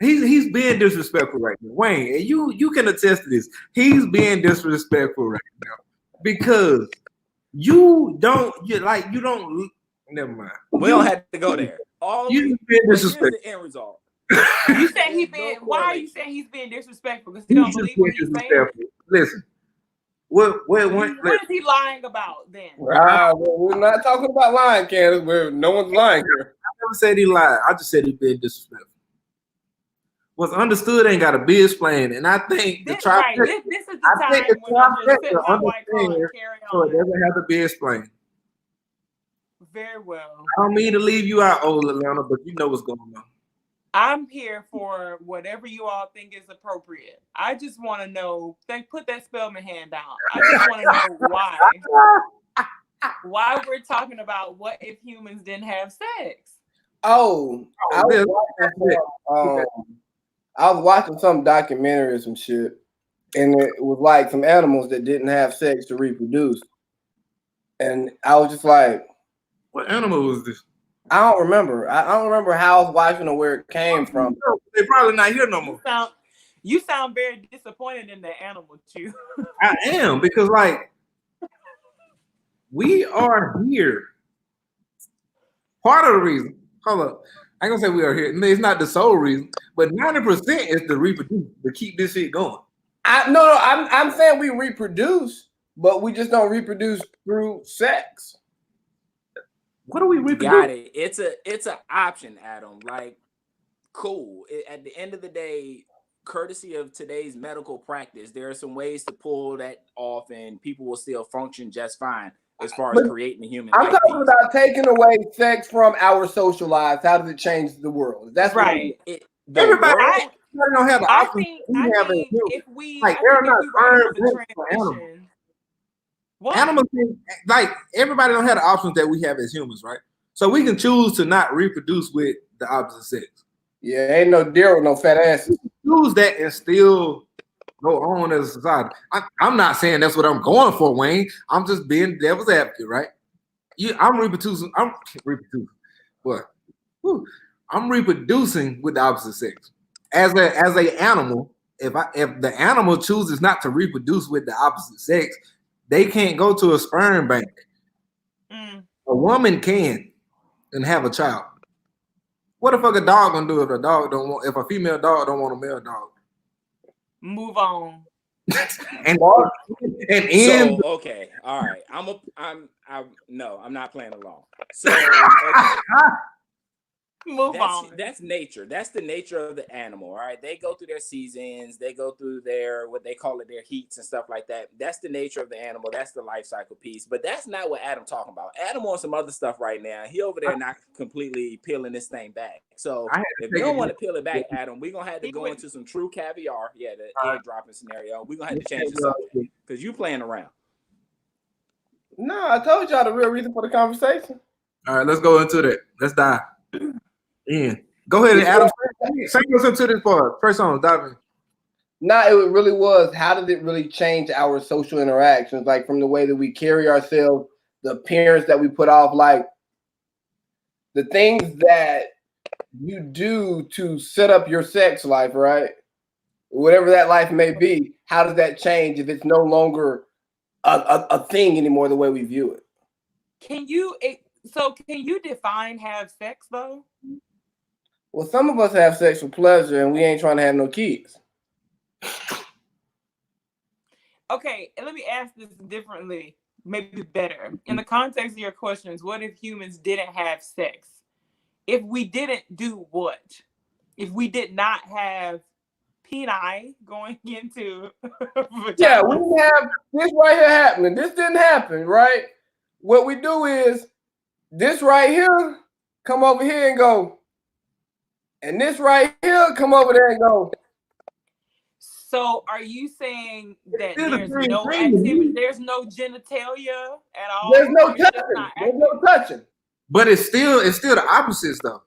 He's being disrespectful right now. Wayne, and you can attest to this. He's being disrespectful right now because you don't. Never mind. We don't have to go there. You being disrespectful. The end result. You said he being. Why are you saying he's being disrespectful? Because he don't believe what he's saying. Listen. What is he lying about then? We're not talking about lying, Candace. No one's lying here. I never said he lied. I just said he being disrespectful. What's understood ain't got to be explained, and I think this is the time when I just sit my white car and carry on. So it doesn't have to be explained. Very well. I don't mean to leave you out, old Atlanta, but you know what's going on. I'm here for whatever you all think is appropriate. I just want to know. Put that Spellman hand down. I just want to know why we're talking about what if humans didn't have sex. I was watching some documentary or some shit, and it was like some animals that didn't have sex to reproduce, and I was just like, "What animal was this?" I don't remember. I don't remember how I was watching or where it came from. They're probably not here no more. You sound very disappointed in the animal, too. I am, because we are here. Part of the reason. Hold up. I ain't gonna say we are here. It's not the sole reason, but 90% is to reproduce, to keep this shit going. I'm saying we reproduce, but we just don't reproduce through sex. What do we reproduce? Got it. It's an option, Adam. Cool. At the end of the day, courtesy of today's medical practice, there are some ways to pull that off, and people will still function just fine as far as creating a human. I'm talking about taking away sex from our social lives. How does it change the world? That's right. Everybody don't have the option. Animals, everybody don't have the options that we have as humans, right? So we can choose to not reproduce with the opposite sex. Yeah, ain't no deer with no fat asses. Choose that and still go on as a society. I'm not saying that's what I'm going for, Wayne. I'm just being devil's advocate, right? I'm reproducing. What? I'm reproducing with the opposite sex. As a animal, if the animal chooses not to reproduce with the opposite sex, they can't go to a sperm bank. A woman can and have a child. What the fuck a dog gonna do if a female dog don't want a male dog? Move on. Okay, all right. I'm not playing along. So move on. That's nature. That's the nature of the animal. All right. They go through their seasons. They go through their what they call it, their heats and stuff like that. That's the nature of the animal. That's the life cycle piece. But that's not what Adam's talking about. Adam wants some other stuff right now. He over there not completely peeling this thing back. So if you don't want to peel it back, Adam, we're gonna have to go into some true caviar. Yeah, the airdropping scenario. We're gonna have to change the subject because you playing around. No, I told y'all the real reason for the conversation. All right, let's go into that. Let's dive. Yeah. Go ahead, Adam. Say us into this part. First song, dive in. No, it really was. How did it really change our social interactions? Like from the way that we carry ourselves, the appearance that we put off, like the things that you do to set up your sex life, right? Whatever that life may be, how does that change if it's no longer a thing anymore the way we view it? Can you define have sex though? Well, some of us have sexual pleasure and we ain't trying to have no kids. Okay, let me ask this differently, maybe better. In the context of your questions, what if humans didn't have sex? If we didn't do what? If we did not have peni going into yeah, we didn't have this right here happening. This didn't happen, right? What we do is this right here, come over here and go. And this right here, come over there and go. So are you saying that there's no activity, there's no genitalia at all? There's no touching. There's no touching. But it's still the opposites though.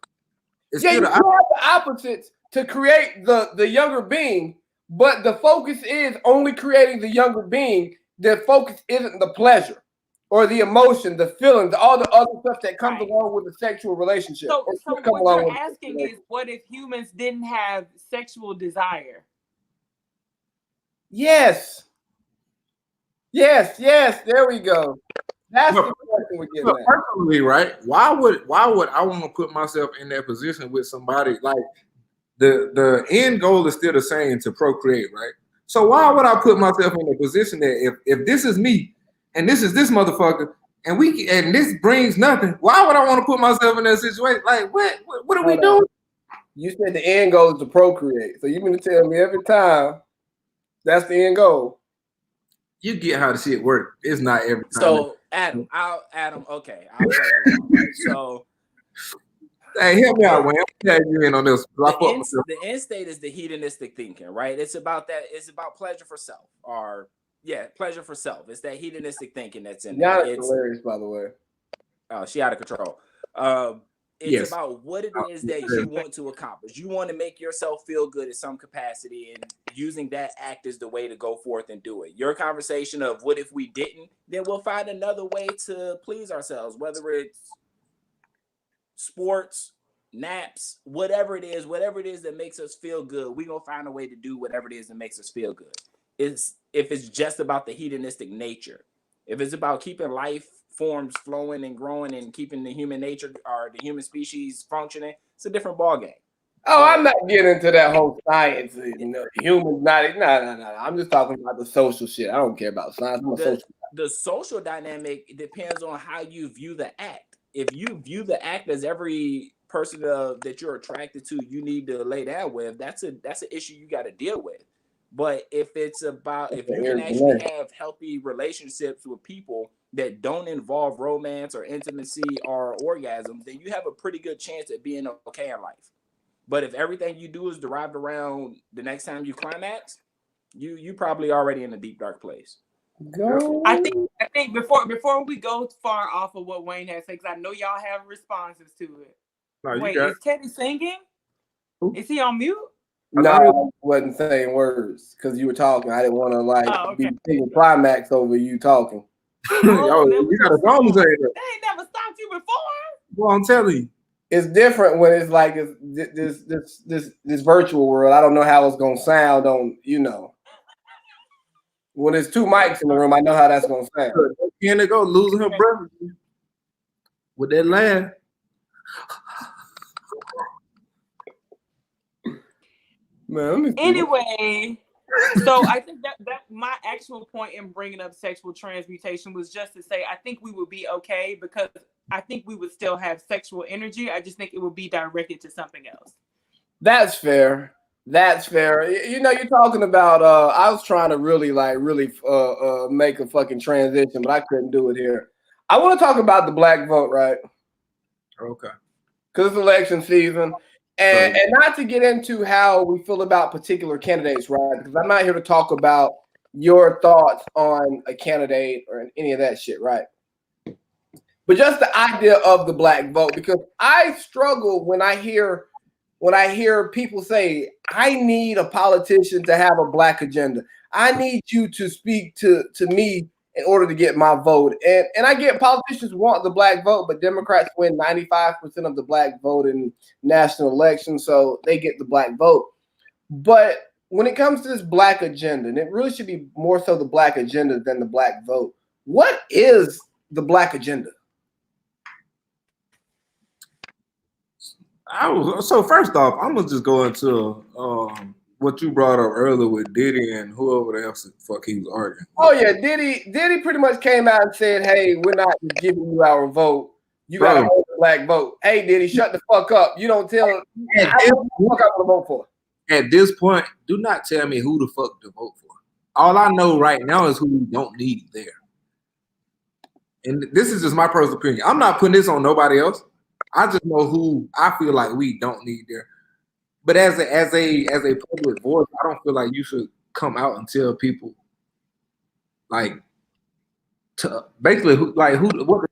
It's yeah, still you have the opposites to create the younger being, but the focus is only creating the younger being. The focus isn't the pleasure or the emotion, the feelings, all the other stuff that comes along with a sexual relationship. So what you're asking is, what if humans didn't have sexual desire? Yes. There we go. That's the question we're getting at. Personally, right? Why would I want to put myself in that position with somebody? Like the end goal is still the same, to procreate, right? So why would I put myself in a position that if this is me and this is this motherfucker and this brings nothing, why would I want to put myself in that situation? Like what are we doing? You said the end goal is to procreate. So you're gonna tell me every time that's the end goal. You get how the shit work. It's not every time. So Adam, okay. I'll tell you, right? So hey, help me out, man. I'm tagging you in on this. The end state is the hedonistic thinking, right? It's about that. It's about pleasure for self, or pleasure for self. It's that hedonistic thinking that's in there. It's hilarious, by the way. Oh, she out of control. It's about what it is that you want to accomplish. You want to make yourself feel good in some capacity, and using that act is the way to go forth and do it. Your conversation of what if we didn't, then we'll find another way to please ourselves, whether it's sports, naps, whatever it is that makes us feel good. We're going to find a way to do whatever it is that makes us feel good. If it's just about the hedonistic nature, if it's about keeping life forms flowing and growing and keeping the human nature or the human species functioning, it's a different ballgame. Oh, I'm not getting into that whole science. Humans not. No. I'm just talking about the social shit. I don't care about science. The social dynamic depends on how you view the act. If you view the act as every person that you're attracted to, you need to lay down with, that's an issue you got to deal with. But if it's about if you can actually have healthy relationships with people that don't involve romance or intimacy or orgasm, then you have a pretty good chance at being okay in life. But if everything you do is derived around the next time you climax, you probably already in a deep dark place. I think before we go far off of what Wayne has said, because I know y'all have responses to it. No, wait, is Teddy singing? Is he on mute? No, I wasn't saying words because you were talking. I didn't want to be taking climax over you talking. Yo, you got a song to say that. They ain't never stopped you before. Well, I'm telling you. It's different when it's like this virtual world. I don't know how it's gonna sound on, when there's two mics in the room. I know how that's gonna sound. Can it go losing her breath with that laugh? Man, anyway, so I think that my actual point in bringing up sexual transmutation was just to say I think we would be okay because I think we would still have sexual energy. I just think it would be directed to something else. That's fair. You're talking about. I was trying to really make a fucking transition, but I couldn't do it here. I want to talk about the black vote, right? Okay. Because it's election season. And not to get into how we feel about particular candidates, right? Because I'm not here to talk about your thoughts on a candidate or any of that shit, right? But just the idea of the black vote, because I struggle when I hear when I hear people say, I need a politician to have a black agenda. I need you to speak to me in order to get my vote. And I get politicians want the black vote, but Democrats win 95% of the black vote in national elections, so they get the black vote. But when it comes to this black agenda, and it really should be more so the black agenda than the black vote, what is the black agenda? So first off, I'm gonna just go into what you brought up earlier with Diddy and whoever else the fuck he was arguing. Oh yeah, Diddy pretty much came out and said, "Hey, we're not giving you our vote. You got to hold the black vote." Hey, Diddy, shut the fuck up. You don't tell. I don't know what I want to vote for. At this point, do not tell me who the fuck to vote for. All I know right now is who we don't need there. And this is just my personal opinion. I'm not putting this on nobody else. I just know who I feel like we don't need there. But as a public voice, I don't feel like you should come out and tell people like to basically who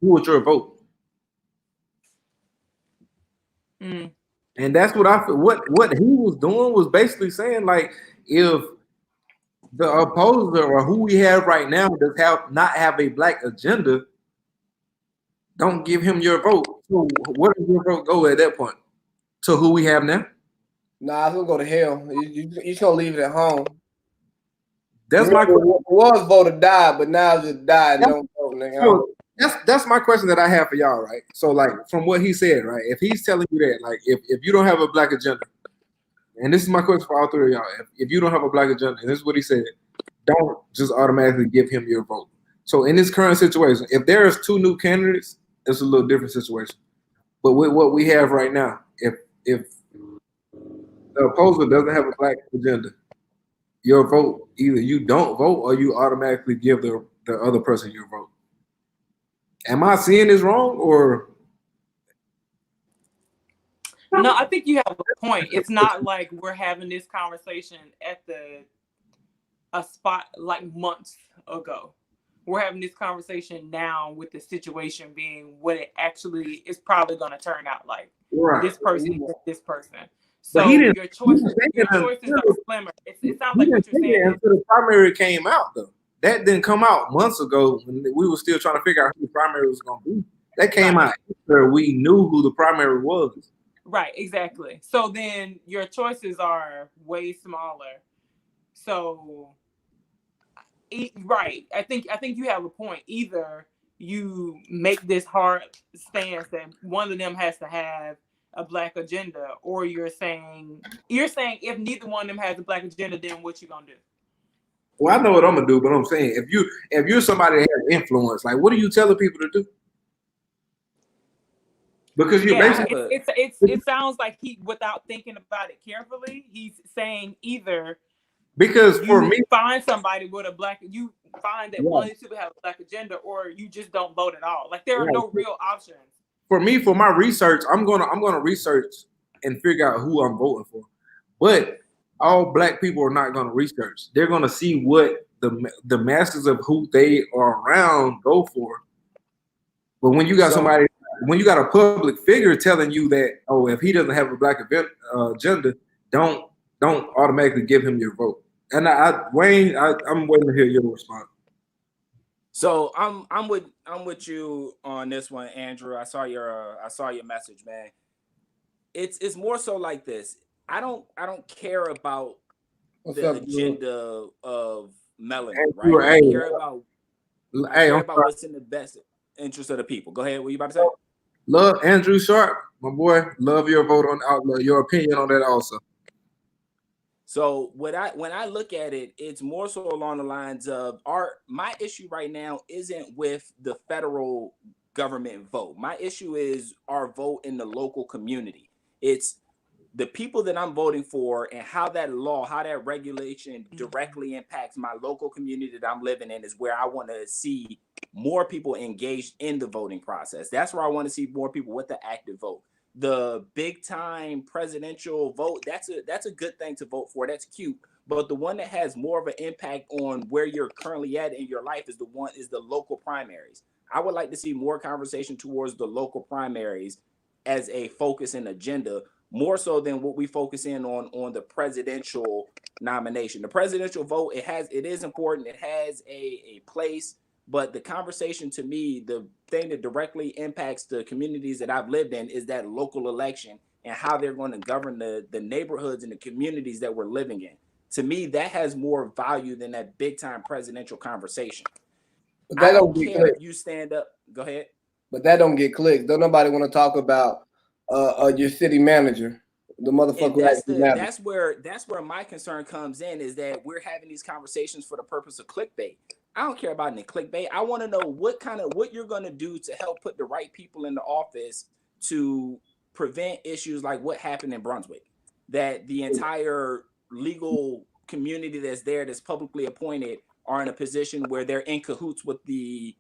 would your vote. Mm. And that's what I feel. What he was doing was basically saying like if the opposer or who we have right now does not have a black agenda, don't give him your vote. So where does your vote go at that point? To who we have now? Nah, it's gonna go to hell. You just gonna leave it at home. That's my question. It was vote or die, but now it's just die and don't vote, nigga. So that's my question that I have for y'all, right? So like from what he said, right? If he's telling you that, like if you don't have a black agenda, and this is my question for all three of y'all, if you don't have a black agenda, and this is what he said, don't just automatically give him your vote. So in this current situation, if there is two new candidates, it's a little different situation. But with what we have right now, if the opposer doesn't have a black agenda, your vote, either you don't vote or you automatically give the other person your vote. Am I seeing this wrong or? No, I think you have a point. It's not like we're having this conversation at a spot like months ago. We're having this conversation now with the situation being what it actually is probably going to turn out like. Right. This person is this person. So your choices are slimmer. It sounds like what you're saying. Until the primary came out, though. That didn't come out months ago when we were still trying to figure out who the primary was going to be. That came out after we knew who the primary was. Right, exactly. So then your choices are way smaller. So, right. I think you have a point. Either you make this hard stance that one of them has to have a black agenda, or you're saying if neither one of them has a black agenda, then what you gonna do? Well, I know what I'm gonna do, but I'm saying if you're somebody that has influence, like what are you telling people to do? Because you're basically it sounds like he, without thinking about it carefully, he's saying either because for me find somebody with a black, you find that one of these people have a black agenda, or you just don't vote at all. Like there are no real options. For me, for my research, I'm gonna research and figure out who I'm voting for. But all black people are not gonna research. They're gonna see what the masses of who they are around go for. But when you got when you got a public figure telling you that, oh, if he doesn't have a black agenda, don't automatically give him your vote. And Wayne, I'm waiting to hear your response. So I'm with you on this one, Andrew. I saw your message, man. It's more so like this. I don't care about the agenda of melanin, right? I care about what's in the best interest of the people. Go ahead. What you about to say? Love Andrew Sharp, my boy. Love your vote on your opinion on that also. So when I look at it, it's more so along the lines of my issue right now isn't with the federal government vote. My issue is our vote in the local community. It's the people that I'm voting for and how that regulation directly impacts my local community that I'm living in is where I want to see more people engaged in the voting process. That's where I want to see more people with the active vote. The big time presidential vote, that's a good thing to vote for. That's cute. But the one that has more of an impact on where you're currently at in your life is the local primaries. I would like to see more conversation towards the local primaries as a focus and agenda more so than what we focus in on the presidential nomination. The presidential vote, it is important. It has a place, but the conversation, to me, the thing that directly impacts the communities that I've lived in is that local election and how they're going to govern the neighborhoods and the communities that we're living in. To me, that has more value than that big time presidential conversation. But that I don't care if you stand up. Go ahead. But that don't get clicks. Don't nobody want to talk about your city manager, the motherfucker. That's where my concern comes in, is that we're having these conversations for the purpose of clickbait. I don't care about any clickbait. I want to know what you're going to do to help put the right people in the office to prevent issues like what happened in Brunswick, that the entire legal community that's publicly appointed are in a position where they're in cahoots with the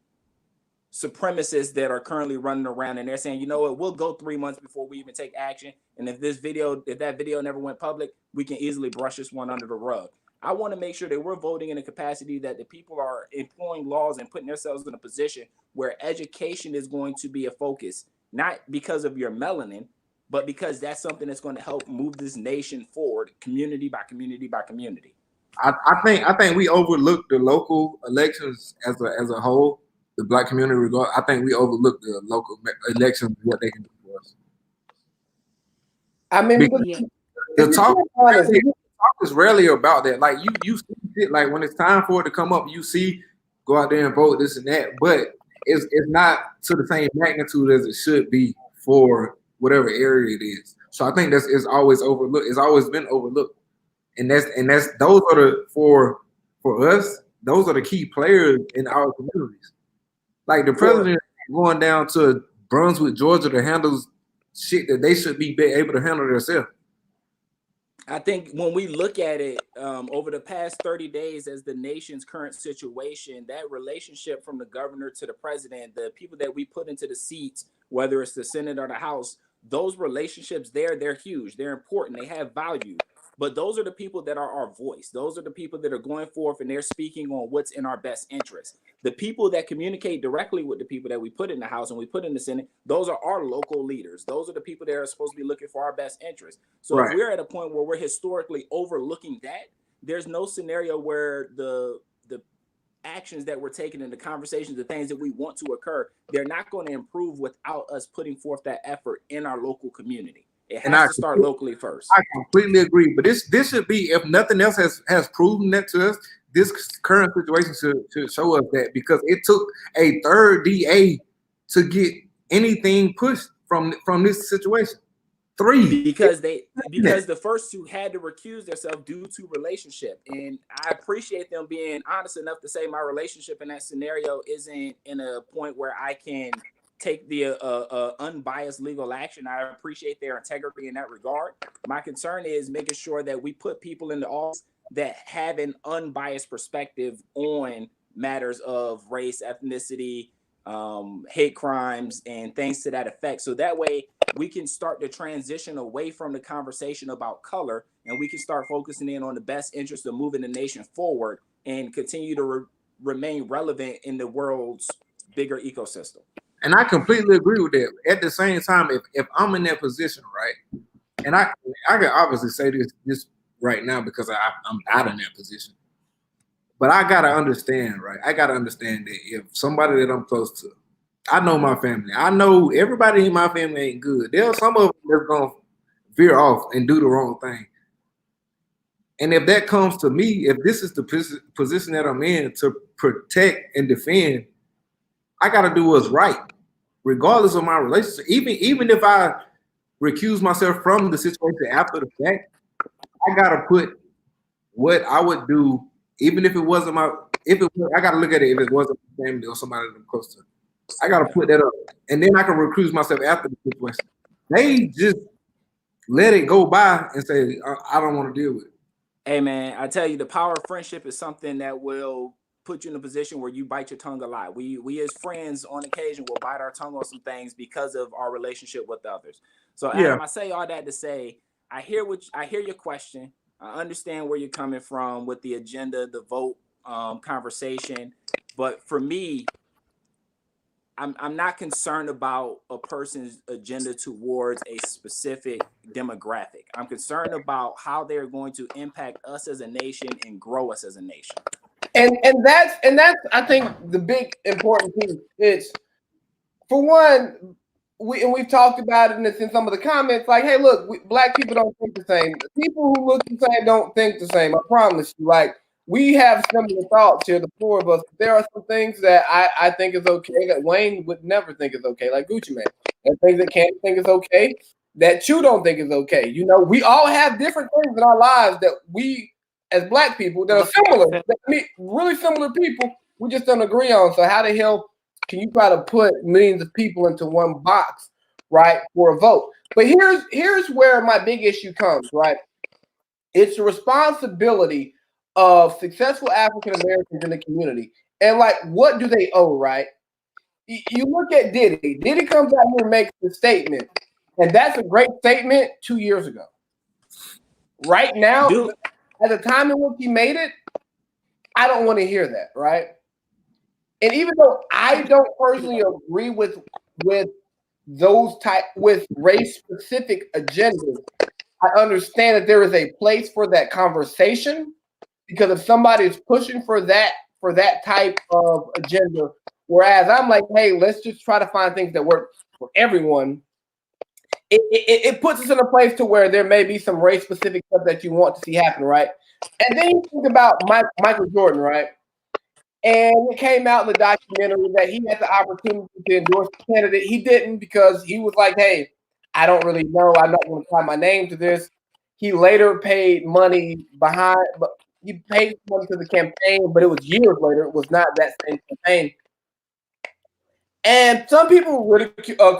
supremacists that are currently running around, and they're saying, you know what, we'll go 3 months before we even take action. And if that video never went public, we can easily brush this one under the rug. I want to make sure that we're voting in a capacity that the people are employing laws and putting themselves in a position where education is going to be a focus, not because of your melanin, but because that's something that's going to help move this nation forward, community by community by community. I think we overlook the local elections as a whole. The Black community, I think we overlook the local elections, what they can do for us. I mean, the talk is rarely about that. Like you see it, like when it's time for it to come up, you see, go out there and vote this and that, but it's not to the same magnitude as it should be for whatever area it is. So I think it's always overlooked. It's always been overlooked, and those are the for us. Those are the key players in our communities. Like the president going down to Brunswick, Georgia, to handle shit that they should be able to handle themselves. I think when we look at it over the past 30 days as the nation's current situation, that relationship from the governor to the president, the people that we put into the seats, whether it's the Senate or the House, those relationships they're huge. They're important. They have value. But those are the people that are our voice. Those are the people that are going forth and they're speaking on what's in our best interest. The people that communicate directly with the people that we put in the House and we put in the Senate, those are our local leaders. Those are the people that are supposed to be looking for our best interest. So if we're at a point where we're historically overlooking that, there's no scenario where the actions that we're taking and the conversations, the things that we want to occur, they're not going to improve without us putting forth that effort in our local community. It has to start locally first. I completely agree. But this should be, if nothing else has proven that to us, this current situation should show us that, because it took a third DA to get anything pushed from this situation. 3. Because the first 2 had to recuse themselves due to relationship. And I appreciate them being honest enough to say my relationship in that scenario isn't in a point where I can take the unbiased legal action. I appreciate their integrity in that regard. My concern is making sure that we put people in the office that have an unbiased perspective on matters of race, ethnicity, hate crimes, and things to that effect. So that way we can start to transition away from the conversation about color, and we can start focusing in on the best interest of moving the nation forward and continue to remain relevant in the world's bigger ecosystem. And I completely agree with that. At the same time, if I'm in that position, right, and I can obviously say this right now because I'm out in that position, but I gotta understand, right? I gotta understand that if somebody that I'm close to, I know my family, I know everybody in my family ain't good. There's some of them that's gonna veer off and do the wrong thing. And if that comes to me, if this is the position that I'm in to protect and defend, I got to do what's right, regardless of my relationship. Even if I recuse myself from the situation after the fact, I got to put what I would do, even if it wasn't I got to look at it if it wasn't my family or somebody that I'm close to. I got to put that up. And then I can recuse myself after the situation. They just let it go by and say, I don't want to deal with it. Hey, man, I tell you, the power of friendship is something that will put you in a position where you bite your tongue a lot. We as friends on occasion will bite our tongue on some things because of our relationship with others. So Adam, I say all that to say, I hear your question. I understand where you're coming from with the agenda, the vote conversation. But for me, I'm not concerned about a person's agenda towards a specific demographic. I'm concerned about how they're going to impact us as a nation and grow us as a nation. And that's I think the big important piece is, for one, we've talked about it in some of the comments, like, hey, look, black people don't think the same. The people who look the same don't think the same. I promise you. Like, we have similar thoughts here, the four of us. There are some things that I think is okay that Wayne would never think is okay, like Gucci Mane. And things that Candy think is okay that you don't think is okay. You know, we all have different things in our lives that we, as black people, that are similar, that meet really similar people, we just don't agree on. So how the hell can you try to put millions of people into one box, right, for a vote? But here's where my big issue comes, right? It's the responsibility of successful African Americans in the community. And like, what do they owe, right? You look at Diddy. Diddy comes out here and makes the statement. And that's a great statement 2 years ago. Right now, at the time in which he made it, I don't want to hear that, right? And even though I don't personally agree with those with race-specific agendas, I understand that there is a place for that conversation, because if somebody is pushing for that type of agenda, whereas I'm like, hey, let's just try to find things that work for everyone. It puts us in a place to where there may be some race-specific stuff that you want to see happen, right? And then you think about Michael Jordan, right? And it came out in the documentary that he had the opportunity to endorse the candidate. He didn't, because he was like, hey, I don't really know. I'm not going to tie my name to this. He later paid money but he paid money to the campaign, but it was years later. It was not that same campaign. And some people really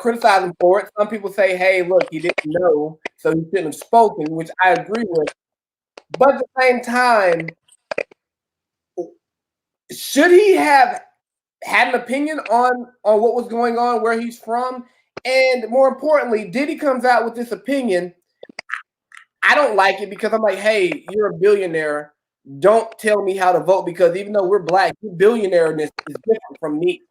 criticize him for it. Some people say, hey, look, he didn't know, so he shouldn't have spoken, which I agree with. But at the same time, should he have had an opinion on what was going on, where he's from? And more importantly, Diddy comes out with this opinion. I don't like it, because I'm like, hey, you're a billionaire. Don't tell me how to vote, because even though we're black, your billionaireness is different from me.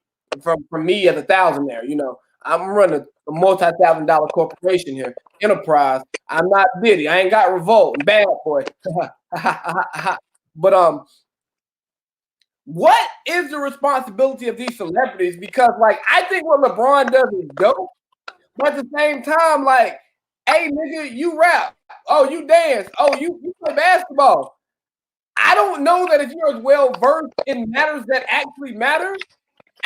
From me as a thousandaire, you know, I'm running a multi-$1,000 corporation here, enterprise. I'm not Diddy. I ain't got revolt. I'm bad boy. But what is the responsibility of these celebrities? Because like, I think what LeBron does is dope, but at the same time, like, hey nigga, you rap. Oh, you dance. Oh, you play basketball. I don't know that if you're as well versed in matters that actually matter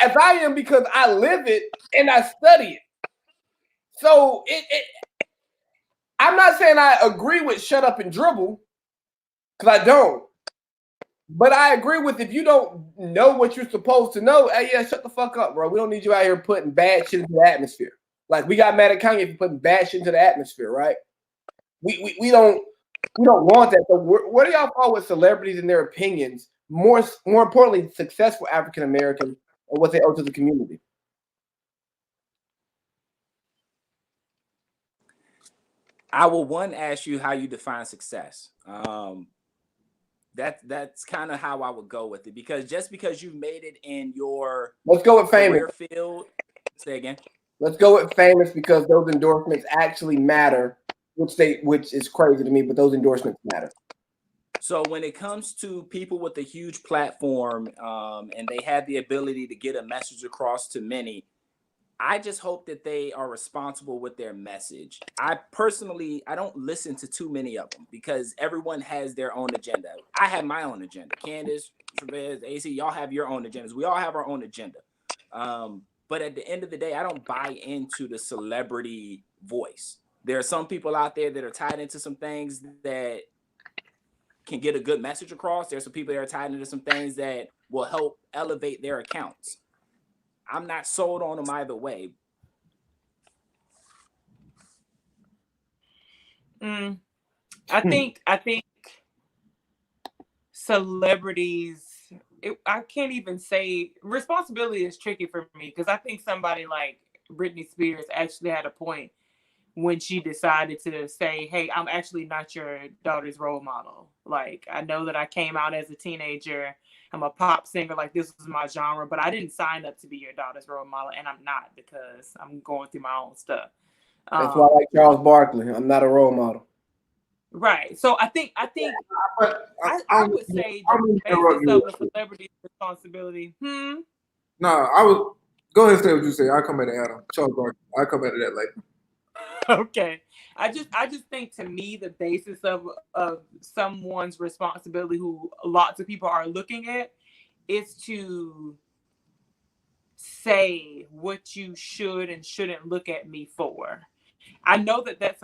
as I am, because I live it and I study it. So I'm not saying I agree with shut up and dribble, because I don't. But I agree with, if you don't know what you're supposed to know, hey, yeah, shut the fuck up, bro. We don't need you out here putting bad shit into the atmosphere. Like, we got mad at Kanye for putting bad shit into the atmosphere, right? We don't want that. So what do y'all call with celebrities and their opinions? More importantly, successful African Americans and what they owe to the community. I will ask you how you define success. That's kind of how I would go with it, because just because you made it in your career field, say again. Let's go with famous, because those endorsements actually matter, which is crazy to me, but those endorsements matter. So when it comes to people with a huge platform, and they have the ability to get a message across to many, I just hope that they are responsible with their message. I don't listen to too many of them, because everyone has their own agenda. I have my own agenda. Candace, Trevez, AC, y'all have your own agendas. We all have our own agenda. But at the end of the day, I don't buy into the celebrity voice. There are some people out there that are tied into some things that can get a good message across. There's some people that are tied into some things that will help elevate their accounts. I'm not sold on them either way. I think celebrities, I can't even say responsibility is tricky for me, because I think somebody like Britney Spears actually had a point when she decided to say, hey, I'm actually not your daughter's role model. Like, I know that I came out as a teenager. I'm a pop singer, like this is my genre, but I didn't sign up to be your daughter's role model, and I'm not because I'm going through my own stuff. That's why I like Charles Barkley. I'm not a role model. Right. So I think I would say the basis of the celebrity's responsibility. No, I would go ahead and say what you say. I'll come back to Adam. Charles Barkley. I'll come back to that later. Okay. I just think, to me, the basis of someone's responsibility, who lots of people are looking at, is to say what you should and shouldn't look at me for. I know that that's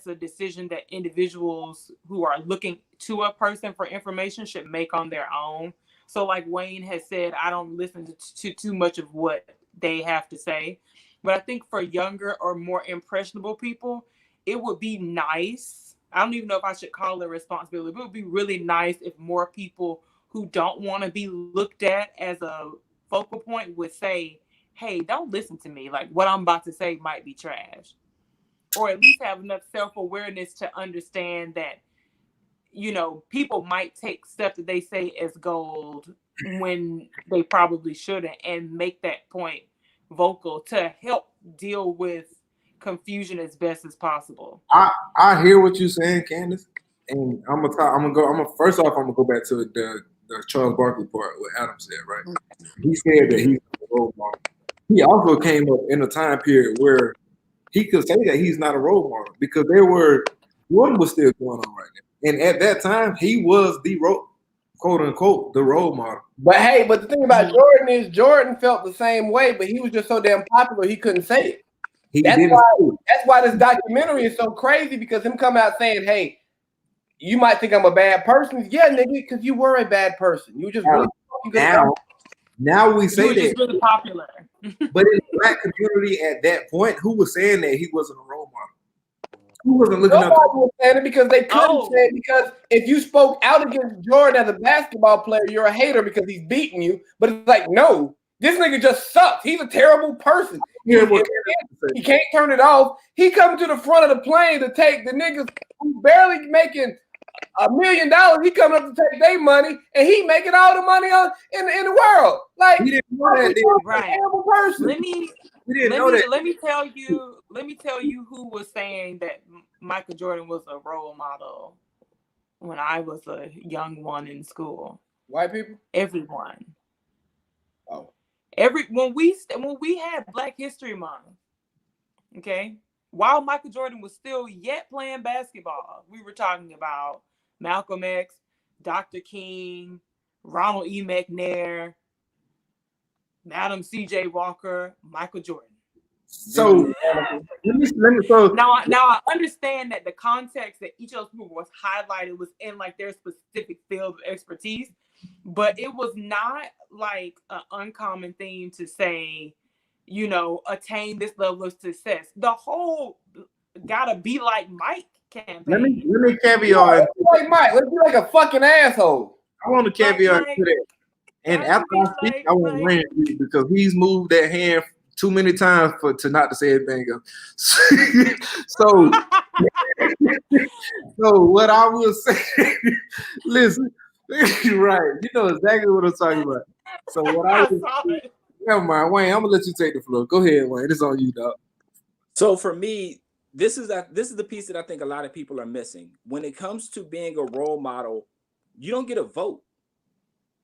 a decision that individuals who are looking to a person for information should make on their own. So like Wayne has said, I don't listen to too much of what they have to say. But I think for younger or more impressionable people, it would be nice. I don't even know if I should call it a responsibility, but it would be really nice if more people who don't want to be looked at as a focal point would say, hey, don't listen to me. Like, what I'm about to say might be trash. Or at least have enough self-awareness to understand that, you know, people might take stuff that they say as gold when they probably shouldn't, and make that point vocal to help deal with confusion as best as possible. I hear what you're saying, Candace, and first off, I'm gonna go back to the Charles Barkley part, what Adam said, right? He said that he's a role model. He also came up in a time period where he could say that he's not a role model because Jordan was still going on right now, and at that time he was the quote unquote the role model. But hey, the thing about Jordan is Jordan felt the same way, but he was just so damn popular he couldn't say it. That's why this documentary is so crazy, because him come out saying, "Hey, you might think I'm a bad person, yeah, nigga, because you were a bad person. You just really now we say that just really popular." But in the black community at that point, who was saying that he wasn't a role model? Who wasn't looking up? Nobody was saying it because they couldn't say it, because if you spoke out against Jordan as a basketball player, you're a hater because he's beating you. But it's like, no, this nigga just sucks. He's a terrible person. He can't turn it off. He comes to the front of the plane to take the niggas who barely making $1 million. He coming up to take their money, and he making all the money in the world. Like, he didn't know that, right? Terrible person. Let me tell you who was saying that Michael Jordan was a role model when I was a young one in school. White people? Everyone. Oh. When we had Black History Month, okay, while Michael Jordan was still yet playing basketball, we were talking about Malcolm X, Dr. King, Ronald E. McNair, Madam C.J. Walker, Michael Jordan. So now I understand that the context that each of those people was highlighted was in like their specific field of expertise, but it was not like an uncommon theme to say, you know, attain this level of success. The whole gotta be like Mike campaign. Let me caveat. Let's be like Mike. Let's be like a fucking asshole. I want to caveat to that. And after I speak, I want to rant because he's moved that hand too many times to not to say anything else. So what I will say, listen, right? You know exactly what I'm talking about. So what I will say, never mind, Wayne. I'm gonna let you take the floor. Go ahead, Wayne. It's on you, dog. So for me, this is the piece that I think a lot of people are missing. When it comes to being a role model, you don't get a vote.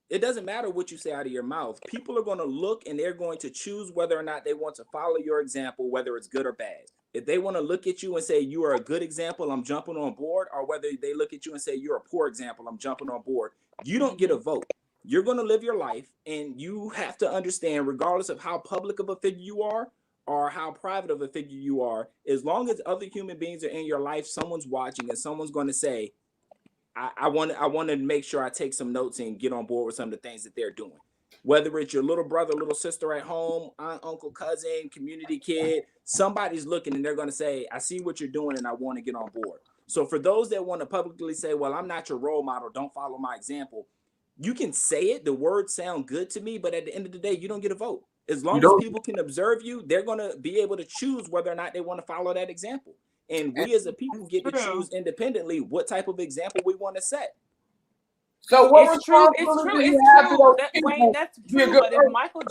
It doesn't matter what you say out of your mouth. People are going to look and they're going to choose whether or not they want to follow your example, whether it's good or bad. If they want to look at you and say, you are a good example, I'm jumping on board, or whether they look at you and say, you're a poor example, I'm jumping on board, you don't get a vote. You're going to live your life, and you have to understand, regardless of how public of a figure you are or how private of a figure you are, as long as other human beings are in your life, someone's watching and someone's going to say, I want to make sure I take some notes and get on board with some of the things that they're doing. Whether it's your little brother, little sister at home, aunt, uncle, cousin, community kid, somebody's looking and they're going to say, I see what you're doing and I want to get on board. So for those that want to publicly say, well, I'm not your role model, don't follow my example, you can say it. The words sound good to me, but at the end of the day, you don't get a vote. As long as people can observe you, they're going to be able to choose whether or not they want to follow that example. And we as a people get to choose independently what type of example we want to set. So what it's true. It's true. It's true. Wayne, that's true. But if Michael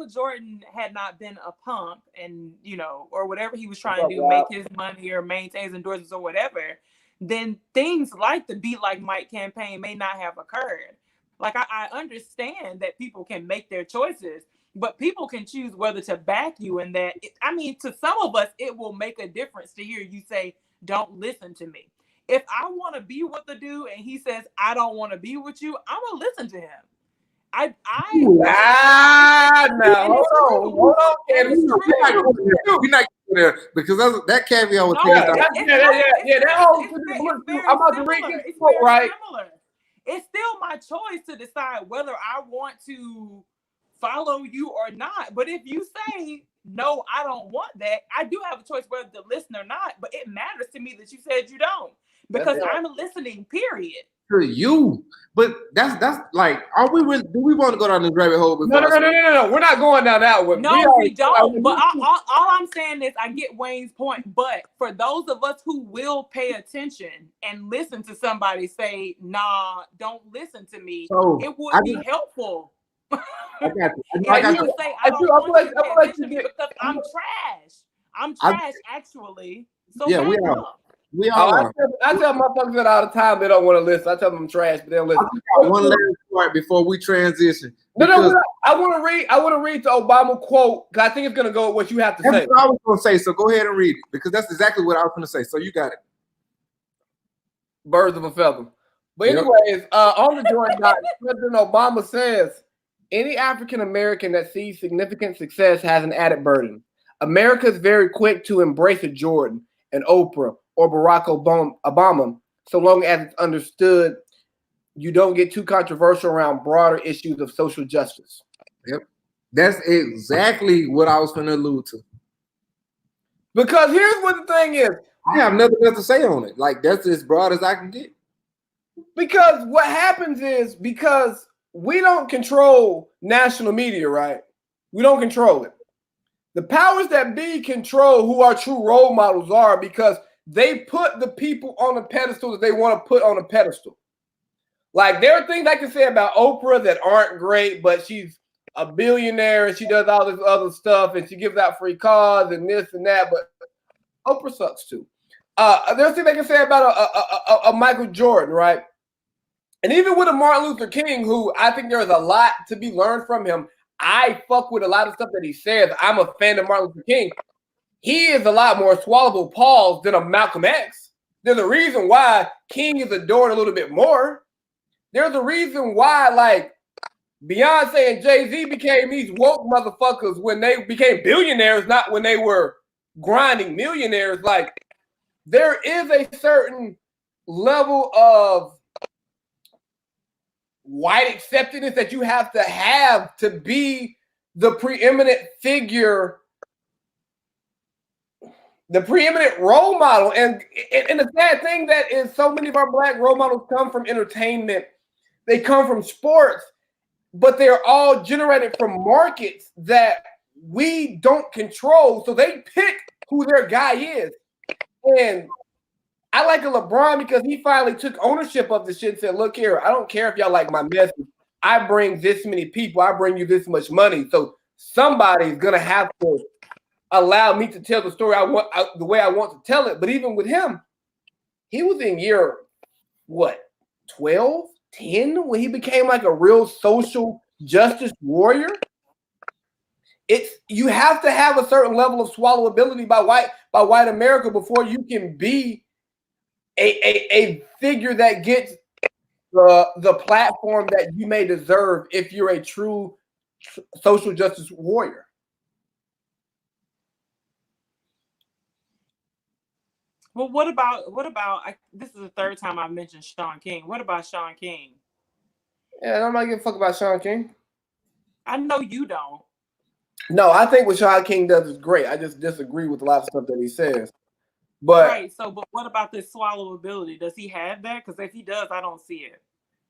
Jordan had not been a punk and, you know, or whatever he was trying to do, make his money or maintain his endorsements or whatever, then things like the Be Like Mike campaign may not have occurred. Like, I understand that people can make their choices, but people can choose whether to back you. And that, I mean, to some of us, it will make a difference to hear you say, don't listen to me. If I want to be with the dude and he says, I don't want to be with you, I'm going to listen to him. Hold on, we're not there because that caveat was I'm about to read this quote, right? It's still my choice to decide whether I want to follow you or not. But if you say, no, I don't want that, I do have a choice whether to listen or not. But it matters to me that you said you don't, because I'm listening, period. To you, but that's like, are we really? Do we want to go down this rabbit hole? No. We're not going down that one. No, we don't. But all I'm saying is, I get Wayne's point. But for those of us who will pay attention and listen to somebody say, "Nah, don't listen to me," it would be helpful. I got you. I don't want you to pay attention to me because I'm trash. I'm trash, actually. So yeah, we are. We are. I tell motherfuckers that all the time they don't want to listen. I tell them I'm trash, but they don't listen. One last part before we transition. No. I want to read the Obama quote because I think it's going to go with what you have to say. That's what I was going to say. So go ahead and read it because that's exactly what I was going to say. So you got it. Birds of a feather. But anyways, on the Jordan Doc, President Obama says, any African American that sees significant success has an added burden. America is very quick to embrace a Jordan, an Oprah, or Barack Obama, so long as it's understood you don't get too controversial around broader issues of social justice. Yep. That's exactly what I was going to allude to. Because here's what the thing is. I have nothing else to say on it. Like, that's as broad as I can get. Because what happens is, because we don't control national media, right? We don't control it. The powers that be control who our true role models are because they put the people on a pedestal that they want to put on a pedestal. Like, there are things I can say about Oprah that aren't great, but she's a billionaire and she does all this other stuff and she gives out free cars and this and that, but Oprah sucks too. There's things I can say about a Michael Jordan, right? And even with a Martin Luther King, who I think there is a lot to be learned from him. I fuck with a lot of stuff that he says. I'm a fan of Martin Luther King. He is a lot more swallowable pause than a Malcolm X. There's a reason why King is adored a little bit more. There's a reason why, like, Beyonce and Jay-Z became these woke motherfuckers when they became billionaires, not when they were grinding millionaires. Like, there is a certain level of white acceptance that you have to be the preeminent figure, the preeminent role model. And the sad thing that is so many of our black role models come from entertainment. They come from sports, but they're all generated from markets that we don't control. So they pick who their guy is. And I like a LeBron because he finally took ownership of the shit and said, look here, I don't care if y'all like my message. I bring this many people. I bring you this much money. So somebody's going to have to allow me to tell the story the way I want to tell it. But even with him, he was in year, 12, 10, when he became like a real social justice warrior. You have to have a certain level of swallowability by white America before you can be a figure that gets the platform that you may deserve if you're a true social justice warrior. Well, what about this is the third time I've mentioned Shaun King. What about Shaun King? Yeah, I'm not giving a fuck about Shaun King. I know you don't. No, I think what Shaun King does is great. I just disagree with a lot of stuff that he says. But right, but what about this swallowability? Does he have that? Because if he does, I don't see it.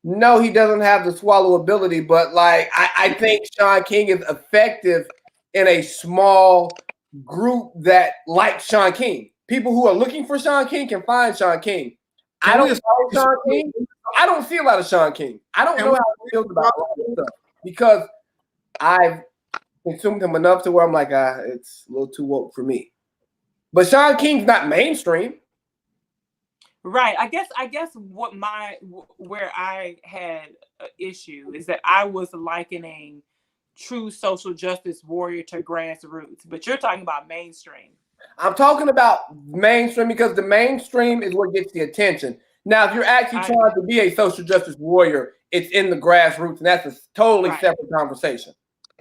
No, he doesn't have the swallowability, but like I think Shaun King is effective in a small group that likes Shaun King. People who are looking for Shaun King can find Shaun King. I don't follow Shaun King. I don't see a lot of Sean King. I don't know how he feels about a lot of stuff because I've consumed him enough to where I'm like, it's a little too woke for me. But Sean King's not mainstream. Right. I guess where I had an issue is that I was likening true social justice warrior to grassroots, but you're talking about mainstream. I'm talking about mainstream because the mainstream is what gets the attention. Now, if you're actually trying to be a social justice warrior, it's in the grassroots, and that's a totally separate conversation.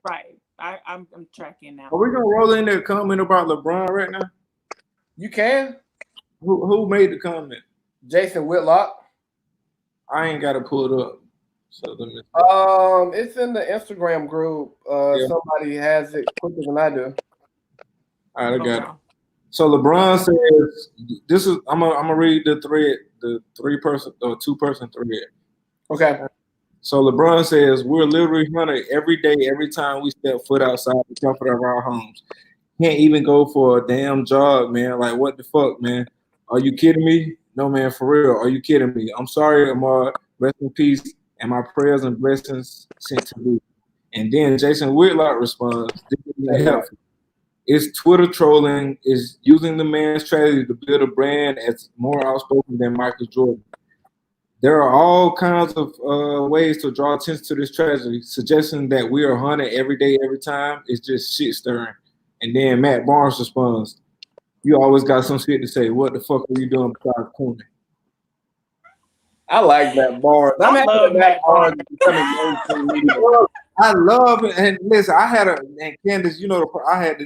Right. I'm tracking now. Are we gonna roll in there comment about LeBron right now? You can. Who made the comment? Jason Whitlock. I ain't got to pull it up. So let me. It's in the Instagram group. Somebody has it quicker than I do. All right, I got it. So LeBron says, "This is." I'm gonna read the thread, the 3-person or 2-person thread. Okay. So LeBron says, "We're literally hunted every day, every time we step foot outside the comfort of our homes. Can't even go for a damn jog, man. Like, what the fuck, man? Are you kidding me? No, man, for real. Are you kidding me? I'm sorry, Ahmaud. Rest in peace, and my prayers and blessings sent to you." And then Jason Whitlock responds, "This isn't helpful. It's Twitter trolling. Is using the man's tragedy to build a brand as more outspoken than Michael Jordan. There are all kinds of ways to draw attention to this tragedy. Suggesting that we are hunted every day, every time is just shit stirring." And then Matt Barnes responds, "You always got some shit to say. What the fuck are you doing besides cooning?" I like Matt Barnes. I'm happy that Matt Barnes is becoming mainstream media. I love it. And listen, and Candace, I had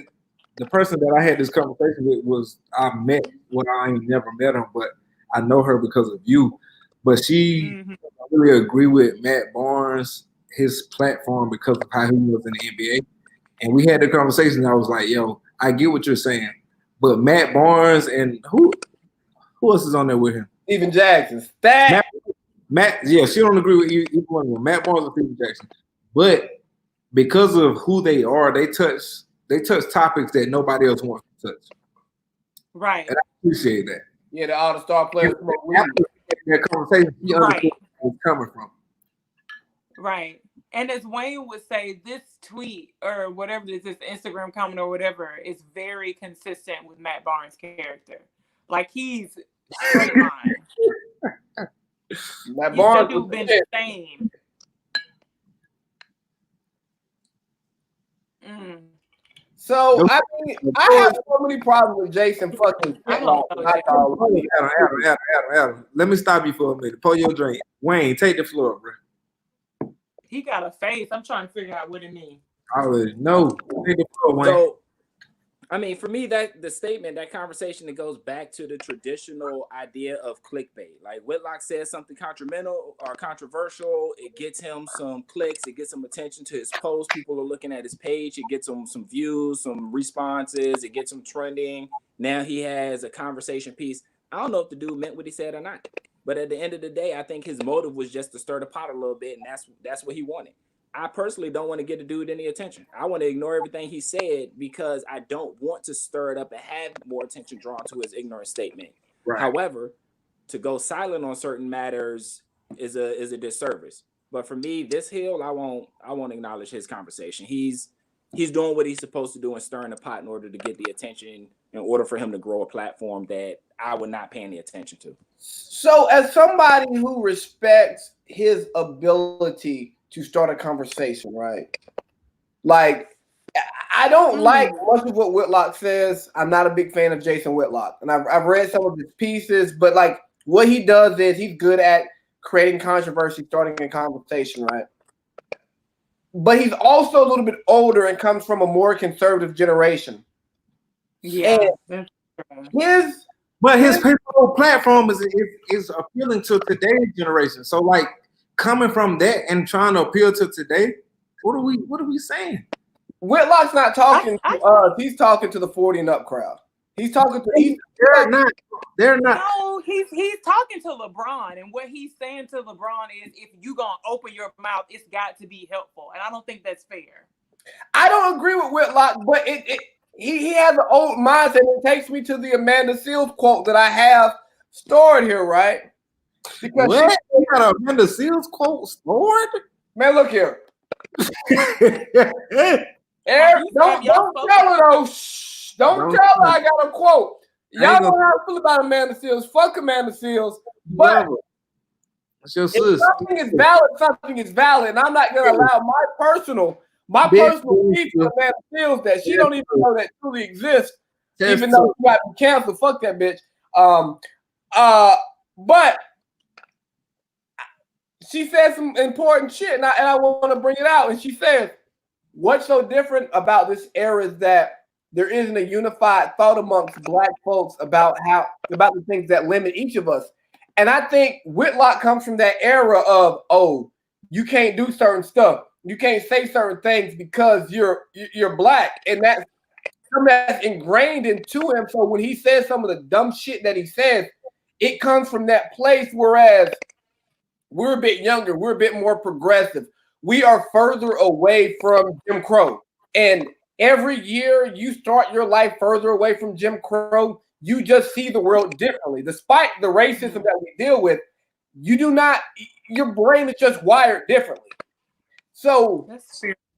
the person that I had this conversation with was I ain't never met him, but I know her because of you. But she really agree with Matt Barnes, his platform, because of how he was in the NBA. And we had the conversation. And I was like, "Yo, I get what you're saying, but Matt Barnes and who else is on there with him? Steven Jackson. Matt, yeah, she don't agree with either one of them. Matt Barnes and Steven Jackson, but because of who they are, they touch topics that nobody else wants to touch. Right. And I appreciate that. Yeah, all the star players. That conversation, she understood where it's coming from. Right. And as Wayne would say, this tweet or whatever this is, Instagram comment or whatever, is very consistent with Matt Barnes' character. Like, he's straight line. Matt Barnes has been the same. So I mean, I have so many problems with Jason fucking. Adam. Let me stop you for a minute. Pour your drink. Wayne, take the floor, bro. He got a face. I'm trying to figure out what it means. I already know. Take the floor, Wayne. So, I mean, for me, that conversation, that goes back to the traditional idea of clickbait. Like Whitlock says something controversial, it gets him some clicks, it gets some attention to his post. People are looking at his page, it gets him some views, some responses, it gets him trending. Now he has a conversation piece. I don't know if the dude meant what he said or not, but at the end of the day, I think his motive was just to stir the pot a little bit, and that's what he wanted. I personally don't want to get the dude any attention. I want to ignore everything he said because I don't want to stir it up and have more attention drawn to his ignorant statement. Right. However, to go silent on certain matters is a disservice. But for me, this Hill, I won't acknowledge his conversation. He's doing what he's supposed to do and stirring the pot in order to get the attention, in order for him to grow a platform that I would not pay any attention to. So, as somebody who respects his ability to start a conversation, right? Like, I don't like much of what Whitlock says. I'm not a big fan of Jason Whitlock, and I've read some of his pieces, but like what he does is he's good at creating controversy, starting a conversation, right? But he's also a little bit older and comes from a more conservative generation. Yeah. His whole platform is appealing to today's generation. So like, coming from that and trying to appeal to today, what are we saying? Whitlock's not talking to us. He's talking to the 40 and up crowd. He's talking to. They're not. No, he's talking to LeBron, and what he's saying to LeBron is, if you gonna open your mouth, it's got to be helpful, and I don't think that's fair. I don't agree with Whitlock, but he has an old mindset. It takes me to the Amanda Seales quote that I have stored here, right? Because what? You got a Amanda Seals quote stored? Man, look here. Eric, don't tell her though. Shh, don't tell her I got a quote. Y'all know how I feel about Amanda Seals. Fuck Amanda Seals. But if something is valid, something is valid. And I'm not gonna allow my personal beef with Amanda Seals that she don't even know that truly exists, even though she got to be canceled. Fuck that bitch. But she said some important shit, and I want to bring it out. And she says, what's so different about this era is that there isn't a unified thought amongst Black folks about the things that limit each of us. And I think Whitlock comes from that era of, oh, you can't do certain stuff. You can't say certain things because you're Black. And that's something that's ingrained into him. So when he says some of the dumb shit that he says, it comes from that place, whereas we're a bit younger, we're a bit more progressive. We are further away from Jim Crow. And every year you start your life further away from Jim Crow, you just see the world differently. Despite the racism that we deal with, your brain is just wired differently. So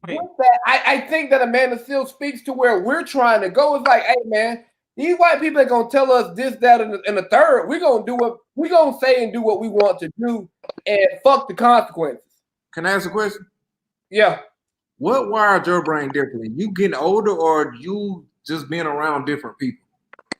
I think that Amanda Seals speaks to where we're trying to go. It's like, hey man, these white people are gonna tell us this, that, and the third. We're gonna do what we're gonna say and do what we want to do, and fuck the consequences. Can I ask a question? Yeah. What wired your brain differently? You getting older, or you just being around different people?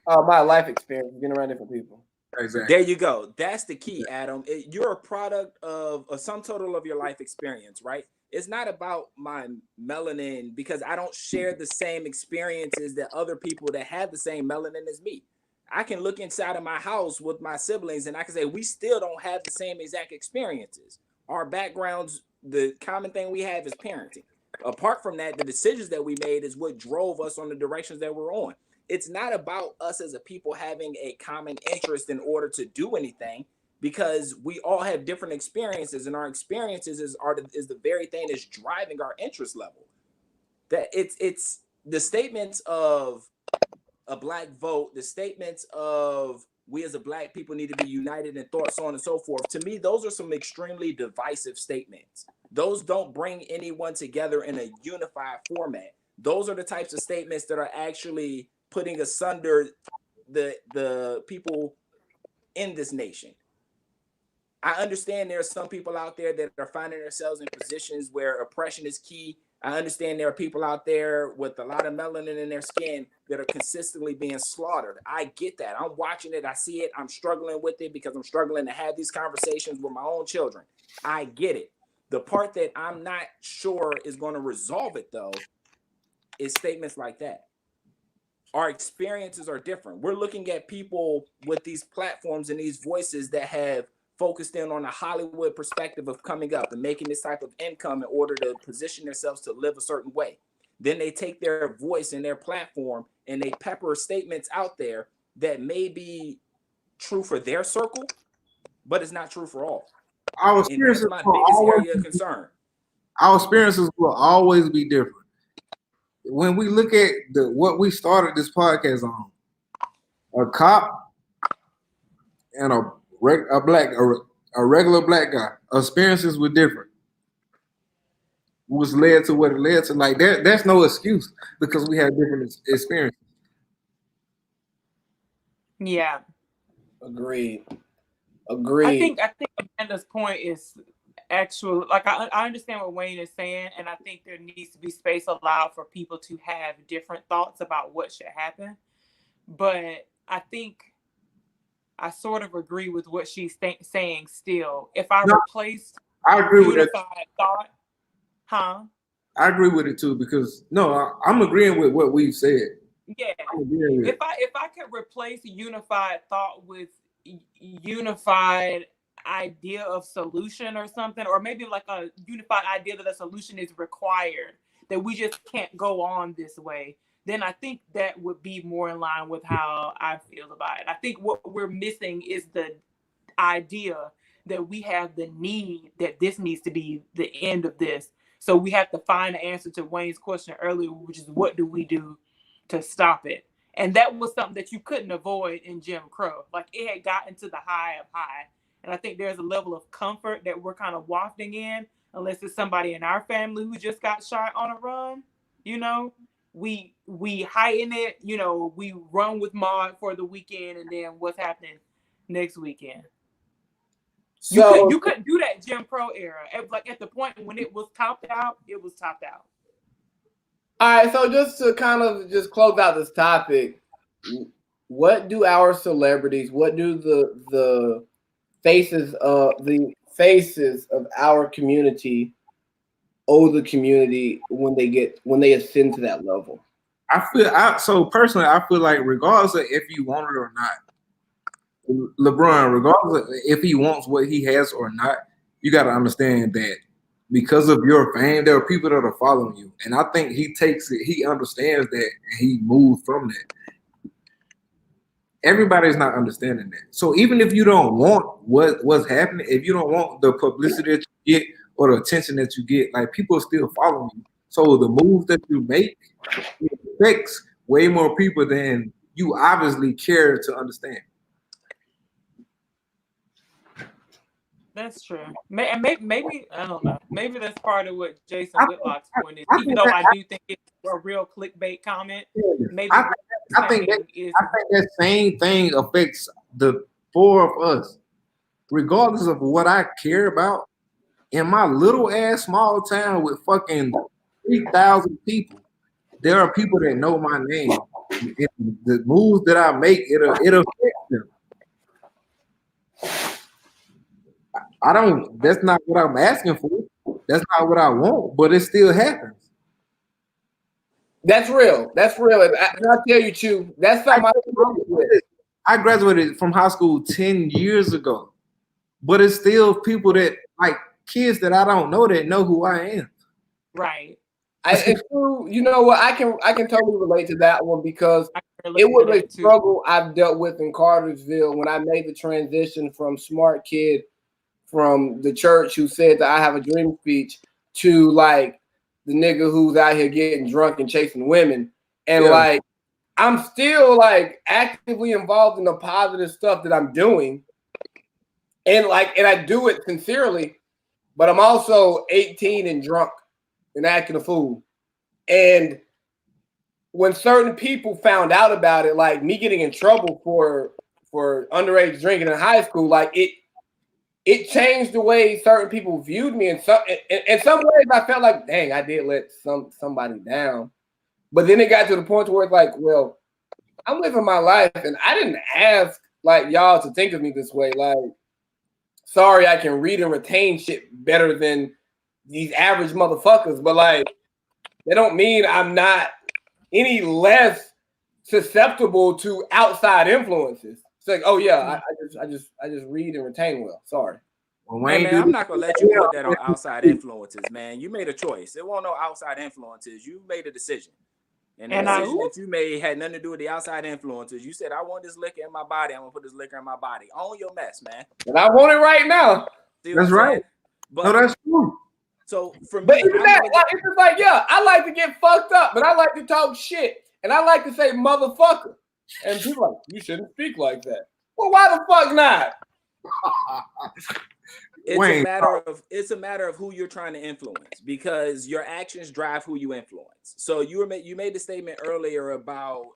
My life experience, being around different people. Exactly. There you go. That's the key, Adam. You're a product of a sum total of your life experience, right? It's not about my melanin, because I don't share the same experiences that other people that have the same melanin as me. I can look inside of my house with my siblings and I can say we still don't have the same exact experiences. Our backgrounds, the common thing we have is parenting. Apart from that, the decisions that we made is what drove us on the directions that we're on. It's not about us as a people having a common interest in order to do anything, because we all have different experiences, and our experiences is the very thing that's driving our interest level. That it's the statements of a Black vote, the statements of we as a Black people need to be united in thought, so on and so forth. To me, those are some extremely divisive statements. Those don't bring anyone together in a unified format. Those are the types of statements that are actually putting asunder the people in this nation. I understand there are some people out there that are finding themselves in positions where oppression is key. I understand there are people out there with a lot of melanin in their skin that are consistently being slaughtered. I get that. I'm watching it. I see it. I'm struggling with it because I'm struggling to have these conversations with my own children. I get it. The part that I'm not sure is going to resolve it, though, is statements like that. Our experiences are different. We're looking at people with these platforms and these voices that have focused in on a Hollywood perspective of coming up and making this type of income in order to position themselves to live a certain way. Then they take their voice and their platform and they pepper statements out there that may be true for their circle, but it's not true for all. Our experiences, and that's my biggest area of concern. Our experiences will always be different. When we look at what we started this podcast on, a cop and a regular Black guy, experiences were different. Was led to what it led to. Like that's no excuse because we had different experiences. Yeah. Agreed. I think Amanda's point is actual. Like I understand what Wayne is saying, and I think there needs to be space allowed for people to have different thoughts about what should happen. But I think I sort of agree with what she's saying still. If I replaced I agree with unified thought, I agree with it too, because I'm agreeing with what we've said. Yeah. If I could replace unified thought with unified idea of solution or something, or maybe like a unified idea that a solution is required, that we just can't go on this way, then I think that would be more in line with how I feel about it. I think what we're missing is the idea that we have the need that this needs to be the end of this. So we have to find the answer to Wayne's question earlier, which is what do we do to stop it? And that was something that you couldn't avoid in Jim Crow. Like it had gotten to the high of high. And I think there's a level of comfort that we're kind of wafting in, unless it's somebody in our family who just got shot on a run. You know, we heighten it. You know, we run with Maud for the weekend, and then what's happening next weekend? So you couldn't do that Jim Crow era. At the point when it was topped out, it was topped out. All right, so just to kind of just close out this topic, what do our celebrities, what do the faces of our community owe the community when they ascend to that level? So personally, I feel like regardless of if you want it or not, LeBron, regardless of if he wants what he has or not, you got to understand that because of your fame, there are people that are following you. And I think he takes it, he understands that, and he moved from that. Everybody's not understanding that. So even if you don't want what's happening, if you don't want the publicity that you get or the attention that you get, like people are still following you. So the moves that you make affects way more people than you obviously care to understand. That's true. Maybe I don't know. Maybe that's part of what Jason Whitlock's point is. Even though I do think it's a real clickbait comment, maybe I think that same thing affects the four of us, regardless of what I care about. In my little ass small town with fucking 3,000 people, there are people that know my name. The moves that I make, it affects them. That's not what I'm asking for. That's not what I want, but it still happens. That's real. And I'll tell you too, that's something I graduated from high school 10 years ago, but it's still people that like kids that I don't know that know who I am. Right. It's true. You know what? I can totally relate to that one because it was a struggle I've dealt with in Cartersville when I made the transition from smart kid from the church who said that I have a dream speech to like the nigga who's out here getting drunk and chasing women. And like, I'm still like actively involved in the positive stuff that I'm doing. And I do it sincerely, but I'm also 18 and drunk and acting a fool. And when certain people found out about it, like me getting in trouble for underage drinking in high school, like it changed the way certain people viewed me. In some ways, I felt like, dang, I did let somebody down. But then it got to the point where it's like, well, I'm living my life, and I didn't ask like y'all to think of me this way. Like, sorry, I can read and retain shit better than these average motherfuckers, but like, they don't mean I'm not any less susceptible to outside influences. It's like, oh yeah, I just read and retain well. Sorry. Well, man, I'm not gonna let you put that on outside influences, man. You made a choice. It won't no outside influences. You made a decision. And the decision that you made had nothing to do with the outside influences. You said, I want this liquor in my body. I'm gonna put this liquor in my body. Own your mess, man. And I want it right now. That's right. But no, that's true. So for me, but even that, it's just like, yeah, I like to get fucked up, but I like to talk shit. And I like to say motherfucker. And people are like, you shouldn't speak like that. Well, why the fuck not? It's a matter of who you're trying to influence, because your actions drive who you influence. So you made the statement earlier about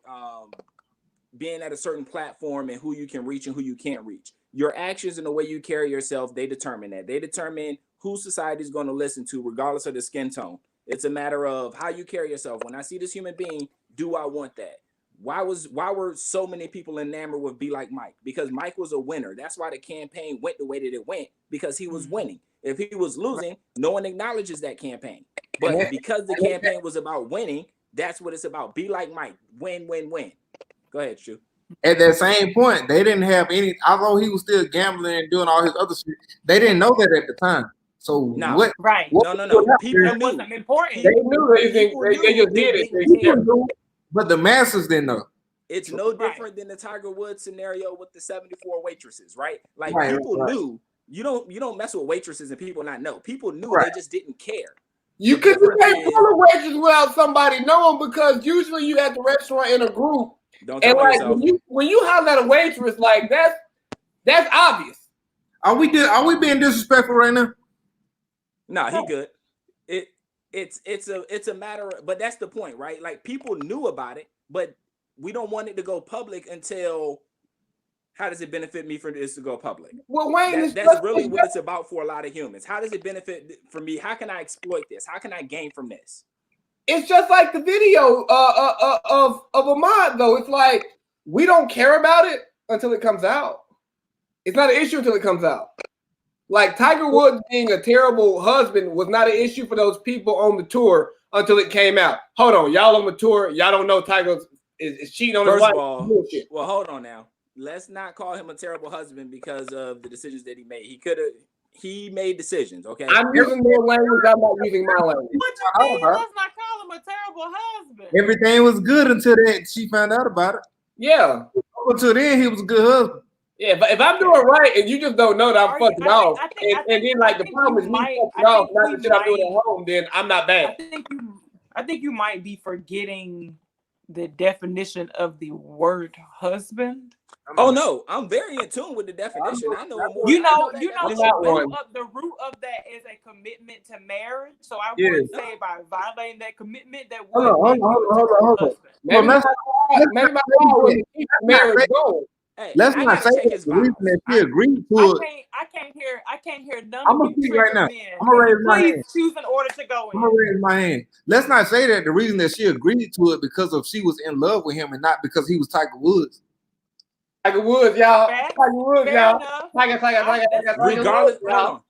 being at a certain platform and who you can reach and who you can't reach. Your actions and the way you carry yourself, they determine that. They determine who society is going to listen to, regardless of the skin tone. It's a matter of how you carry yourself. When I see this human being, do I want that? Why were so many people enamored with Be Like Mike? Because Mike was a winner. That's why the campaign went the way that it went, because he was winning. If he was losing, no one acknowledges that campaign. But because the campaign was about winning, that's what it's about. Be like Mike. Win, win, win. Go ahead, Shu. At that same point, they didn't have any, although he was still gambling and doing all his other shit, they didn't know that at the time. So no, what? Right. What no. People knew. Wasn't important. They knew anything. They just did it. But the masses didn't know. It's no different than the Tiger Woods scenario with the 74 waitresses, right? Like people knew. You don't mess with waitresses and people not know. People knew, they just didn't care. You can't pull a waitress without somebody knowing, because usually you at the restaurant in a group. Don't tell like yourself. when you holler at a waitress, like that's obvious. Are we being disrespectful right now? Nah, he good. It's a matter of, but that's the point, right? Like people knew about it, but we don't want it to go public until. How does it benefit me for this to go public? Well, Wayne, that's really what it's about for a lot of humans. How does it benefit for me? How can I exploit this? How can I gain from this? It's just like the video of Ahmaud, though. It's like we don't care about it until it comes out. It's not an issue until it comes out. Like Tiger Woods being a terrible husband was not an issue for those people on the tour until it came out. Hold on, y'all on the tour, y'all don't know Tiger is cheating on his wife. First of all, well, hold on now. Let's not call him a terrible husband because of the decisions that he made. He made decisions, okay? I'm using their language, I'm not using my language. What you mean? Let's not call him a terrible husband. Everything was good until she found out about it. Yeah. Until then, he was a good husband. Yeah, but if I'm doing right and you just don't know that I'm fucking off, and then like the problem is me fucking off, not the shit I'm doing at home, then I'm not bad. I think you might be forgetting the definition of the word husband. Oh no, I'm very in tune with the definition. I know more. You know, the root of that is a commitment to marriage. So I would say by violating that commitment, that would hold on. Maybe my law would keep marriage going. Hey, let's not say the reason that she agreed to it. I can't hear none I'm of gonna speak right now. Men. I'm gonna raise my hand. Choose an order to go in. I'm gonna raise my hand. Let's not say that the reason that she agreed to it because of she was in love with him and not because he was Tiger Woods. Tiger Woods, y'all. Tiger Woods, y'all. Tiger. Regardless, hold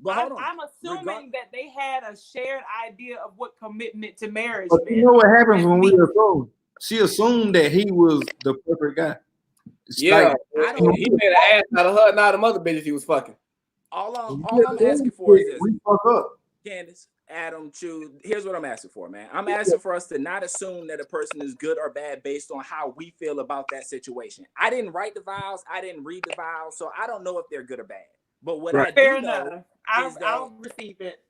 on. I'm assuming that they had a shared idea of what commitment to marriage meant. You know what happens when we assume? She assumed that he was the perfect guy. Yeah, he made an ass out of her and all the other bitches he was fucking. All I'm asking for is this. We fuck up. Candace, Adam, Chu, here's what I'm asking for, man. I'm asking for us to not assume that a person is good or bad based on how we feel about that situation. I didn't write the vows. I didn't read the vows, so I don't know if they're good or bad. But what I do know is that I'll receive it.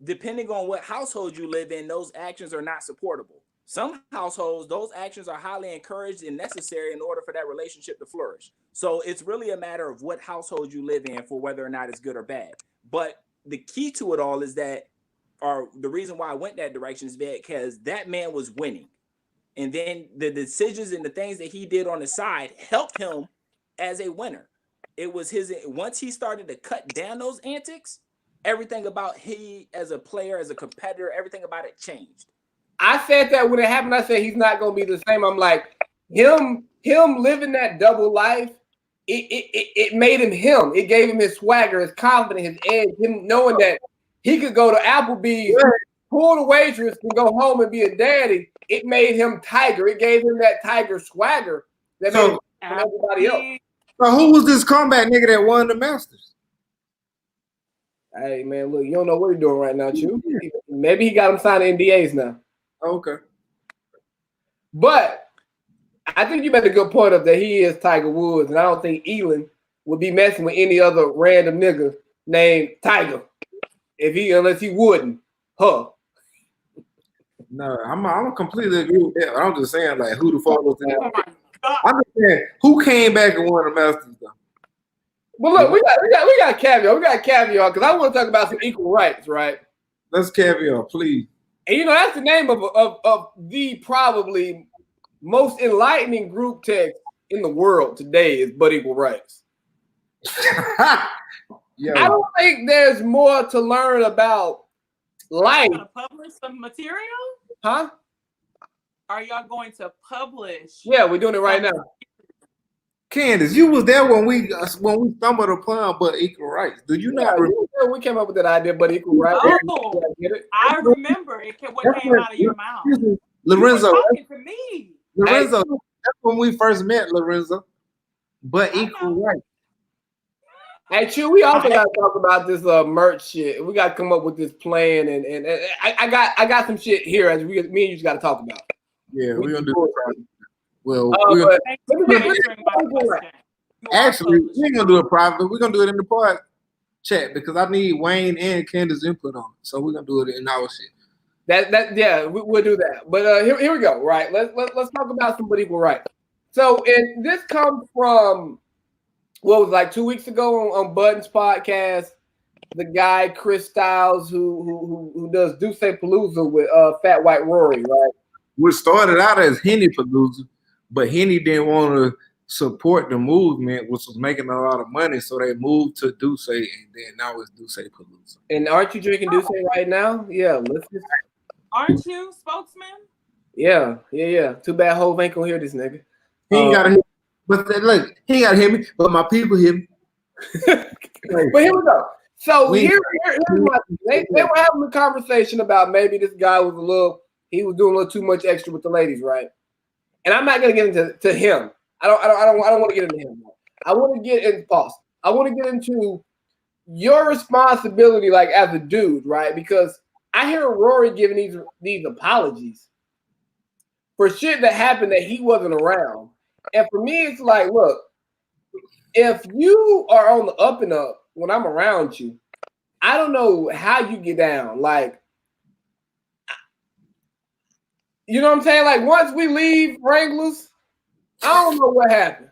Depending on what household you live in, those actions are not supportable. Some households, those actions are highly encouraged and necessary in order for that relationship to flourish. So it's really a matter of what household you live in for whether or not it's good or bad. But the key to it all is that, or the reason why I went that direction is because that man was winning. And then the decisions and the things that he did on the side helped him as a winner. It was once he started to cut down those antics, everything about he as a player, as a competitor, everything about it changed. I said that when it happened, I said he's not going to be the same. I'm like, him living that double life, it made him him. It gave him his swagger, his confidence, his edge, him knowing that he could go to Applebee's, pull the waitress, and go home and be a daddy. It made him Tiger. It gave him that Tiger swagger that made him everybody else. So who was this combat nigga that won the Masters? Hey, man, look, you don't know what he's doing right now, Chu. Maybe he got him signing NDAs now. Okay. But I think you made a good point of that he is Tiger Woods, and I don't think Elon would be messing with any other random nigga named Tiger unless he wouldn't. Huh. No, I'm completely agree with that. I'm just saying, like, who the fuck was that? I'm just saying, who came back and won the Masters though? Well, look, we got caveat. We got caveat because I want to talk about some equal rights, right? Let's caveat, please. And you know that's the name of the probably most enlightening group text in the world today is "But Equal Rights." I don't think there's more to learn about life. Are you gonna publish some material? Huh? Are y'all going to publish? Yeah, we're doing it right now. Candace, you was there when we stumbled upon "But Equal Rights." Do you not remember? We came up with that idea, "But Equal Rights." Oh, I remember it. What came out of your mouth? Lorenzo, you were talking to me. Lorenzo, that's when we first met, Lorenzo. But Equal Rights. Hey, Chu, we also got to talk about this merch shit. We got to come up with this plan, and I got some shit here as me and you just got to talk about. Yeah, we're gonna do it. Well, actually, we ain't gonna do it privately. We're gonna do it in the pod chat because I need Wayne and Candace's input on it. So we're gonna do it in our shit. We'll do that. But here we go. Right, let's talk about some But Equal Rights. So, and this comes from what was it, like 2 weeks ago on Budden's podcast, the guy Chris Styles who does Duce Palooza with Fat White Rory, right? Which started out as Henny Palooza, but Henny didn't want to support the movement, which was making a lot of money, so they moved to Duce, and then now it's Duce Palooza. And aren't you drinking Duce right now? Yeah, let's just. Aren't you spokesman? Yeah. Too bad Hov ain't gonna hear this nigga. He ain't gotta hit me, but look, he ain't gotta hit me, but my people hit me. But here we go. So here's my they were having a conversation about maybe this guy was he was doing a little too much extra with the ladies, right? And I'm not gonna get into him. I don't want to get into him. I want to get into pause. I want to get into your responsibility, like as a dude, right? Because I hear Rory giving these apologies for shit that happened that he wasn't around. And for me, it's like, look, if you are on the up and up when I'm around you, I don't know how you get down. Like, you know what I'm saying? Like, once we leave Wranglers, I don't know what happened.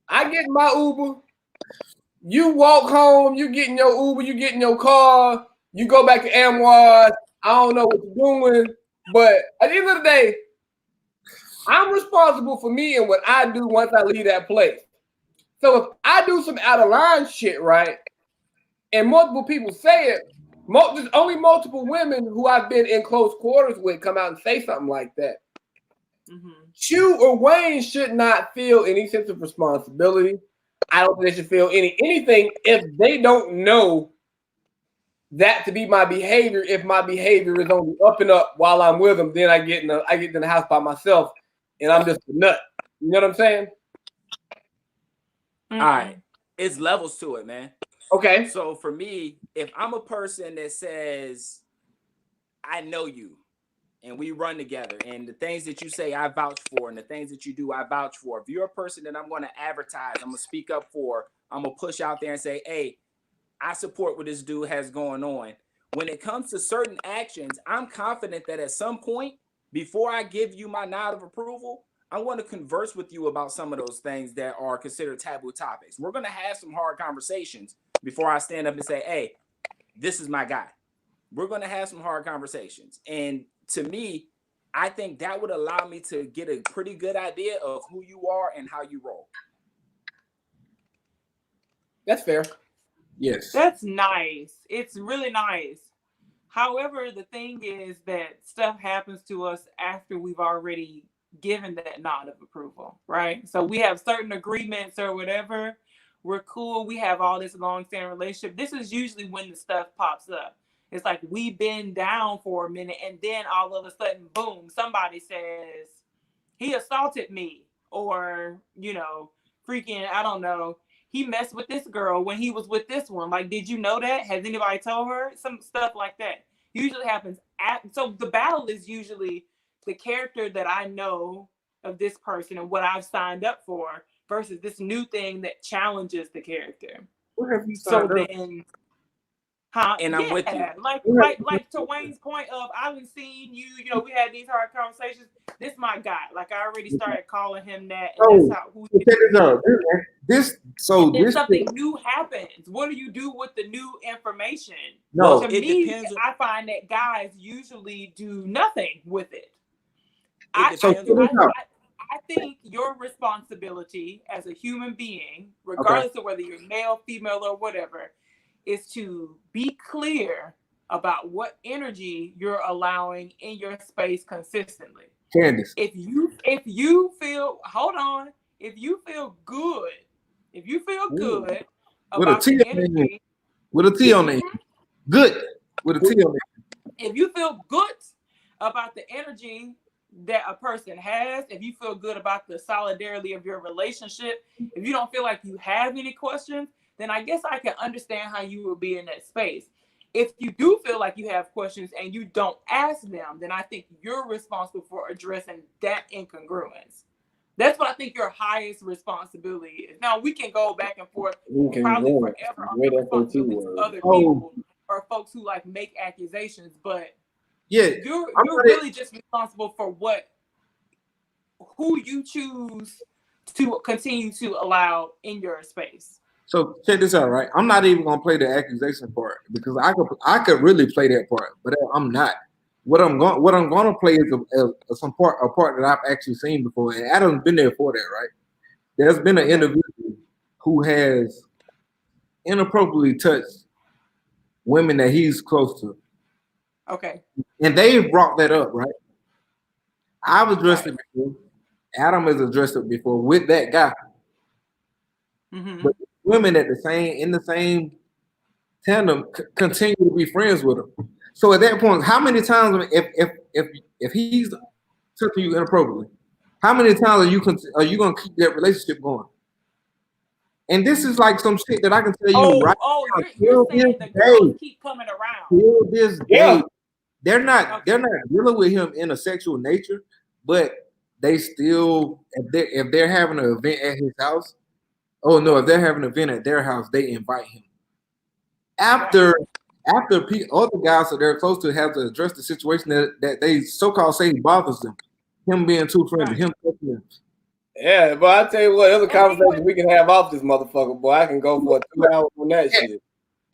I get in my Uber, you walk home, you get in your Uber, you get in your car, you go back to Amwad. I don't know what you're doing, but at the end of the day, I'm responsible for me and what I do once I leave that place. So if I do some out of line shit, right, and multiple people say it, there's only multiple women who I've been in close quarters with come out and say something like that. Mm-hmm. Chu or Wayne should not feel any sense of responsibility. I don't think they should feel anything if they don't know that to be my behavior. If my behavior is on the up and up while I'm with them, then I get in the house by myself and I'm just a nut. You know what I'm saying? All right. It's levels to it, man. Okay. So for me, if I'm a person that says, I know you and we run together and the things that you say I vouch for and the things that you do I vouch for, if you're a person that I'm going to advertise, I'm going to speak up for, I'm going to push out there and say, hey, I support what this dude has going on. When it comes to certain actions, I'm confident that at some point, before I give you my nod of approval, I want to converse with you about some of those things that are considered taboo topics. We're going to have some hard conversations before I stand up and say, hey, this is my guy. We're going to have some hard conversations. And to me, I think that would allow me to get a pretty good idea of who you are and how you roll. That's fair. Yes. That's nice. It's really nice. However, the thing is that stuff happens to us after we've already given that nod of approval, right? So we have certain agreements or whatever. We're cool. We have all this long-standing relationship. This is usually when the stuff pops up. It's like we've been down for a minute and then all of a sudden, boom, somebody says, he assaulted me or, freaking, I don't know, he messed with this girl when he was with this one. Like, did you know that? Has anybody told her? Some stuff like that usually happens. So the battle is usually the character that I know of this person and what I've signed up for versus this new thing that challenges the character. What have you signed up? Then, and I'm with you. Like to Wayne's point of I've seen you, we had these hard conversations. This is my guy. Like I already started calling him that. And that's how This something new happens. What do you do with the new information? No, to me, depends. I find that guys usually do nothing with it. I think your responsibility as a human being, regardless of whether you're male, female, or whatever, is to be clear about what energy you're allowing in your space consistently. Candace. If you feel good about the energy, with a T on it. Good with a T on it. If you feel good about the energy that a person has, if you feel good about the solidarity of your relationship, if you don't feel like you have any questions, then I guess I can understand how you will be in that space. If you do feel like you have questions and you don't ask them, then I think you're responsible for addressing that incongruence. That's what I think your highest responsibility is. Now, we can go back and forth probably forever on the responsibilities of other people or folks who make accusations, but you're really just responsible for who you choose to continue to allow in your space. So check this out, right? I'm not even gonna play the accusation part because I could really play that part, but I'm not. What I'm gonna play is a part that I've actually seen before, and Adam's been there for that, right? There's been an individual who has inappropriately touched women that he's close to. Okay. And they've brought that up, right? I've addressed it before. Adam has addressed it before with that guy. Mm-hmm. But women in the same tandem continue to be friends with him. So at that point, how many times if he's touching you inappropriately, how many times are you gonna keep that relationship going? And this is like some shit that I can tell you right now. You're saying the girls keep coming around. Till this day, they're not dealing with him in a sexual nature, but they still if they're having an event at his house, if they're having an event at their house, they invite him. After other guys that they're close to have to address the situation that they so-called say bothers them, him being too friendly, him touching them. Yeah, but I tell you what, there's a conversation we can have off this motherfucker, boy. I can go for 2 hours on that shit.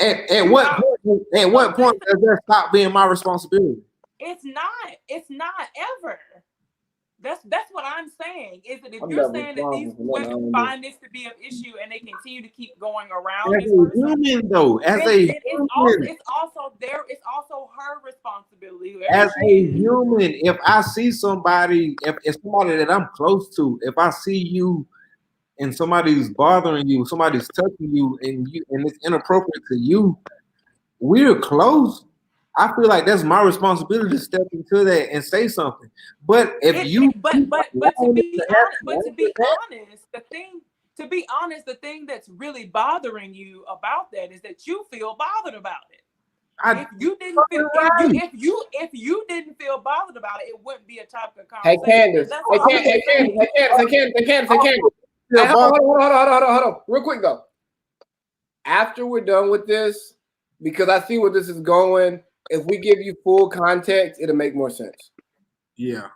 At what point does that stop being my responsibility? It's not ever. That's what I'm saying. Is that if you're saying that these women find this to be an issue and they continue to keep going around as a human, though, it's also her responsibility. As a human, if I see somebody, if somebody that I'm close to, if I see you and somebody's bothering you, somebody's touching you, and it's inappropriate to you, we're close. I feel like that's my responsibility to step into that and say something. But to be honest, the thing that's really bothering you about that is that you feel bothered about it. If you didn't feel bothered about it, it wouldn't be a topic of conversation. Hey Candace. Hey, hold on. Real quick though. After we're done with this, because I see where this is going, if we give you full context, it'll make more sense. Yeah.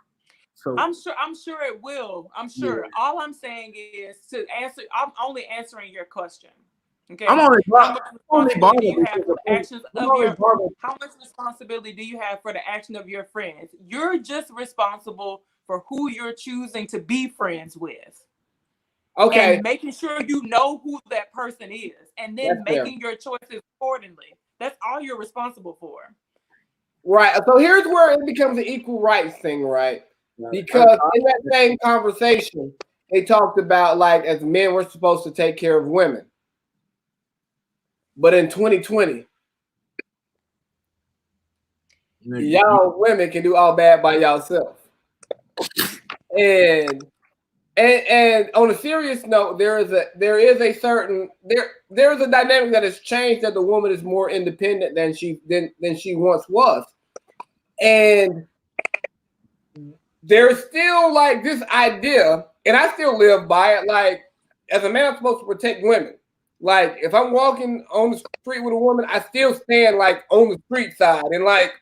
So I'm sure it will. I'm sure. Yeah. All I'm saying is to answer. I'm only answering your question. Okay. How much responsibility do you have for the action of your friends? You're just responsible for who you're choosing to be friends with. Okay. And making sure you know who that person is, and then making your choices accordingly. That's all you're responsible for. Right. So here's where it becomes an equal rights thing, right? Because in that same conversation, they talked about like as men we're supposed to take care of women. But in 2020, y'all women can do all bad by yourself. And on a serious note, there is a dynamic that has changed, that the woman is more independent than she once was. And there's still like this idea, and I still live by it, like as a man I'm supposed to protect women. Like if I'm walking on the street with a woman, I still stand like on the street side, and like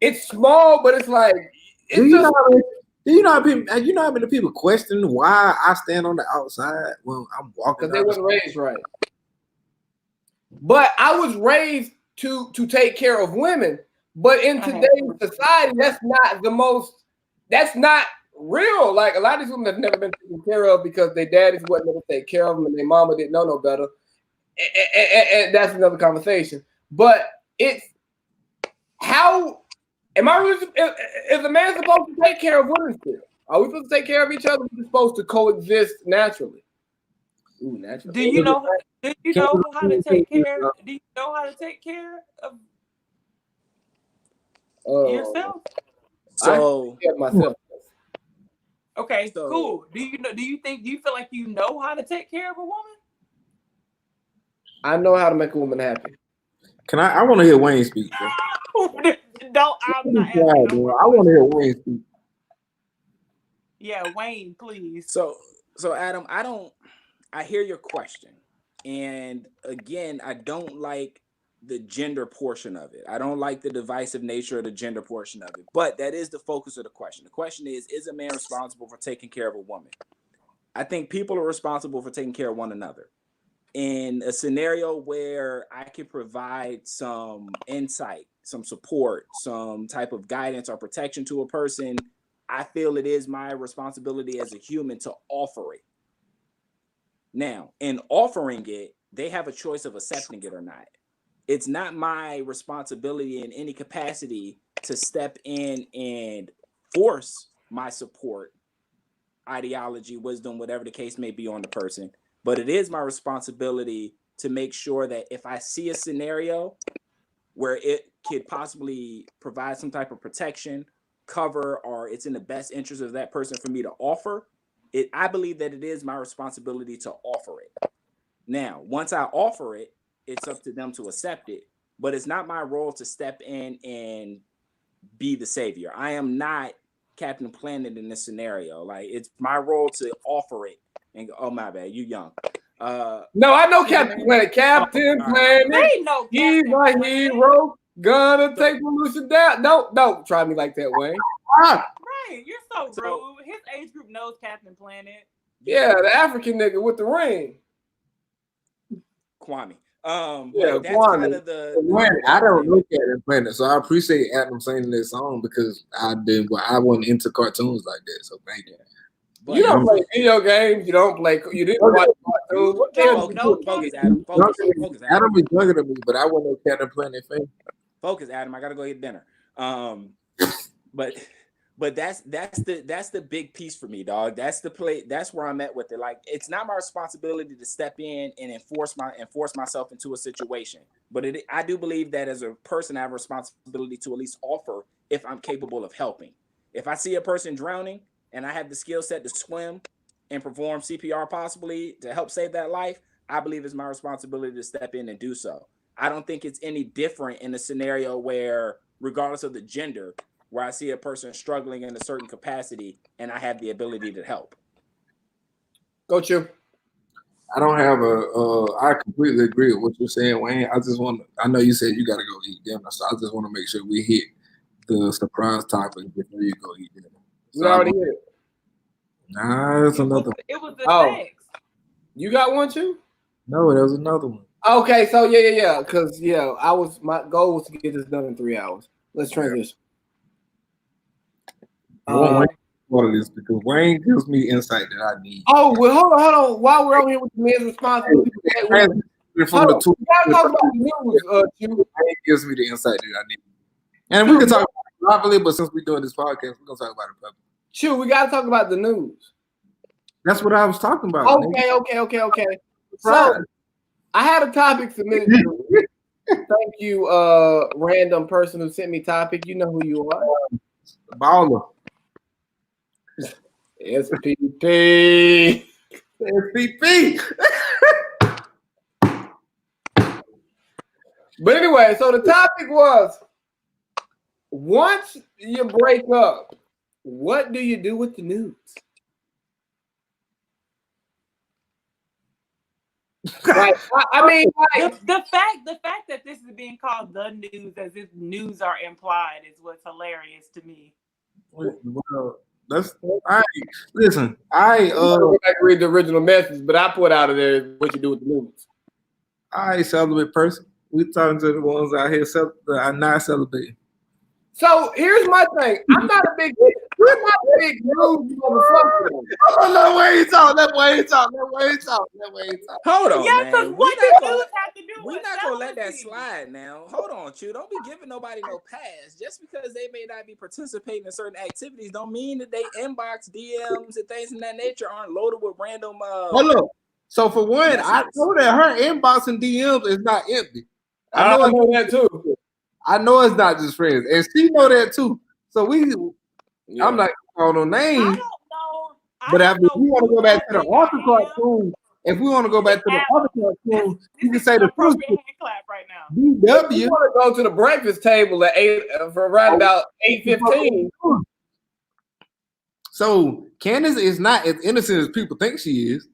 it's small, but it's like it's you know how many people question why I stand on the outside when I'm walking? Because they wasn't raised right. But I was raised to take care of women. But in today's society, that's not real. Like a lot of these women have never been taken care of because their daddies wasn't able to take care of them and their mama didn't know no better. And that's another conversation. But it's how is a man supposed to take care of women still? Are we supposed to take care of each other? We're supposed to coexist naturally. Ooh, naturally. Do you know how to take care of yourself? So myself. Okay, so, cool. Do you feel like you know how to take care of a woman? I know how to make a woman happy. I want to hear Wayne speak, bro. I'm not I want to hear Wayne speak. Yeah, Wayne, please. So Adam, I hear your question. And again, I don't like the gender portion of it. I don't like the divisive nature of the gender portion of it, but that is the focus of the question. The question is a man responsible for taking care of a woman? I think people are responsible for taking care of one another. in a scenario where I can provide some insight, some support, some type of guidance or protection to a person, I feel it is my responsibility as a human to offer it. Now, in offering it, they have a choice of accepting it or not. It's not my responsibility in any capacity to step in and force my support, ideology, wisdom, whatever the case may be on the person. But it is my responsibility to make sure that if I see a scenario where it could possibly provide some type of protection, cover, or it's in the best interest of that person for me to offer it, I believe that it is my responsibility to offer it. Now, once I offer it, it's up to them to accept it, but it's not my role to step in and be the savior. I am not Captain Planet in this scenario. Like, it's my role to offer it and go, oh, my bad, you young. No, I know Captain Planet. Captain Planet. They know He's my hero. Gonna take Delusion down. Don't try me like that, Wayne. Right, you're so rude. His age group knows Captain Planet. Yeah, the African nigga with the ring. Kwame. Yeah, that's Kwame. kind of the I don't look at it Planet, so I appreciate Adam saying this song because I wasn't into cartoons like that. So thank you. But you don't play video games. You don't play. You didn't watch cartoons. What the hell? Focus, Adam. Focus, Adam. Adam is younger than me, but I wasn't a Captain Planet fan. Focus, Adam. I gotta go eat dinner. But that's the big piece for me, dog. That's the play. That's where I'm at with it. Like, it's not my responsibility to step in and enforce myself into a situation. But I do believe that as a person, I have a responsibility to at least offer if I'm capable of helping. If I see a person drowning and I have the skill set to swim and perform CPR possibly to help save that life, I believe it's my responsibility to step in and do so. I don't think it's any different in a scenario where, regardless of the gender, where I see a person struggling in a certain capacity and I have the ability to help. Go Chew. I don't have I completely agree with what you're saying, Wayne. I know you said you got to go eat dinner, so I just want to make sure we hit the surprise topic before you go eat dinner. We already hit it. Nah, that's another. It was the sex. You got one too? No, there was another one. Okay, so yeah. Because my goal was to get this done in 3 hours. Let's transition. I want Wayne part of this because Wayne gives me insight that I need. Oh well, hold on. While we're over here with the men's responsibility, we gotta talk about the news. Wayne gives me the insight that I need, and we can talk about it privately. But since we're doing this podcast, we're gonna talk about it publicly. Chew, we gotta talk about the news. That's what I was talking about. Okay. So I had a topic submitted to me. Thank you, random person who sent me topic. You know who you are. Baller. SPP. But anyway, so the topic was, once you break up, what do you do with the news? Like, I mean, like, the fact that this is being called the news as if news are implied is what's hilarious to me. Well, listen. I read the original message, but I put out of there what you do with the news. I celibate person. We talking to the ones out here that are not celebrating. So here's my thing. I'm not a big news motherfucker. Oh, no way you talk. That way you talk. Hold on, yeah, man. What the news have to do We're with not gonna let that celibacy? slide now. Hold on, Chew. Don't be giving nobody no pass. Just because they may not be participating in certain activities don't mean that they inbox DMs and things of that nature aren't loaded with random Hold up. So for one, I know that her inbox and DMs is not empty. I know that too. I know it's not just friends, and she know that too. So I'm not calling no names. I don't know. But if we want to go back to the author cartoon, you can say the truth. Hand clap right now. BW. You want to go to the breakfast table at 8 for around about 8:15. So Candace is not as innocent as people think she is.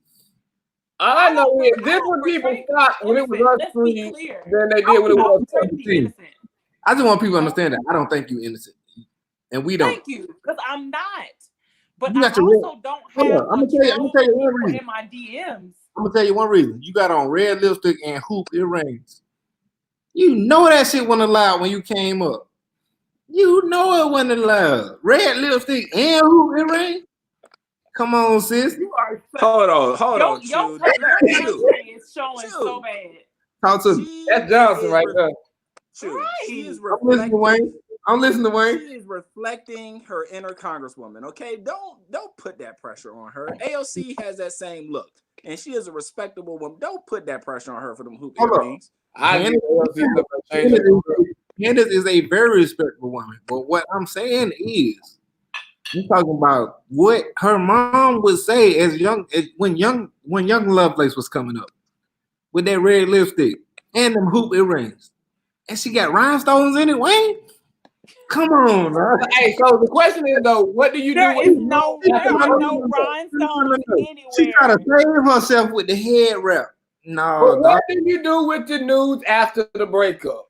All I know is this when people thought when it was us three than they did when it was 17. I just want people to understand that I don't think you innocent, and we don't. Thank you, because I'm not. But You I got your also don't have I'm gonna tell you one reason. in my DMs. gonna tell you one reason. You got on red lipstick and hoop earrings. You know that shit wasn't allowed when you came up. You know it wasn't allowed. Red lipstick and hoop earrings. Come on, sis. You are Hold on. Your country is showing so bad. Talk to me. That's Johnson right there. I'm listening to Wayne. She is reflecting her inner congresswoman. Okay, don't put that pressure on her. AOC has that same look, and she is a respectable woman. Don't put that pressure on her for them hoop earrings. Candace is a very respectable woman, but what I'm saying is, I'm talking about what her mom would say when young Lovelace was coming up with that red lipstick and them hoop earrings, and she got rhinestones in it. Wayne, come on, bro. Hey, so the question is though, what do you do? There are no rhinestones anywhere. She trying to save herself with the head wrap. No. But what did you do with the nudes after the breakup?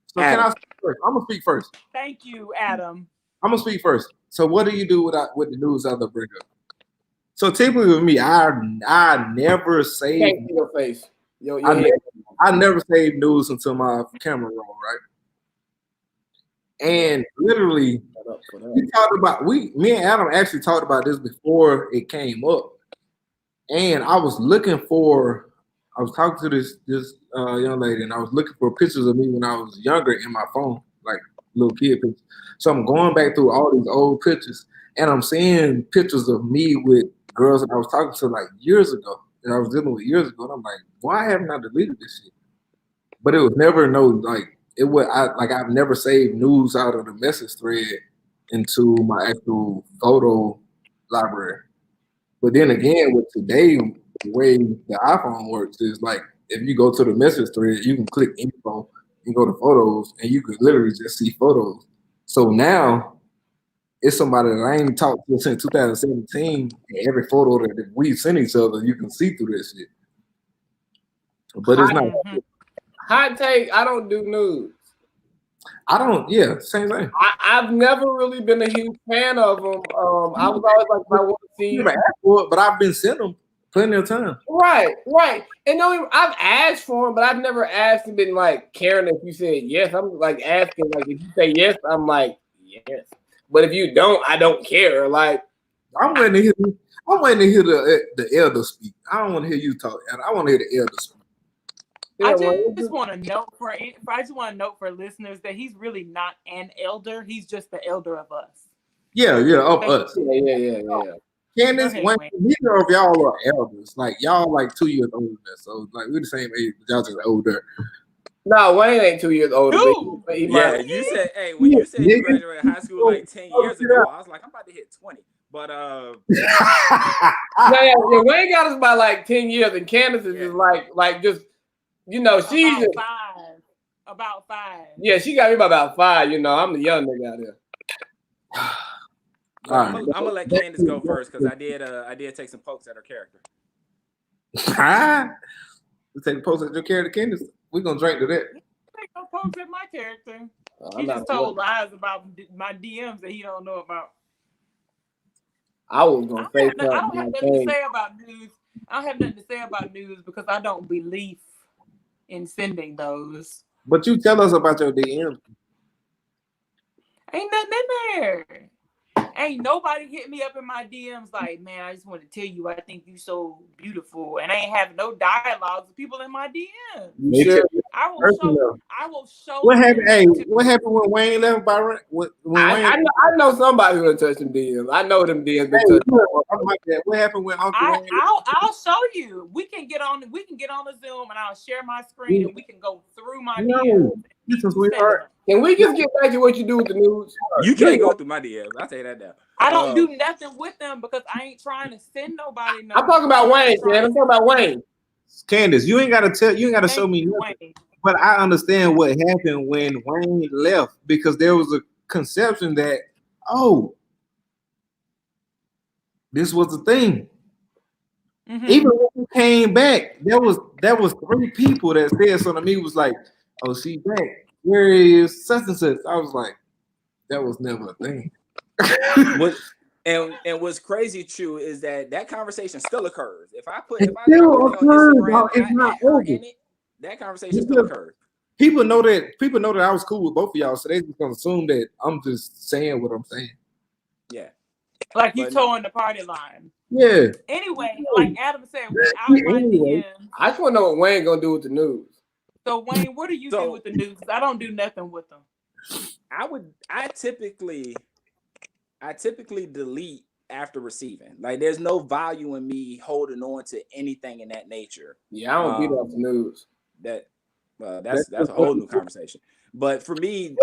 So can I speak first? I'm gonna speak first. Thank you, Adam. I'm gonna speak first. So what do you do with the news after the breakup? So typically with me, I never save your face. I never save news until my camera roll, right? And literally, me and Adam actually talked about this before it came up. And I was talking to this young lady, and I was looking for pictures of me when I was younger in my phone, like little kid pictures. So I'm going back through all these old pictures, and I'm seeing pictures of me with girls that I was talking to like years ago, that I was dealing with years ago. And I'm like, why haven't I deleted this shit? But it was never I've never saved news out of the message thread into my actual photo library. But then again, with today, the way the iPhone works is like, if you go to the message thread, you can click info and go to photos, and you can literally just see photos. So now it's somebody that I ain't talked to since 2017. And every photo that we send each other, you can see through this shit. But it's not. Hot take, I don't do nudes. Same thing. I've never really been a huge fan of them. I was always like, I want to see. Never asked for it, but I've been sent them plenty of time. Right. And I've asked for them, but I've never asked and been like caring if you said yes. I'm like asking, like if you say yes, I'm like yes. But if you don't, I don't care. Like I'm waiting to hear the elder speak. I don't want to hear you talk. I want to hear the elder speak. I just want to note for listeners that he's really not an elder. He's just the elder of us. Yeah, of us. Yeah. Candace, neither of y'all are elders. Like y'all like 2 years older, so like we're the same age, but y'all just older. No, Wayne ain't 2 years older. You said, hey, when you said you graduated high school like 10 years ago, I was like, I'm about to hit 20. But Wayne got us by like 10 years, and Candace is just like just. She's about 5. Yeah, she got me by about 5. I'm the young nigga out here. I'm gonna let Candace go first because I did take some pokes at her character. You take pokes at your character, Candace? We're gonna drink to that. Take no pokes at my character. He just told lies about my DMs that he don't know about. I was gonna say something. I don't have nothing to say about news. I don't have nothing to say about news because I don't believe in sending those. But you tell us about your DMs. Ain't nothing in there. Ain't nobody hit me up in my DMs like, man, I just want to tell you I think you so beautiful, and I ain't having no dialogues with people in my DMs. Sure. I will show. What happened? Hey, what happened when Wayne left Bahrain? I know somebody who touched them DMs. I know them DMs. What happened when Uncle Wayne? I'll show you. We can get on the Zoom, and I'll share my screen, and we can go through my DMs. Can we just get back to what you do with the news? You can't go through my DMs. I'll tell you that now. I don't do nothing with them because I ain't trying to send nobody. I'm talking about Wayne, man. I'm talking about Wayne. Candace, you ain't gotta show me nothing. But I understand what happened when Wayne left because there was a conception that, this was the thing. Mm-hmm. Even when he came back, there was 3 people that said something to me was like, oh, she back. Where is such and such? I was like, that was never a thing. And what's crazy true is that conversation still occurs. If I got still on Instagram, it's not her over. in it, that conversation still occurs. People know that I was cool with both of y'all, so they just gonna assume that I'm just saying what I'm saying. Yeah. Like you towing the party line. Yeah. Anyway, like Adam said, without my DMs. I just want to know what Wayne gonna do with the news. So Wayne, what do you do with the news? I don't do nothing with them. I typically delete after receiving. Like there's no value in me holding on to anything in that nature. Yeah, I don't beat up the news. That's a whole new conversation. But for me,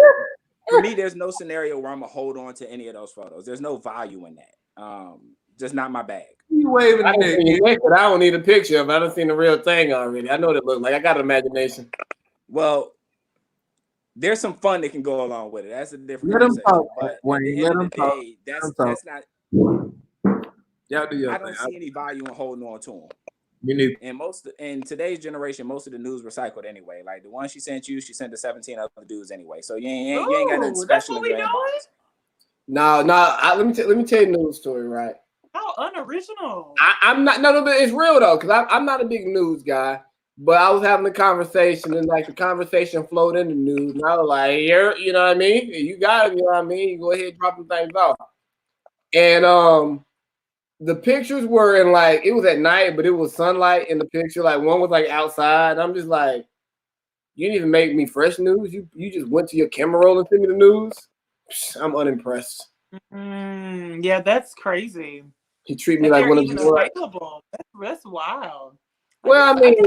there's no scenario where I'm gonna hold on to any of those photos. There's no value in that. Just not my bag. You waving I don't need a picture of it. I done seen the real thing already. I know what it looks like. I got an imagination. Well, there's some fun that can go along with it. That's a different Let them conversation. talk, But at the end of the day, that's not. Y'all do your I don't see any value in holding on to them. Me neither. And in today's generation, most of the news recycled anyway. Like the one she sent to 17 other dudes anyway. So you ain't got nothing special in your inbox. No. Let me tell you a news story, right? How unoriginal. I'm not. No, it's real though, because I'm not a big news guy. But I was having a conversation, and like the conversation flowed in the news, and I was like, "Here, you know what I mean? You got it, you know what I mean? You go ahead and drop some things off." And the pictures were in like it was at night, but it was sunlight in the picture. Like one was like outside. I'm just like, you didn't even make me fresh news. You just went to your camera roll and sent me the news. I'm unimpressed. Yeah, that's crazy. He treated me like one of the available. That's wild. Well, I really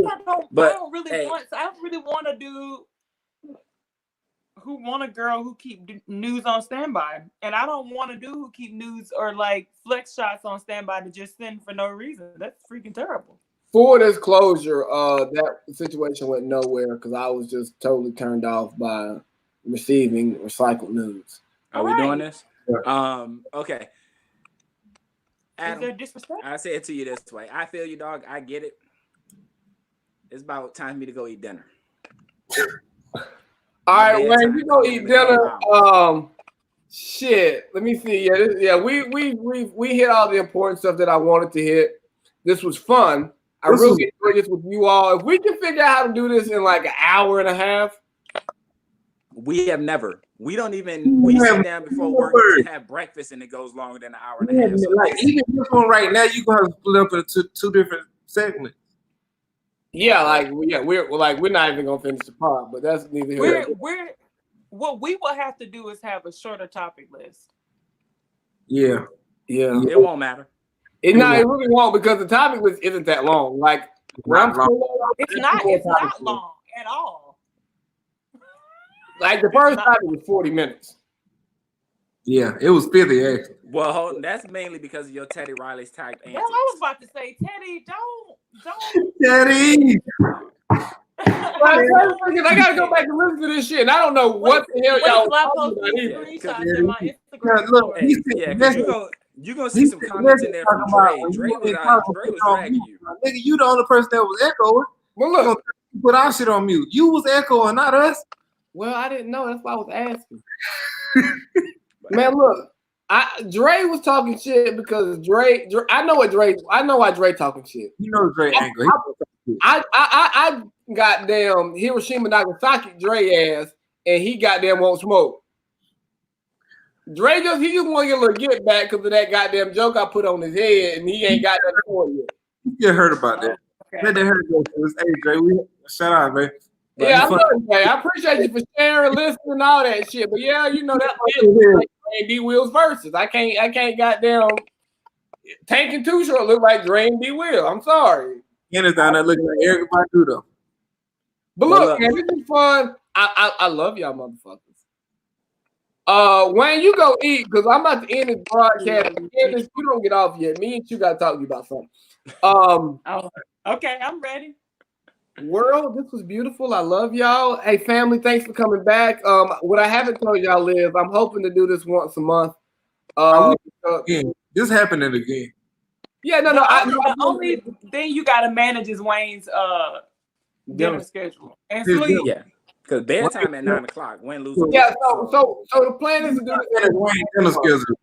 want a dude who want a girl who keep news on standby, and I don't want a dude who keep news or like flex shots on standby to just send for no reason. That's freaking terrible. For disclosure, that situation went nowhere because I was just totally turned off by receiving recycled news. Are we doing this? Okay. Adam, is there disrespect? I say it to you this way. I feel you, dog. I get it. It's about time for me to go eat dinner. All right, when you go eat dinner, shit. Let me see. We hit all the important stuff that I wanted to hit. This was fun. I really enjoyed this with you all. If we can figure out how to do this in like an hour and a half. We have never. We don't even. We sit down before work and have breakfast, and it goes longer than an hour and a half. So like even this one right now, you gonna split up into two different segments. Yeah, we're not even gonna finish the pod, but that's neither here. What we will have to do is have a shorter topic list. Yeah. It won't matter. It really won't because the topic list isn't that long. Like it's not long at all. Like the first topic was 40 minutes. Yeah, it was 50 actually. Well, that's mainly because of your Teddy Riley's type antics. Well, I was about to say, Teddy, don't. Teddy. I gotta go back and listen to this shit. And I don't know what the hell y'all talking about either. You're gonna see some comments in there from Dre. Dre was dragging you. Nigga, you the only person that was echoing. Well, look, put our shit on mute. You was echoing, not us. Well, I didn't know. That's why I was asking. Man, look, Dre was talking shit because Dre. I know why Dre talking shit. You know Dre angry. I goddamn Hiroshima Nagasaki Dre ass, and he goddamn won't smoke. Dre he just want to get a little get back because of that goddamn joke I put on his head, and he ain't got nothing for it yet. You heard about that. Let that hurt go. Hey Dre, shout out, man. But yeah, I love you, man. I appreciate you for sharing, listening, and all that shit. But yeah, you know that like D Will's verses. I can't goddamn Tank and Too Short look like Dre and D Will. I'm sorry. Ken's down there looking like Eric Badu though. But look, man, this is fun. I love y'all motherfuckers. Wayne, you go eat because I'm about to end this broadcast. Candace, you don't get off yet. Me and you gotta talk to you about something. Okay, I'm ready. World, this was beautiful. I love y'all. Hey, family, thanks for coming back. What I haven't told y'all is I'm hoping to do this once a month. This happening again. Yeah, no. The only thing you gotta manage is Wayne's dinner schedule and sleep. Yeah, because bedtime at 9:00. Wayne loses. Yeah, so the plan is to do this Wayne dinner schedule.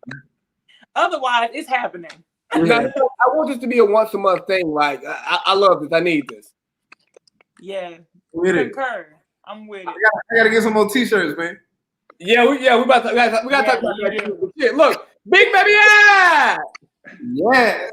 Otherwise, it's happening. Now, I want this to be a once a month thing. Like, I love this. I need this. Yeah. With it. Concur. I'm with it. I gotta get some more t-shirts, man. Yeah, we about to, we gotta talk about that. Shit, look, big baby, yeah. Yeah.